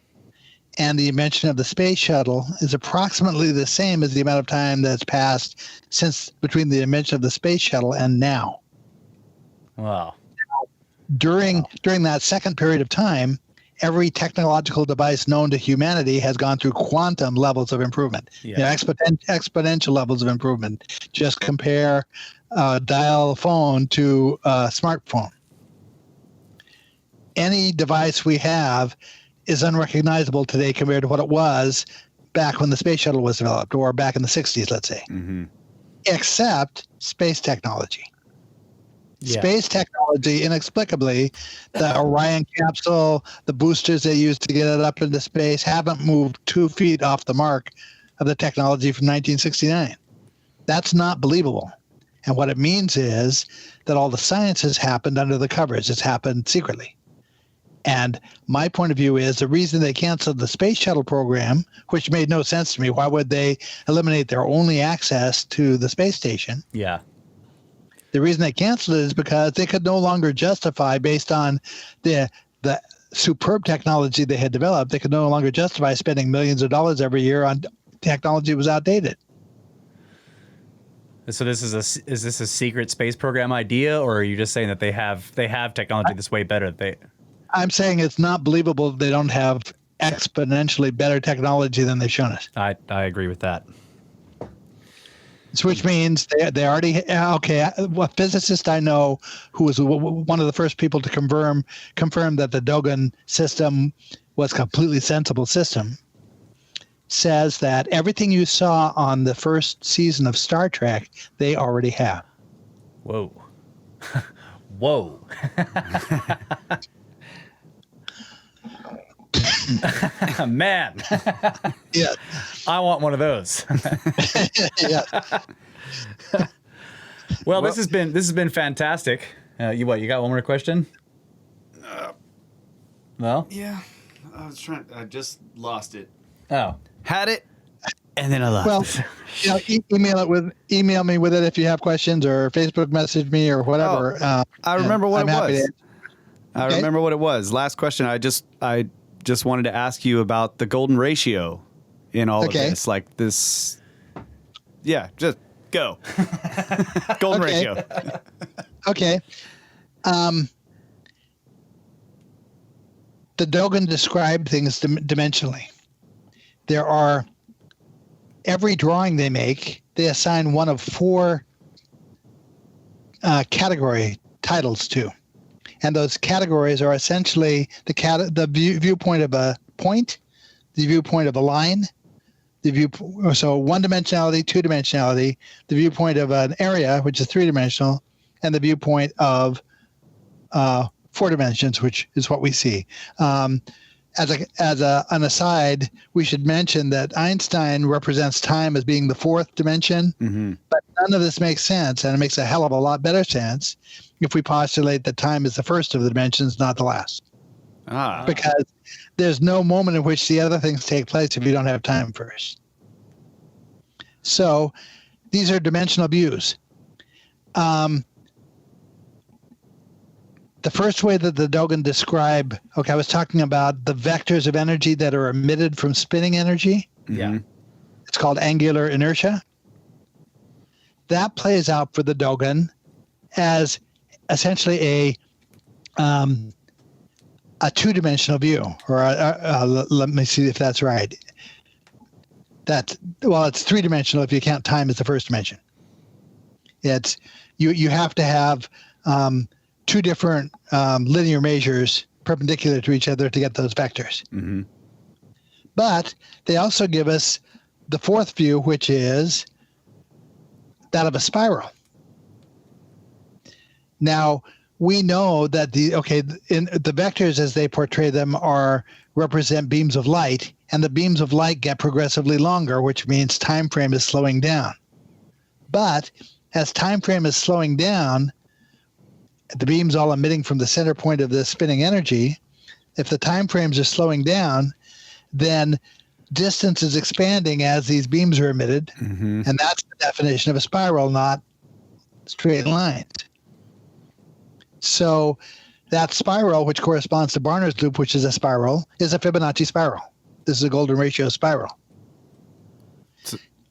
and the invention of the space shuttle is approximately the same as the amount of time that's passed since between the invention of the space shuttle and now. Wow. During that second period of time, every technological device known to humanity has gone through quantum levels of improvement, exponential levels of improvement. Just compare a dial phone to a smartphone. Any device we have is unrecognizable today compared to what it was back when the space shuttle was developed, or back in the 60s, let's say, except space technology. Yeah. Space technology, inexplicably, the Orion capsule, the boosters they used to get it up into space haven't moved 2 feet off the mark of the technology from 1969. That's not believable. And what it means is that all the science has happened under the covers. It's happened secretly. And my point of view is the reason they canceled the space shuttle program, which made no sense to me, why would they eliminate their only access to the space station? Yeah. The reason they canceled it is because they could no longer justify, based on the superb technology they had developed, they could no longer justify spending millions of dollars every year on technology that was outdated. So is this a secret space program idea, or are you just saying that they have technology that's way better? I'm saying it's not believable that they don't have exponentially better technology than they've shown us. I agree with that. Which means they already okay. A physicist I know who was one of the first people to confirm that the Dogon system was a completely sensible system, says that everything you saw on the first season of Star Trek they already have. Whoa. Whoa. Man. Yeah. I want one of those. Yeah. Well, this has been fantastic. You got one more question? No? Yeah, I just lost it. Oh. Had it, and then I lost Well, it. email me with it if you have questions, or Facebook message me or whatever. I remember what I'm it happy was. to- I Okay. remember what it was. Last question. I just wanted to ask you about the golden ratio in all of this. Like this. Yeah, just go. Golden Okay. ratio. Okay. The Dogon describe things dimensionally. There are, every drawing they make, they assign one of 4 category titles to. And those categories are essentially the viewpoint of a point, the viewpoint of a line, so one-dimensionality, two-dimensionality, the viewpoint of an area, which is 3-dimensional, and the viewpoint of 4 dimensions, which is what we see. As an aside, we should mention that Einstein represents time as being the 4th dimension, but none of this makes sense, and it makes a hell of a lot better sense if we postulate that time is the first of the dimensions, not the last. Because there's no moment in which the other things take place if you don't have time first. So these are dimensional views. The first way that the Dogon describe, I was talking about the vectors of energy that are emitted from spinning energy. Yeah. It's called angular inertia. That plays out for the Dogon as essentially a 2-dimensional view, or let me see if that's right. It's 3-dimensional if you count time as the first dimension. It's you have to have 2 different linear measures perpendicular to each other to get those vectors. But they also give us the 4th view, which is that of a spiral. Now, we know that the vectors as they portray them represent beams of light, and the beams of light get progressively longer, which means time frame is slowing down. But as time frame is slowing down, the beams all emitting from the center point of the spinning energy, if the time frames are slowing down, then distance is expanding as these beams are emitted, and that's the definition of a spiral, not straight lines. So that spiral, which corresponds to Barner's loop, which is a spiral, is a Fibonacci spiral. This is a golden ratio spiral.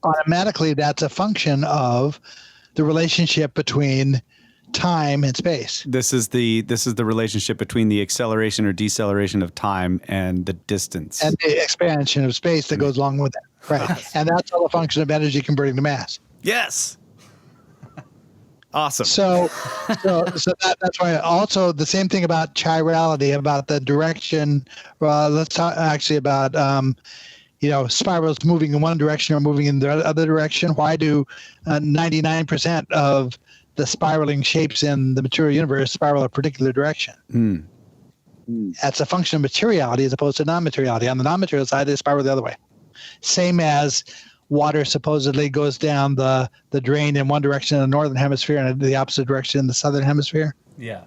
Automatically, that's a function of the relationship between time and space. This is the relationship between the acceleration or deceleration of time and the distance. And the expansion of space that goes along with it. Right. And that's all a function of energy converting to mass. Yes. Awesome. So that's why. Also, the same thing about chirality, about the direction. Let's talk actually about spirals moving in one direction or moving in the other direction. Why do 99% of the spiraling shapes in the material universe spiral a particular direction? That's a function of materiality as opposed to non-materiality. On the non-material side, they spiral the other way. Same as water supposedly goes down the drain in one direction in the northern hemisphere and the opposite direction in the southern hemisphere. Yeah.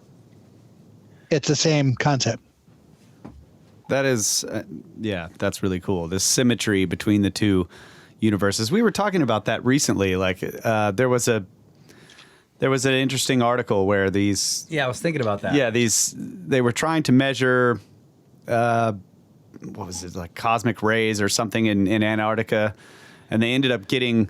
It's the same concept. That is, that's really cool. This symmetry between the two universes. We were talking about that recently. Like there was an interesting article where these. Yeah, I was thinking about that. Yeah, they were trying to measure, what was it, like cosmic rays or something in Antarctica. And they ended up getting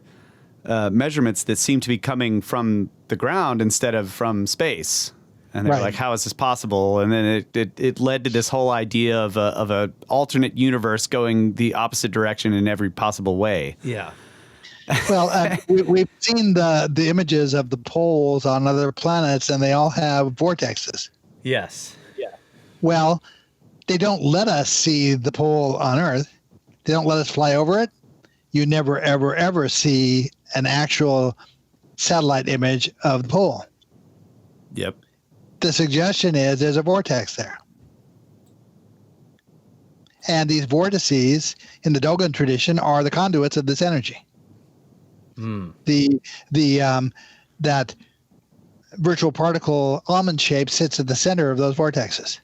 measurements that seemed to be coming from the ground instead of from space. And they were like, how is this possible? And then it led to this whole idea of a alternate universe going the opposite direction in every possible way. Yeah. Well, we've seen the images of the poles on other planets, and they all have vortexes. Yes. Well, they don't let us see the pole on Earth. They don't let us fly over it. You never, ever, ever see an actual satellite image of the pole. Yep. The suggestion is there's a vortex there. And these vortices in the Dogon tradition are the conduits of this energy. That virtual particle almond shape sits at the center of those vortexes.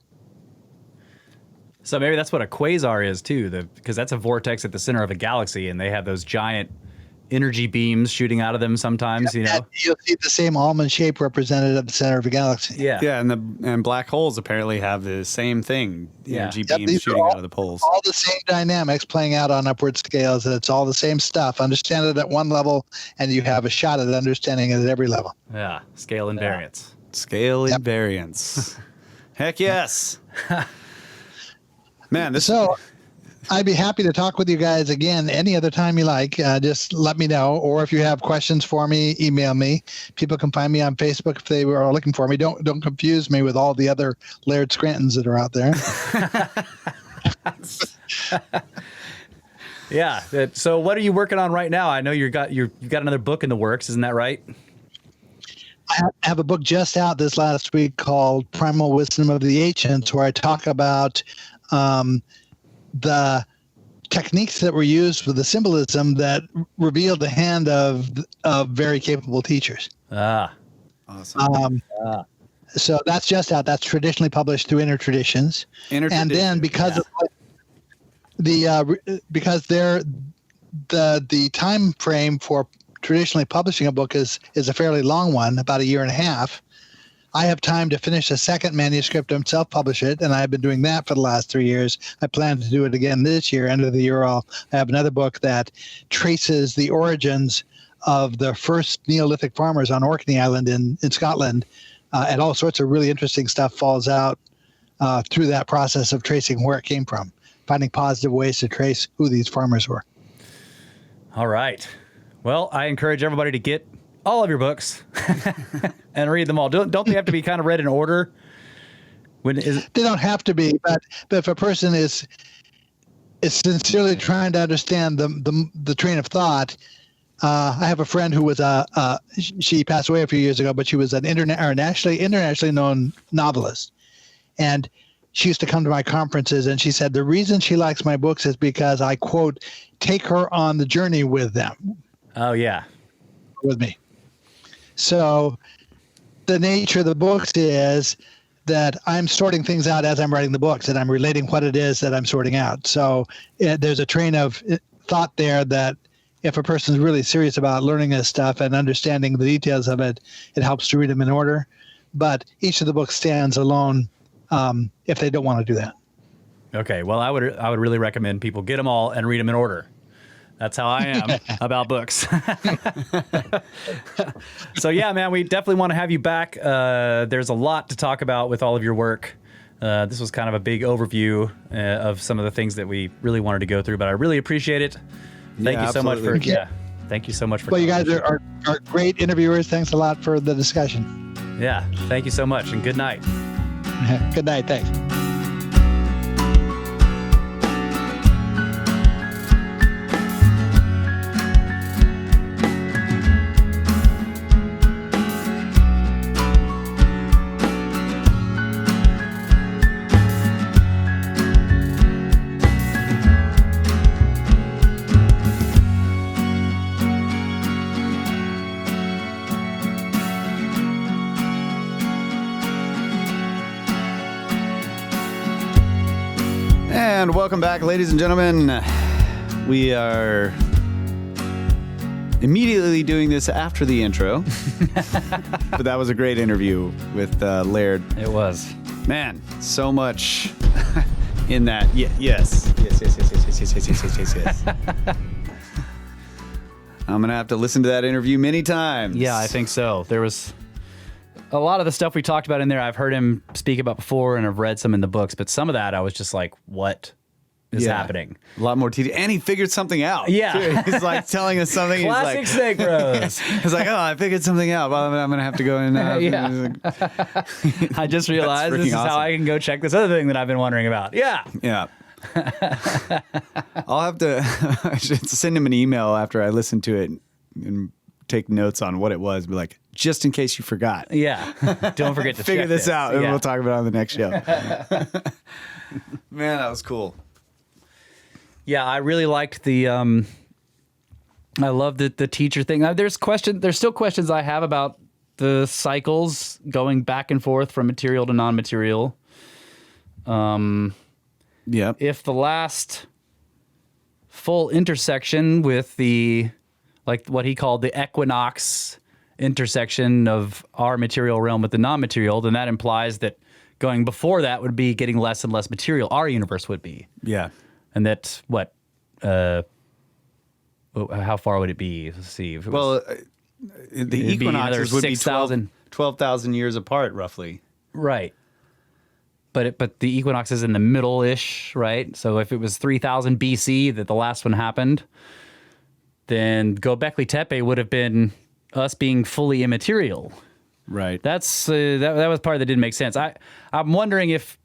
So maybe that's what a quasar is too, because that's a vortex at the center of a galaxy, and they have those giant energy beams shooting out of them sometimes. You know, you'll see the same almond shape represented at the center of a galaxy. Yeah, and black holes apparently have the same thing. Energy beams these shooting are out of the poles. All the same dynamics playing out on upward scales. It's all the same stuff. Understand it at one level, and you have a shot at understanding it at every level. Yeah, scale invariance. Scale invariance. Heck yes. Man, So I'd be happy to talk with you guys again any other time you like. Just let me know. Or if you have questions for me, email me. People can find me on Facebook if they are looking for me. Don't confuse me with all the other Laird Scrantons that are out there. Yeah. So what are you working on right now? I know you've got another book in the works. Isn't that right? I have a book just out this last week called Primal Wisdom of the Ancients, where I talk about the techniques that were used with the symbolism that revealed the hand of very capable teachers. awesome. So that's just out. That's traditionally published through Inner Traditions. And then because of because the time frame for traditionally publishing a book is a fairly long one, about a year and a half. I have time to finish a second manuscript and self-publish it, and I've been doing that for the last 3 years. I plan to do it again this year. End of the year, I have another book that traces the origins of the first Neolithic farmers on Orkney Island in Scotland, and all sorts of really interesting stuff falls out through that process of tracing where it came from, finding positive ways to trace who these farmers were. All right. Well, I encourage everybody to get all of your books and read them all. Don't they have to be kind of read in order? They don't have to be, but if a person is sincerely trying to understand the train of thought, I have a friend who was she passed away a few years ago, but she was an internationally known novelist, and she used to come to my conferences, and she said the reason she likes my books is because I, quote, take her on the journey with them. Oh yeah, with me. So the nature of the books is that I'm sorting things out as I'm writing the books, and I'm relating what it is that I'm sorting out. So there's a train of thought there that if a person's really serious about learning this stuff and understanding the details of it, it helps to read them in order. But each of the books stands alone if they don't want to do that. Okay. Well, I would really recommend people get them all and read them in order. That's how I am about books. So yeah, man, we definitely want to have you back. There's a lot to talk about with all of your work. This was kind of a big overview of some of the things that we really wanted to go through, but I really appreciate it. Thank you so much for thank you so much for. Well, you guys are great interviewers. Thanks a lot for the discussion. Yeah, thank you so much, and good night. Good night. Thanks. And welcome back, ladies and gentlemen. We are immediately doing this after the intro. But that was a great interview with Laird. It was. Man, so much in that. Yes. I'm going to have to listen to that interview many times. Yeah, I think so. There was a lot of the stuff we talked about in there I've heard him speak about before, and I've read some in the books, but some of that I was just like, what? is happening. A lot more tedious. And he figured something out. Yeah. too. He's like telling us something. Classic He's like, Snake Bros. He's like, oh, I figured something out. Well, I'm going to have to go in now. I just realized this is awesome. how I can go check this other thing that I've been wondering about. Yeah. Yeah. I'll have to I should send him an email after I listen to it and take notes on what it was. Be like, just in case you forgot. Yeah. Don't forget to Figure check this out, and Yeah. we'll talk about it on the next show. Man, that was cool. Yeah, I really liked the. I love the teacher thing. There's still questions I have about the cycles going back and forth from material to non-material. Yep. If the last full intersection with the, like what he called the equinox intersection of our material realm with the non-material, then that implies that going before that would be getting less and less material. Our universe would be. Yeah. And that's what, how far would it be? Let's see. If it was, The it'd be another equinoxes would be 6,000. 12,000 years apart, roughly. right. But the equinox is in the middle-ish, right? So if it was 3,000 BC that the last one happened, then Göbekli Tepe would have been us being fully immaterial. Right. That's that was part that didn't make sense. I'm wondering if,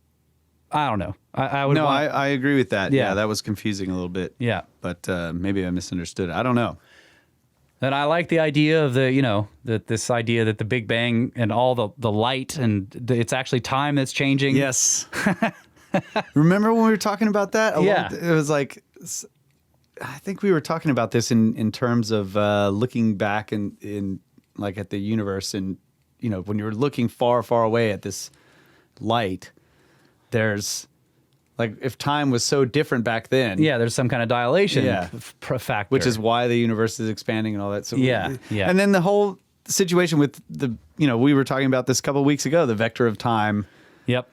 I don't know. I would No, want, I agree with that. Yeah. Yeah, that was confusing a little bit. Yeah. But maybe I misunderstood. I don't know. And I like the idea of this idea that the Big Bang and all the light and it's actually time that's changing. Yes. Remember when we were talking about that? Yeah. It was like, I think we were talking about this in terms of looking back in like at the universe, and when you're looking far, far away at this light, there's like if time was so different back then. Yeah, there's some kind of dilation Yeah. factor. Which is why the universe is expanding and all that. So Yeah. And then the whole situation with we were talking about this a couple of weeks ago, the vector of time Yep.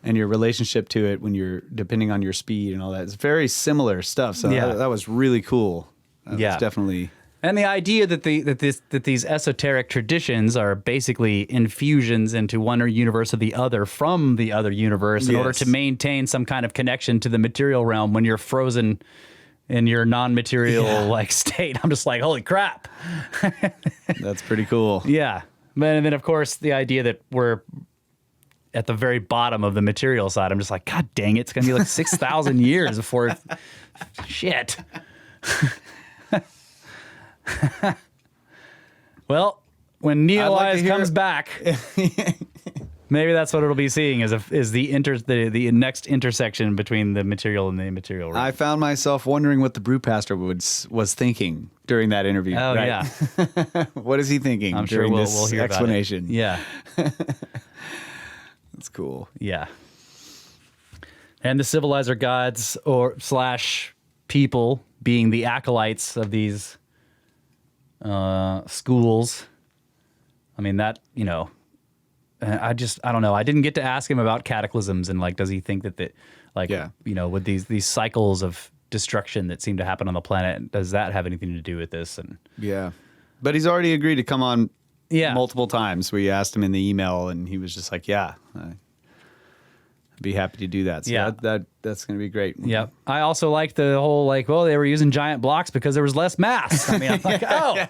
and your relationship to it when you're depending on your speed and all that. It's very similar stuff. So Yeah. that was really cool. That Yeah. was definitely. And the idea that these esoteric traditions are basically infusions into one universe or the other from the other universe in order Yes. to maintain some kind of connection to the material realm when you're frozen in your non-material like state. I'm just like, holy crap. That's pretty cool. Yeah. And then of course the idea that we're at the very bottom of the material side. I'm just like, God dang it, it's gonna be like 6,000 years before shit. Well, when Neowise comes back, maybe that's what it'll be seeing is the next intersection between the material and the immaterial. Realm. I found myself wondering what the brewpastor was thinking during that interview. Oh right? yeah, What is he thinking? I'm sure during we'll this hear explanation. about it. Yeah, That's cool. yeah. And the civilizer gods / people being the acolytes of these schools. I mean that I don't know. I didn't get to ask him about cataclysms and like, does he think that with these cycles of destruction that seem to happen on the planet, does that have anything to do with this? And Yeah. But he's already agreed to come on yeah, multiple times. We asked him in the email and he was just like, yeah, I'd be happy to do that. So Yeah. that's going to be great. yeah. I also liked the whole they were using giant blocks because there was less mass. I mean, I'm like, oh,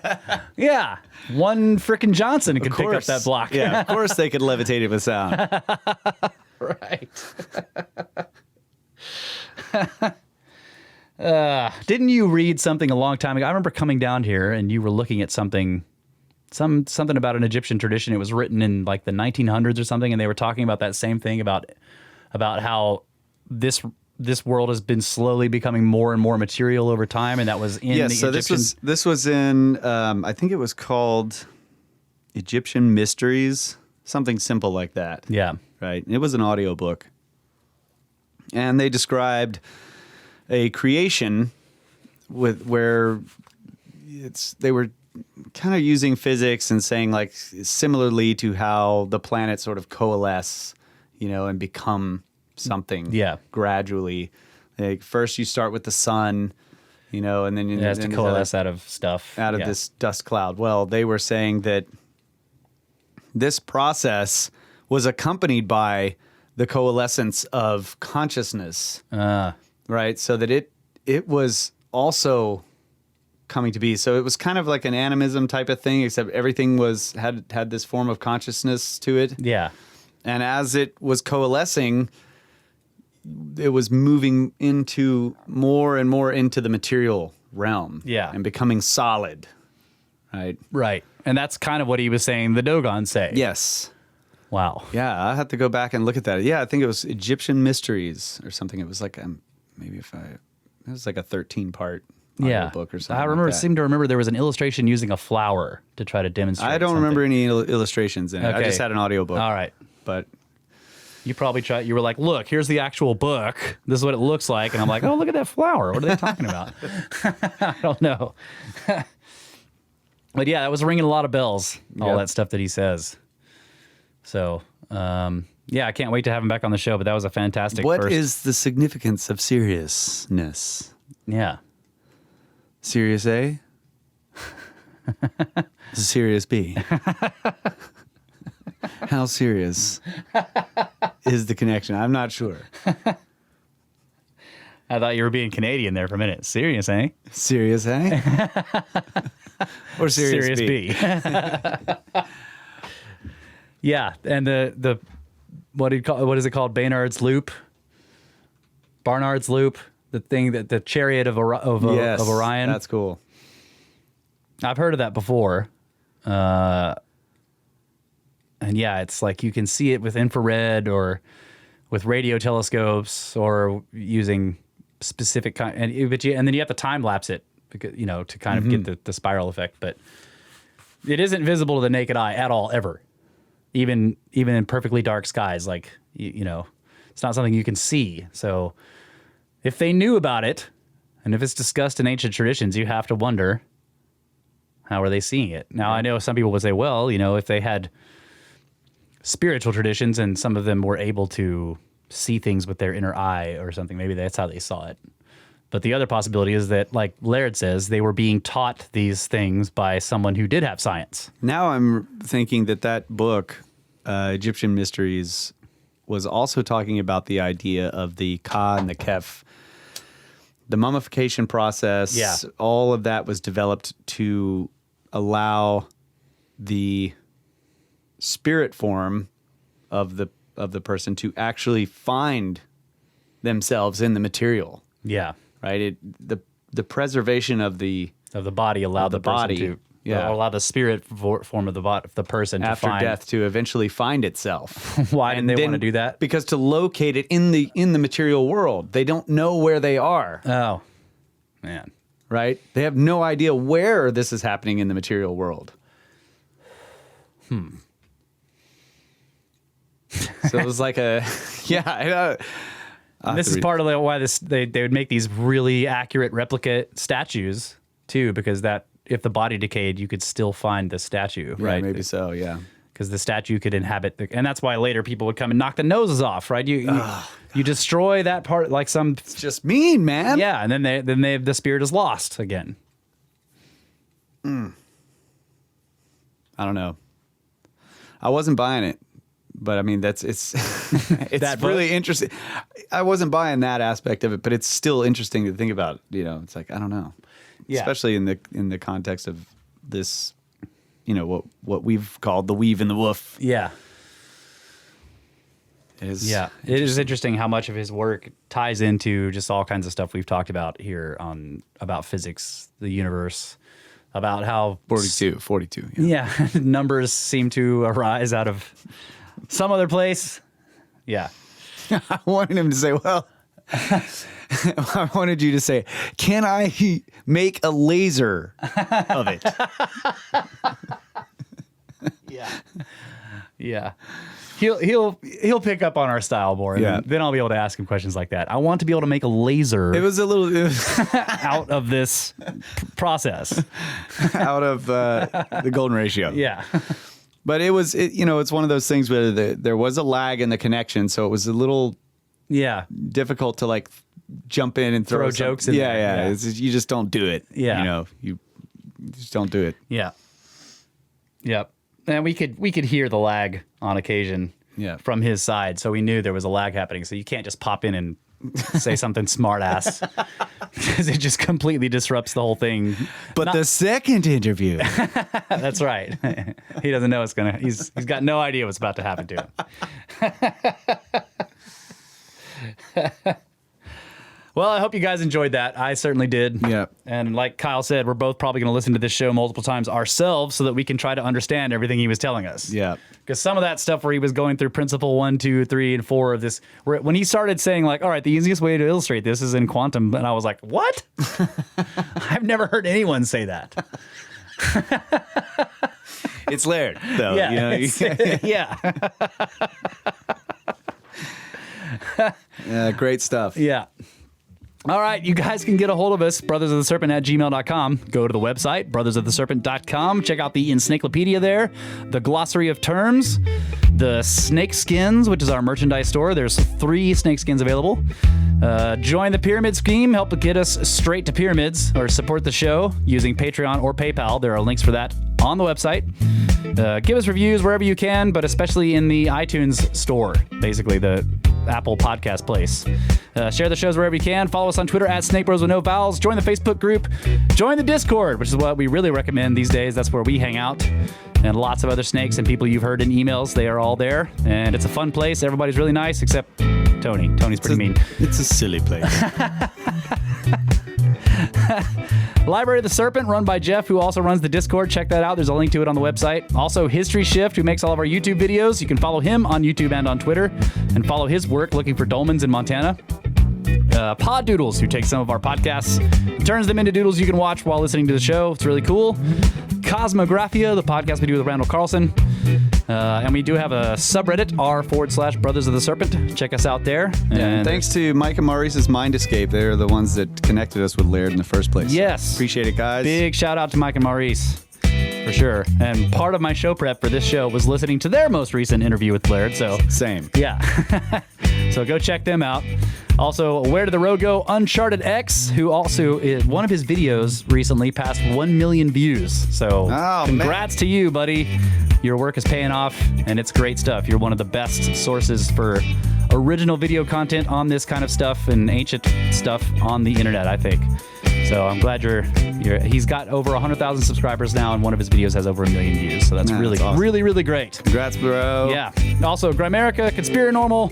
yeah, one frickin' Johnson could pick up that block. Yeah, of course they could levitate it with sound. Right. Didn't you read something a long time ago? I remember coming down here and you were looking at something about an Egyptian tradition. It was written in like the 1900s or something, and they were talking about that same thing about how this world has been slowly becoming more and more material over time, and that was in the so Egyptian. this was in I think it was called Egyptian Mysteries, something simple like that. Yeah. Right. It was an audiobook. And they described a creation where they were kind of using physics and saying like similarly to how the planets sort of coalesce, and become something gradually. Like first you start with the sun, and then It has to coalesce out of stuff. out of this dust cloud. Well, they were saying that this process was accompanied by the coalescence of consciousness. right? So that it was also coming to be. So it was kind of like an animism type of thing, except everything had this form of consciousness to it. Yeah. And as it was coalescing, it was moving into more and more into the material realm. Yeah. And becoming solid. Right. Right. And that's kind of what he was saying the Dogon say. Yes. Wow. Yeah, I had to go back and look at that. Yeah, I think it was Egyptian Mysteries or something. It was like it was like a 13-part book or something. I seem to remember there was an illustration using a flower to try to demonstrate. I don't remember any illustrations in it. Okay. I just had an audiobook. All right. But you probably you were like, look, here's the actual book. This is what it looks like. And I'm like, oh, look at that flower. What are they talking about? I don't know. But yeah, that was ringing a lot of bells, all that stuff that he says. So, yeah, I can't wait to have him back on the show, but that was a fantastic What is the significance of seriousness? Yeah. Serious A? Serious B? How serious is the connection? I'm not sure. I thought you were being Canadian there for a minute. Serious, eh? Serious A? Or serious B? Yeah, and the what is it called? Barnard's Loop. Barnard's Loop, the thing that the chariot of Orion. That's cool. I've heard of that before. And yeah, it's like you can see it with infrared or with radio telescopes or using specific kind, and then you have to time lapse it because to kind of get the spiral effect. But it isn't visible to the naked eye at all ever. Even in perfectly dark skies, like it's not something you can see. So if they knew about it, and if it's discussed in ancient traditions, you have to wonder, how are they seeing it? Now, I know some people would say, well, if they had spiritual traditions and some of them were able to see things with their inner eye or something, maybe that's how they saw it. But the other possibility is that, like Laird says, they were being taught these things by someone who did have science. Now I'm thinking that book, Egyptian Mysteries, was also talking about the idea of the Ka and the Kef. The mummification process, all of that was developed to allow the spirit form of the person to actually find themselves in the material. Yeah. Right? The preservation of the body allowed the person to allow the spirit form of the person after to find death to eventually find itself. Why didn't they want to do that? Because to locate it in the material world, they don't know where they are. Oh, man. Right? They have no idea where this is happening in the material world. So it was like This is part of why they would make these really accurate replicate statues too, because that if the body decayed, you could still find the statue, Yeah, right? maybe so, yeah. Because the statue could inhabit, and that's why later people would come and knock the noses off, right? You destroy that part, like some. It's just mean, man. Yeah, and then the spirit is lost again. I don't know. I wasn't buying it. But I mean, it's really interesting. I wasn't buying that aspect of it, but it's still interesting to think about. It's like I don't know, especially in the context of this, what we've called the weave and the woof. Yeah, it is interesting how much of his work ties into just all kinds of stuff we've talked about here about physics, the universe, about how 42. Yeah, numbers seem to arise out of some other place. Yeah. I wanted him to say, well, I wanted you to say, can I make a laser of it? Yeah. He'll pick up on our style more. And then I'll be able to ask him questions like that. I want to be able to make a laser. It was out of this process. Out of the golden ratio. Yeah. But it's one of those things where there was a lag in the connection, so it was a little difficult to like jump in and throw jokes in there. Yeah. You just don't do it. Yeah. You just don't do it. Yeah. Yep. And we could hear the lag on occasion from his side, so we knew there was a lag happening. So you can't just pop in and say something smart ass because it just completely disrupts the whole thing. But the second interview. That's right. He doesn't know what's going to, he's got no idea what's about to happen to him. Well, I hope you guys enjoyed that. I certainly did. Yeah. And like Kyle said, we're both probably going to listen to this show multiple times ourselves so that we can try to understand everything he was telling us. Yeah. Because some of that stuff where he was going through principle 1, 2, 3, and 4 of this, when he started saying like, all right, the easiest way to illustrate this is in quantum. And I was like, what? I've never heard anyone say that. It's Laird, though. Yeah. Yeah. Great stuff. Yeah. All right, you guys can get a hold of us, brothersoftheserpent@gmail.com. Go to the website, brothersoftheserpent.com. Check out the encyclopedia there, the glossary of terms, the snake skins, which is our merchandise store. There's 3 snake skins available. Join the pyramid scheme. Help get us straight to pyramids, or support the show using Patreon or PayPal. There are links for that on the website. Give us reviews wherever you can, but especially in the iTunes store, basically the Apple podcast place. Share the shows wherever you can. Follow us on Twitter @SnakeBros with no vowels. Join the Facebook group. Join the Discord, which is what we really recommend these days. That's where we hang out. And lots of other snakes and people you've heard in emails. They are all there. And it's a fun place. Everybody's really nice, except Tony. Tony's pretty mean. It's a silly place. Library of the Serpent, run by Jeff, who also runs the Discord. Check that out. There's a link to it on the website. Also, History Shift, who makes all of our YouTube videos. You can follow him on YouTube and on Twitter, and follow his work looking for dolmens in Montana. Pod Doodles, who takes some of our podcasts and turns them into doodles you can watch while listening to the show. It's really cool. Cosmographia, the podcast we do with Randall Carlson. And we do have a subreddit, r/Brothers of the Serpent. Check us out there. And thanks to Mike and Maurice's Mind Escape. They're the ones that connected us with Laird in the first place. Yes. Appreciate it, guys. Big shout out to Mike and Maurice. For sure. And part of my show prep for this show was listening to their most recent interview with Laird. So Same. Yeah. So go check them out. Also, Where Did the Road Go? Uncharted X, who also, one of his videos recently passed 1 million views. So congrats to you, buddy. Your work is paying off, and it's great stuff. You're one of the best sources for original video content on this kind of stuff and ancient stuff on the internet, I think. So I'm glad he's got over 100,000 subscribers now, and one of his videos has over 1 million views. So that's awesome. Really, really great. Congrats, bro. Yeah. Also, Grimerica, Conspiranormal,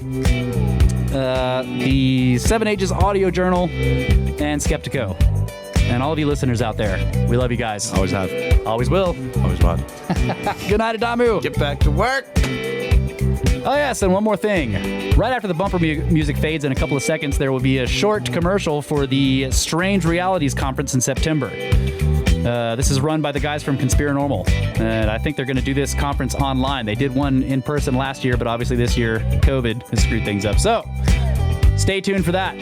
the 7 Ages Audio Journal, and Skeptico. And all of you listeners out there, we love you guys. Always have. Always will. Always want. Good night, Adamu. Get back to work. Oh, yes, and one more thing. Right after the bumper music fades in a couple of seconds, there will be a short commercial for the Strange Realities Conference in September. This is run by the guys from Conspiranormal, and I think they're going to do this conference online. They did one in person last year, but obviously this year, COVID has screwed things up. So, stay tuned for that.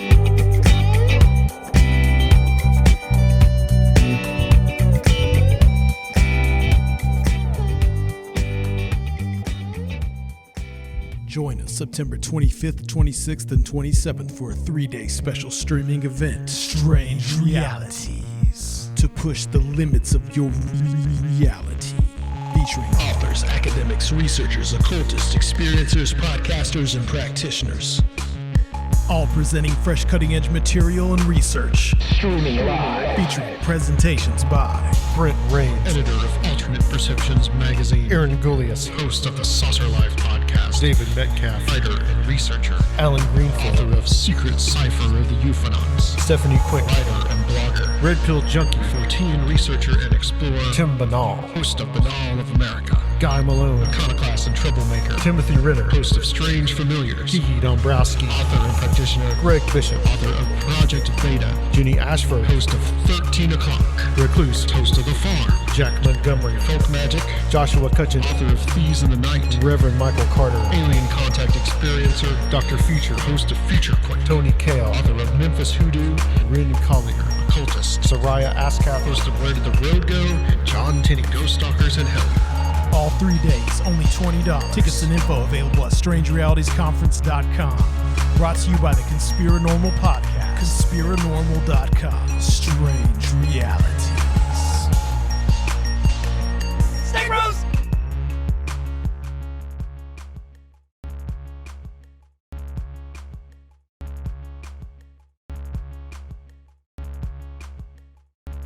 Join us September 25th, 26th, and 27th for a 3-day special streaming event, Strange Realities, to push the limits of your reality. Featuring authors, academics, researchers, occultists, experiencers, podcasters, and practitioners. All presenting fresh cutting-edge material and research. Streaming live. Featuring presentations by Brent Rains, editor of Alternate Perceptions magazine, Aaron Goulias, host of the Saucer Life podcast, David Metcalf, writer and researcher, Alan Greenfield, author of Secret Cipher of the Euphonauts, Stephanie Quick, writer and blogger, Red Pill Junkie, 14 researcher and explorer, Tim Banal, host of Banal of America, Guy Malone, iconoclast and troublemaker, Timothy Ritter, host of Strange Familiars, Kiki Dombrowski, author and practitioner, Greg Bishop, author of Project Beta, Jenny Ashford, host of 13 O'Clock, Recluse, host of The Farm, Jack Montgomery, Folk Magic, Joshua Cutchin, author of Thieves in the Night, Reverend Michael Carter, Alien Contact Experiencer, Dr. Future, host of Future Quake, Tony Kale, author of Memphis Hoodoo, Rin Collier, occultist, Soraya Askath, host of Where Did the Road Go, and John Tinney, Ghost Stalkers in Hell. All 3 days, only $20. Tickets and info available at strangerealitiesconference.com. Brought to you by the Conspiranormal Podcast. Conspiranormal.com. Strange Realities. Snake Bros!